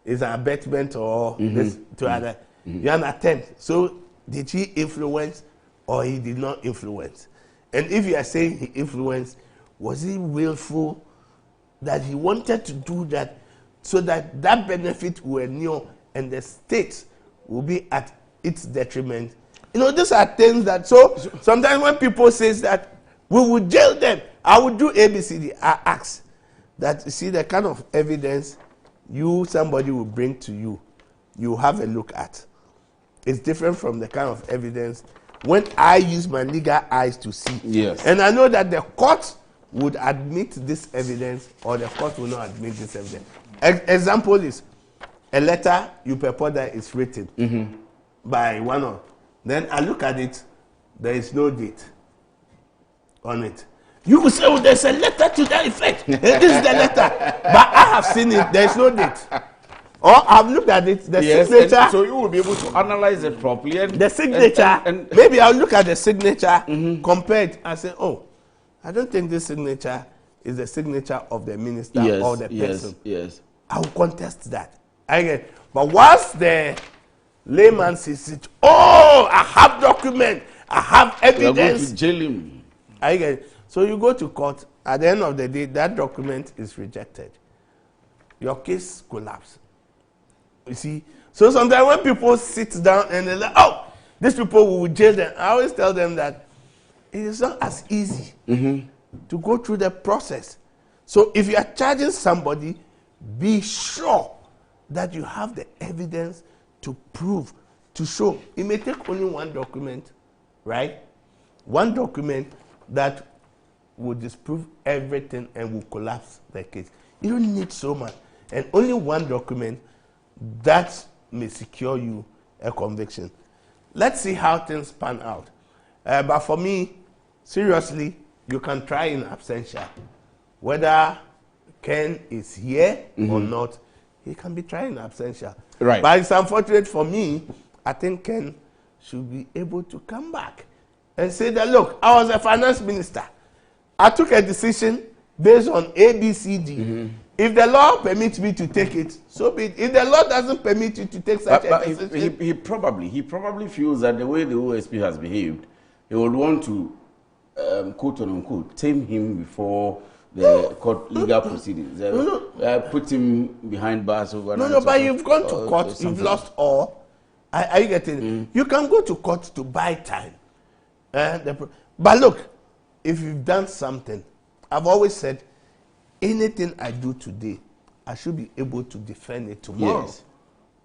is an abetment or this to other. You're an attempt. So did he influence or he did not influence? And if you are saying he influenced, was he willful that he wanted to do that so that that benefit will inure and the state will be at its detriment? You know, these are things that, so sometimes when people say that we will jail them, I will do ABCD, I ask that, you see, the kind of evidence somebody will bring to you, you have a look at. It's different from the kind of evidence when I use my legal eyes to see. Yes. And I know that the court would admit this evidence or the court will not admit this evidence. Example is a letter you purport that is written by one of. Then I look at it, there is no date on it. You will say, oh, there's a letter to that effect. This is the letter. But I have seen it, there is no date. Or I've looked at it, the signature. So you will be able to analyze it properly. And, the signature, and maybe I'll look at the signature compared and say, oh, I don't think this signature is the signature of the minister or the person. Yes. I will contest that. But once the layman sees it, oh, I have document, I have evidence. You are going to jail him. So you go to court. At the end of the day, that document is rejected. Your case collapses. You see? So sometimes when people sit down and they're like, oh, these people will jail them, I always tell them that it is not as easy to go through the process. So if you are charging somebody, be sure that you have the evidence to prove, to show. It may take only one document, right? One document that will disprove everything and will collapse the case. You don't need so much. And only one document that may secure you a conviction. Let's see how things pan out. But for me, seriously, you can try in absentia. Whether Ken is here or not, he can be trying in absentia. Right. But it's unfortunate for me, I think Ken should be able to come back and say that, look, I was a finance minister. I took a decision based on ABCD. If the law permits me to take it, so be it. If the law doesn't permit you to take such a decision, he probably feels that the way the OSP has behaved, he would want to quote unquote tame him before the court legal proceedings. Put him behind bars over. No, but you've gone to court, you've lost all. Are you getting it? You can go to court to buy time. But look, if you've done something, I've always said, anything I do today, I should be able to defend it tomorrow. Yes.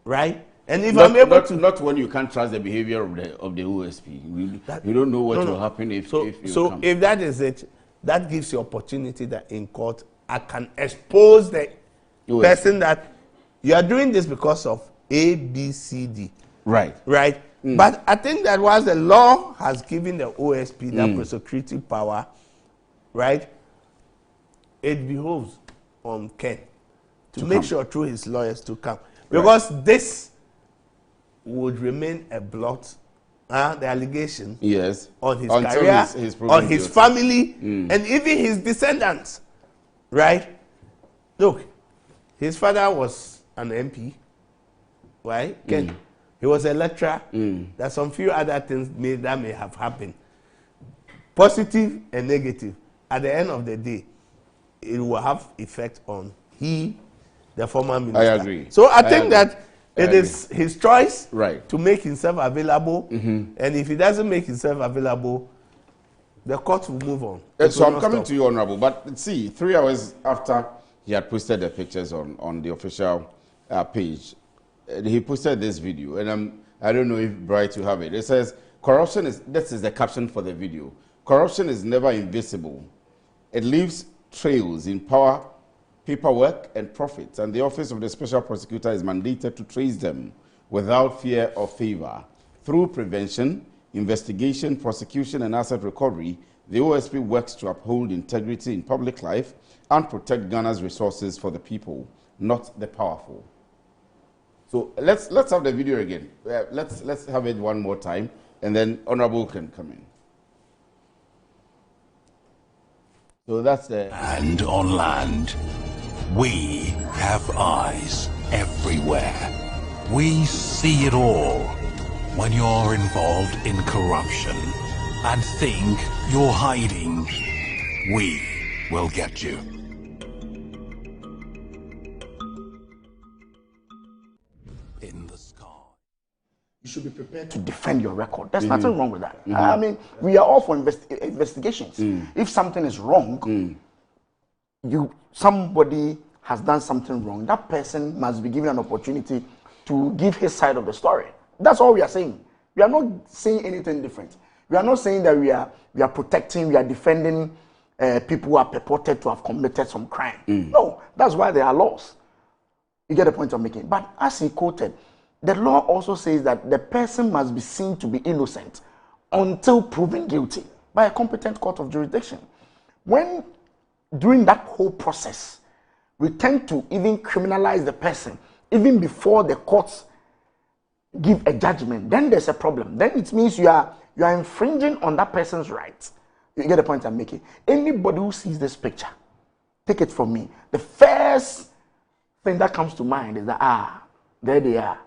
Right? And if I'm able to... Not when you can't trust the behavior of the OSP. You don't know what will happen if you come. If that is it, that gives you opportunity that in court, I can expose the person that you are doing this because of A, B, C, D. Right. Right? But I think that once the law has given the OSP that prosecuting power, right, it behoves on Ken to make sure through his lawyers to come. Because this would remain a blot, the allegation on his career, on his family, and even his descendants. Right? Look, his father was an MP, right? Ken. He was a lecturer. There's some few other things that may have happened. Positive and negative. At the end of the day, it will have effect on the former minister. I agree. So I think that it is his choice to make himself available, and if he doesn't make himself available, the court will move on. So I'm coming to you, Honorable, but see, 3 hours after he had posted the pictures on the official page, he posted this video, and I don't know if Bright will have it. It says, corruption is, this is the caption for the video, corruption is never invisible. It leaves trails in power, paperwork, and profits, and the Office of the Special Prosecutor is mandated to trace them without fear or favor. Through prevention, investigation, prosecution, and asset recovery, the OSP works to uphold integrity in public life and protect Ghana's resources for the people, not the powerful. So let's have the video again. Let's have it one more time, and then Honorable can come in. So that's the... And on land, we have eyes everywhere. We see it all. When you're involved in corruption and think you're hiding, we will get you. In the sky. You should be prepared to defend your record. There's nothing wrong with that. I mean, we are all for investigations. If something is wrong, somebody has done something wrong, that person must be given an opportunity to give his side of the story. That's all we are saying. We are not saying anything different. We are not saying that we are protecting, we are defending people who are purported to have committed some crime. No, that's why there are laws. You get the point I'm making. But as he quoted, the law also says that the person must be seen to be innocent until proven guilty by a competent court of jurisdiction. When, during that whole process, we tend to even criminalize the person, even before the courts give a judgment, then there's a problem. Then it means you are infringing on that person's rights. You get the point I'm making. Anybody who sees this picture, take it from me, the first thing that comes to mind is that, there they are,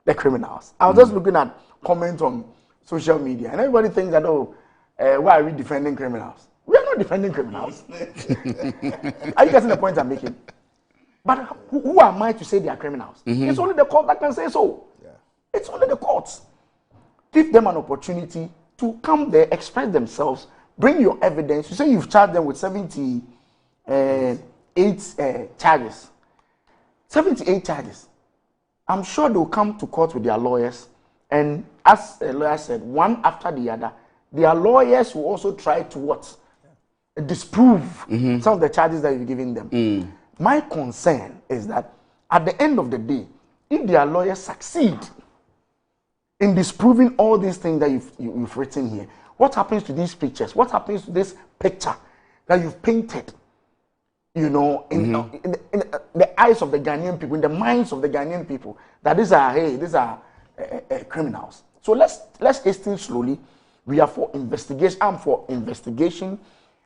the criminals. I was just looking at comments on social media, and everybody thinks that, why are we defending criminals? We are not defending criminals. Are you getting the point I'm making? But who am I to say they are criminals? It's only the court that can say so. It's only the courts. Give them an opportunity to come there, express themselves, bring your evidence. You say you've charged them with 78 charges. 78 charges. I'm sure they'll come to court with their lawyers, and as a lawyer said, one after the other, their lawyers will also try to what? Disprove some of the charges that you're giving them. My concern is that at the end of the day, if their lawyers succeed in disproving all these things that you've written here, what happens to these pictures? What happens to this picture that you've painted? You know, in the eyes of the Ghanaian people, in the minds of the Ghanaian people, that these are criminals. So let's hasten slowly. We are for investigation. I'm for investigation.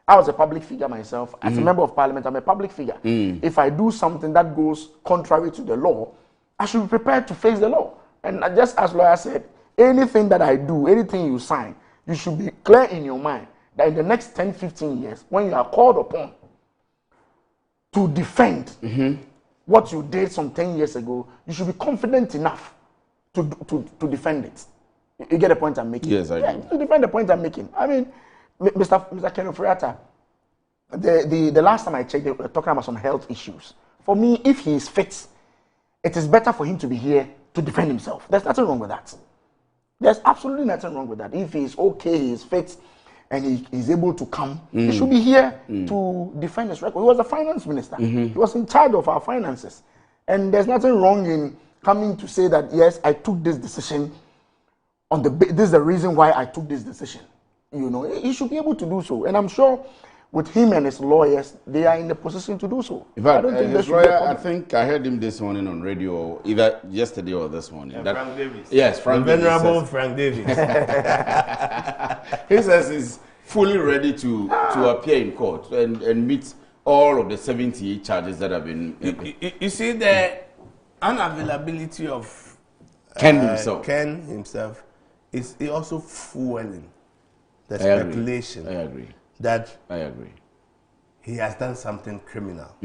I was a public figure myself. As a member of parliament, I'm a public figure. If I do something that goes contrary to the law, I should be prepared to face the law. And just as lawyer said, anything that I do, anything you sign, you should be clear in your mind that in the next 10, 15 years, when you are called upon to defend what you did some 10 years ago, you should be confident enough to defend it. You get the point I'm making? Yes, I do. To defend the point I'm making. I mean, Mr. Ken Ofori-Atta, the last time I checked, they were talking about some health issues. For me, if he is fit, it is better for him to be here to defend himself. There's nothing wrong with that. There's absolutely nothing wrong with that. If he's okay, he's fit, and he's able to come, he should be here to defend his record. He was the finance minister. He was in charge of our finances. And there's nothing wrong in coming to say that, yes, I took this decision this is the reason why I took this decision. You know, he should be able to do so. And I'm sure with him and his lawyers, they are in the position to do so. In fact, his lawyer, I think I heard him this morning on radio, either yesterday or this morning. Frank Davis. Yes, Frank Davis. Venerable Frank Davis. He says he's fully ready to appear in court and meet all of the 78 charges that have been... You see, the unavailability of Ken himself is also fueling the speculation. I agree. That I agree. he has done something criminal,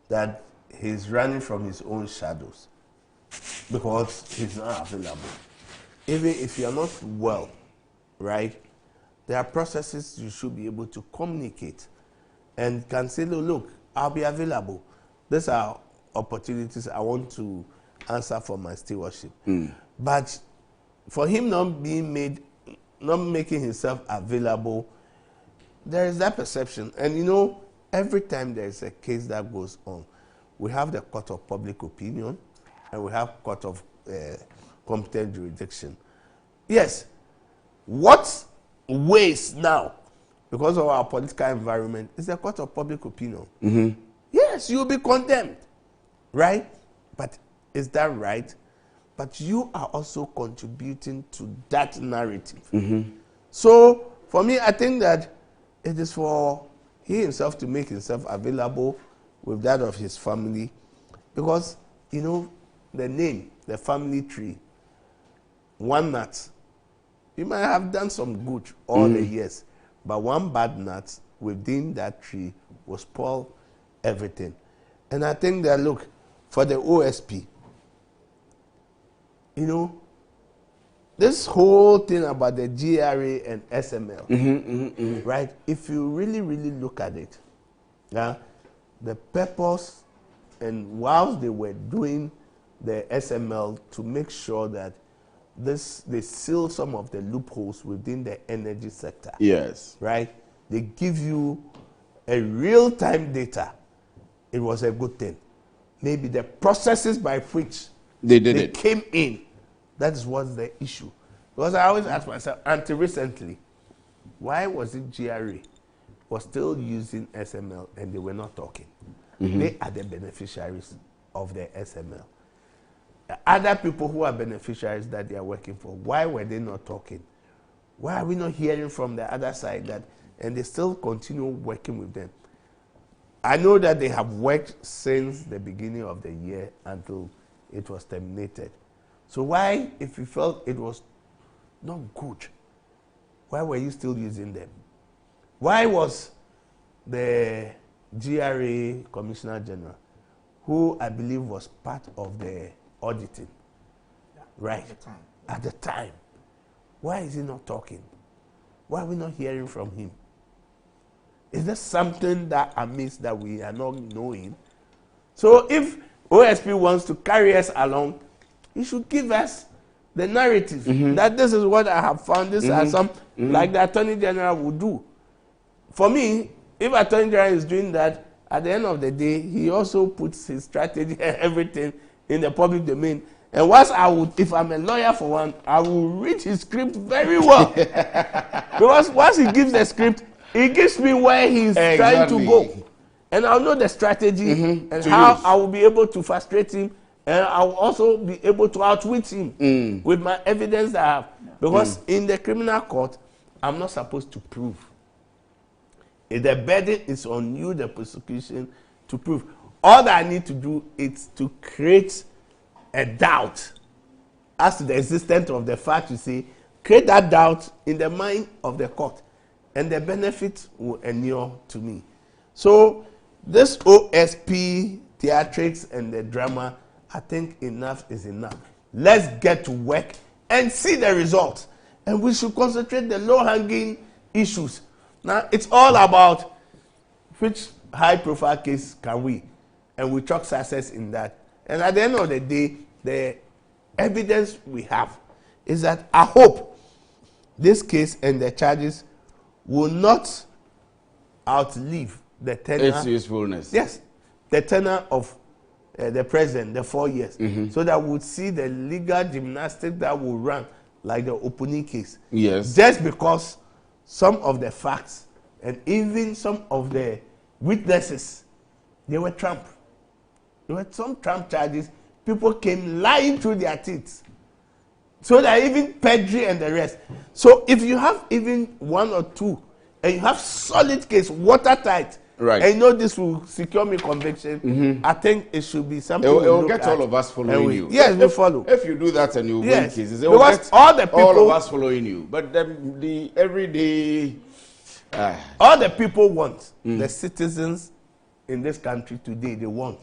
that he's running from his own shadows because he's not available. Even if you're not well, right, there are processes you should be able to communicate and can say, look, I'll be available. These are opportunities I want to answer for my stewardship. But for him not making himself available, there is that perception. And you know, every time there is a case that goes on, we have the court of public opinion and we have court of competent jurisdiction. Yes, what weighs now, because of our political environment, is the court of public opinion. Yes, you'll be condemned, right? But is that right? But you are also contributing to that narrative. So, for me, I think that it is for he himself to make himself available with that of his family, because, you know, the name, the family tree, one nut, you might have done some good all the years, but one bad nut within that tree will spoil everything. And I think that, look, for the OSP, you know, this whole thing about the GRA and SML, right? If you really, really look at it, the purpose, and whilst they were doing the SML to make sure that they seal some of the loopholes within the energy sector. Yes. Right? They give you a real-time data. It was a good thing. Maybe the processes by which they came in, that is what's the issue. Because I always ask myself, until recently, why was it GRA was still using SML and they were not talking? They are the beneficiaries of the SML. Other people who are beneficiaries that they are working for, why were they not talking? Why are we not hearing from the other side that, and they still continue working with them? I know that they have worked since the beginning of the year until it was terminated. So why, if you felt it was not good, why were you still using them? Why was the GRA Commissioner General, who I believe was part of the auditing, right, at the time, why is he not talking? Why are we not hearing from him? Is there something that amiss that we are not knowing? So if OSP wants to carry us along, he should give us the narrative that this is what I have found, this are some, like the Attorney General would do. For me, if Attorney General is doing that, at the end of the day, he also puts his strategy and everything in the public domain. And once I would, if I'm a lawyer for one, I will read his script very well. Because once he gives the script, he gives me where he's trying to go. And I'll know the strategy and how I will be able to frustrate him, and I'll also be able to outwit him with my evidence that I have. Because in the criminal court, I'm not supposed to prove. If the burden is on you, the prosecution, to prove. All that I need to do is to create a doubt as to the existence of the fact, you see, create that doubt in the mind of the court, and the benefit will inure to me. So this OSP, theatrics, and the drama, I think enough is enough. Let's get to work and see the results. And we should concentrate the low-hanging issues. Now, it's all about which high-profile case can we, and we chalk success in that. And at the end of the day, the evidence we have is that I hope this case and the charges will not outlive the tenure. Its usefulness. Yes, the tenure of the president, the 4 years, so that we'll see the legal gymnastics that will run like the opening case. Yes. Just because some of the facts and even some of the witnesses, they were Trump. There were some Trump charges. People came lying through their teeth. So that even perjury and the rest. So if you have even one or two, and you have solid case, watertight, right, and you know this will secure me conviction, I think it should be something. It will get all of us following you. Yes, we follow. If you do that and you win cases, it because will get all the people, all of us following you. But the everyday All the people want, the citizens in this country today, they want,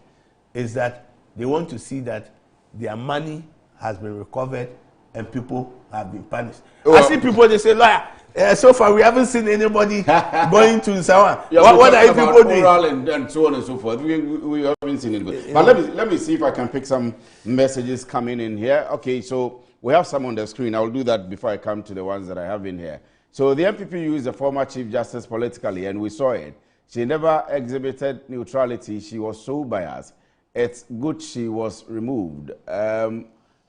is that they want to see that their money has been recovered and people have been punished. I see people, they say, lawyer, so far we haven't seen anybody going to Sawan. What are you people doing? And so on and so forth. We haven't seen anybody. But let me see if I can pick some messages coming in here. Okay, so we have some on the screen. I will do that before I come to the ones that I have in here. So the MPP used the former Chief Justice politically, and we saw it. She never exhibited neutrality. She was so biased. It's good she was removed.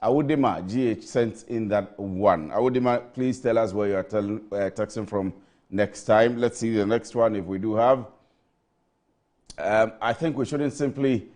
Awudima GH sent in that one. Awudima, please tell us where you are texting from next time. Let's see the next one if we do have. I think we shouldn't simply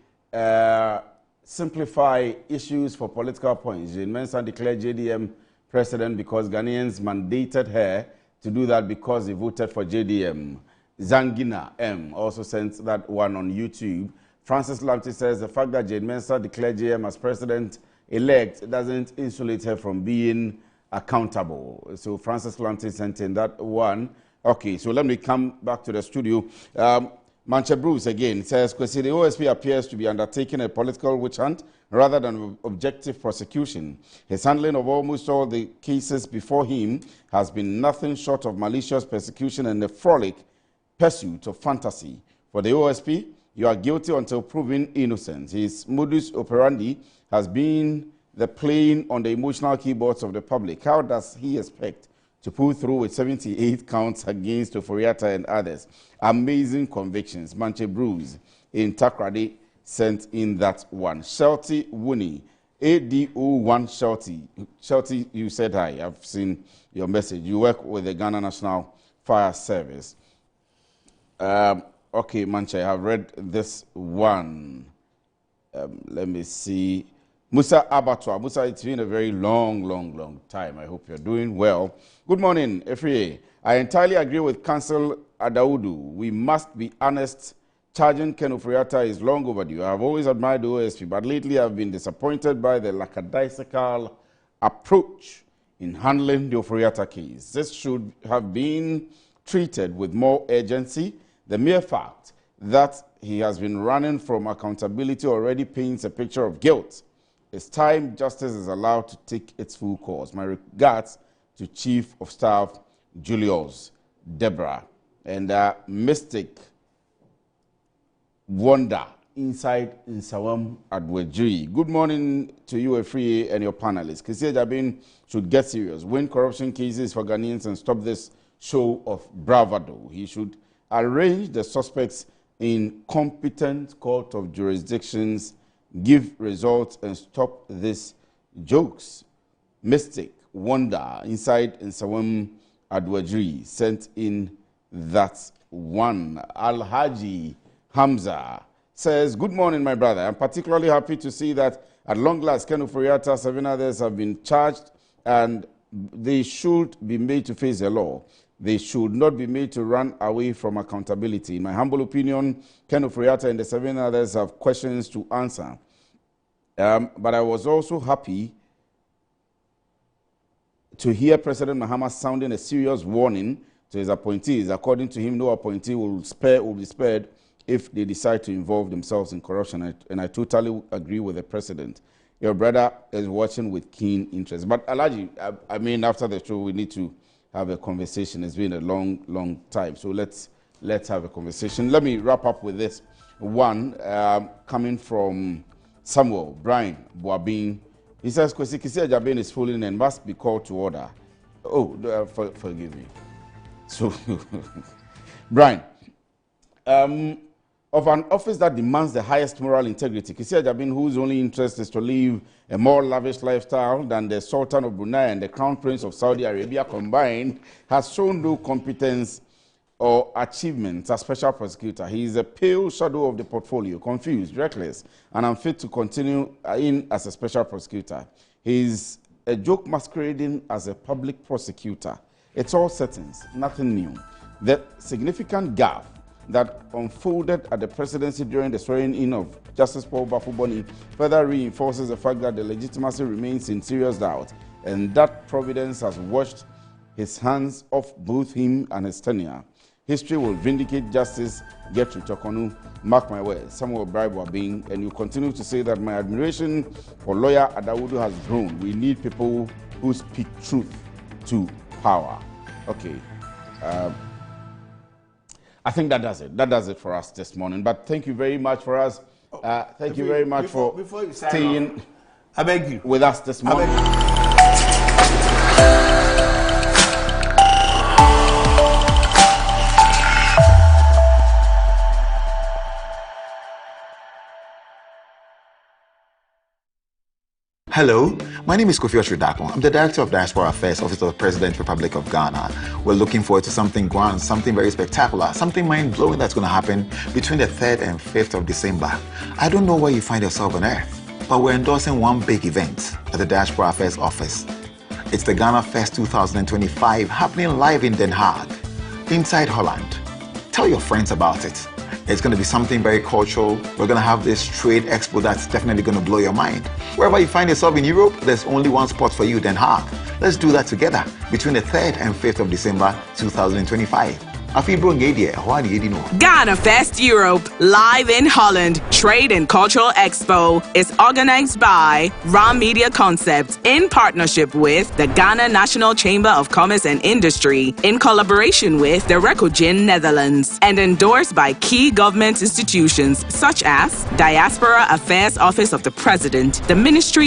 simplify issues for political points. Jane Mensah declared JDM president because Ghanaians mandated her to do that because they voted for JDM. Zangina M also sent that one on YouTube. Francis Lamptey says the fact that Jane Mensah declared JM as president-elect doesn't insulate her from being accountable. So Francis Lamptey sent in that one. Okay, so let me come back to the studio. Manche Bruce again says, Kwesi, the OSP appears to be undertaking a political witch hunt rather than objective prosecution. His handling of almost all the cases before him has been nothing short of malicious persecution and a frolic pursuit of fantasy. For the OSP, you are guilty until proven innocent. His modus operandi has been the playing on the emotional keyboards of the public. How does he expect to pull through with 78 counts against Oforiatta and others? Amazing convictions. Manche Bruce in Takrady sent in that one. Shelty Wooney, ADO1 Shelty. Shelty, you said hi. I've seen your message. You work with the Ghana National Fire Service. Okay, Manche, I have read this one. Let me see. Musa Abattoir. Musa, it's been a very long time. I hope you're doing well. Good morning, Efrie. I entirely agree with Council Adaudu. We must be honest. Charging Ken Oforiatta is long overdue. I have always admired the OSP, but lately I've been disappointed by the lackadaisical approach in handling the Oforiatta case. This should have been treated with more urgency. The mere fact that he has been running from accountability already paints a picture of guilt. It's time justice is allowed to take its full course. My regards to Chief of Staff Julius Deborah and Mystic Wonder inside in Sawam Adwejui. Good morning to you, Efrie, and your panelists. Kwesi Ejiabin should get serious, win corruption cases for Ghanaians and stop this show of bravado. He should arrange the suspects in competent court of jurisdictions, give results, and stop these jokes. Mystic Wonder inside in Sawam Adwejui sent in that one. Alhaji Hamza says, good morning, my brother. I'm particularly happy to see that at long last, Ken Oforiatta, 7 others have been charged and they should be made to face the law. They should not be made to run away from accountability. In my humble opinion, Ken Oforiatta and the 7 others have questions to answer. But I was also happy to hear President Mahama sounding a serious warning to his appointees. According to him, no appointee will be spared if they decide to involve themselves in corruption. And I totally agree with the president. Your brother is watching with keen interest. But Alhaji, I mean, after the show, we need to have a conversation. It's been a long time. So let's have a conversation. Let me wrap up with this one coming from Samuel Brian Boabin. He says, Kwesi Ejiabin is fooling and must be called to order. Oh, forgive me. So, Brian, of an office that demands the highest moral integrity, Kwesi Ejiabin, whose only interest is to live a more lavish lifestyle than the Sultan of Brunei and the Crown Prince of Saudi Arabia combined, has shown no competence or achievements as special prosecutor. He is a pale shadow of the portfolio, confused, reckless, and unfit to continue in as a special prosecutor. He is a joke masquerading as a public prosecutor. It's all settings, nothing new. The significant gap that unfolded at the presidency during the swearing-in of Justice Paul Bafuboni further reinforces the fact that the legitimacy remains in serious doubt and that Providence has washed his hands off both him and his tenure. History will vindicate justice. Gertrude Chokonu, mark my words. Samuel Bribe Wabing, and you continue to say that my admiration for lawyer Adawudu has grown. We need people who speak truth to power. Okay. I think that does it. That does it for us this morning. But thank you very much for us. Thank you very much for staying I beg you. with us this morning. Hello, my name is Kofi Oshidapo. I'm the Director of Diaspora Affairs, Office of the President, Republic of Ghana. We're looking forward to something grand, something very spectacular, something mind-blowing that's going to happen between the 3rd and 5th of December. I don't know where you find yourself on earth, but we're endorsing one big event at the Diaspora Affairs Office. It's the Ghana Fest 2025 happening live in Den Haag, inside Holland. Tell your friends about it. It's going to be something very cultural. We're going to have this trade expo that's definitely going to blow your mind. Wherever you find yourself in Europe, there's only one spot for you, Den Haag. Let's do that together between the 3rd and 5th of December 2025. Ghana Fest Europe, live in Holland, Trade and Cultural Expo is organized by Ram Media Concepts in partnership with the Ghana National Chamber of Commerce and Industry in collaboration with the Recogin Netherlands and endorsed by key government institutions such as Diaspora Affairs Office of the President, the Ministry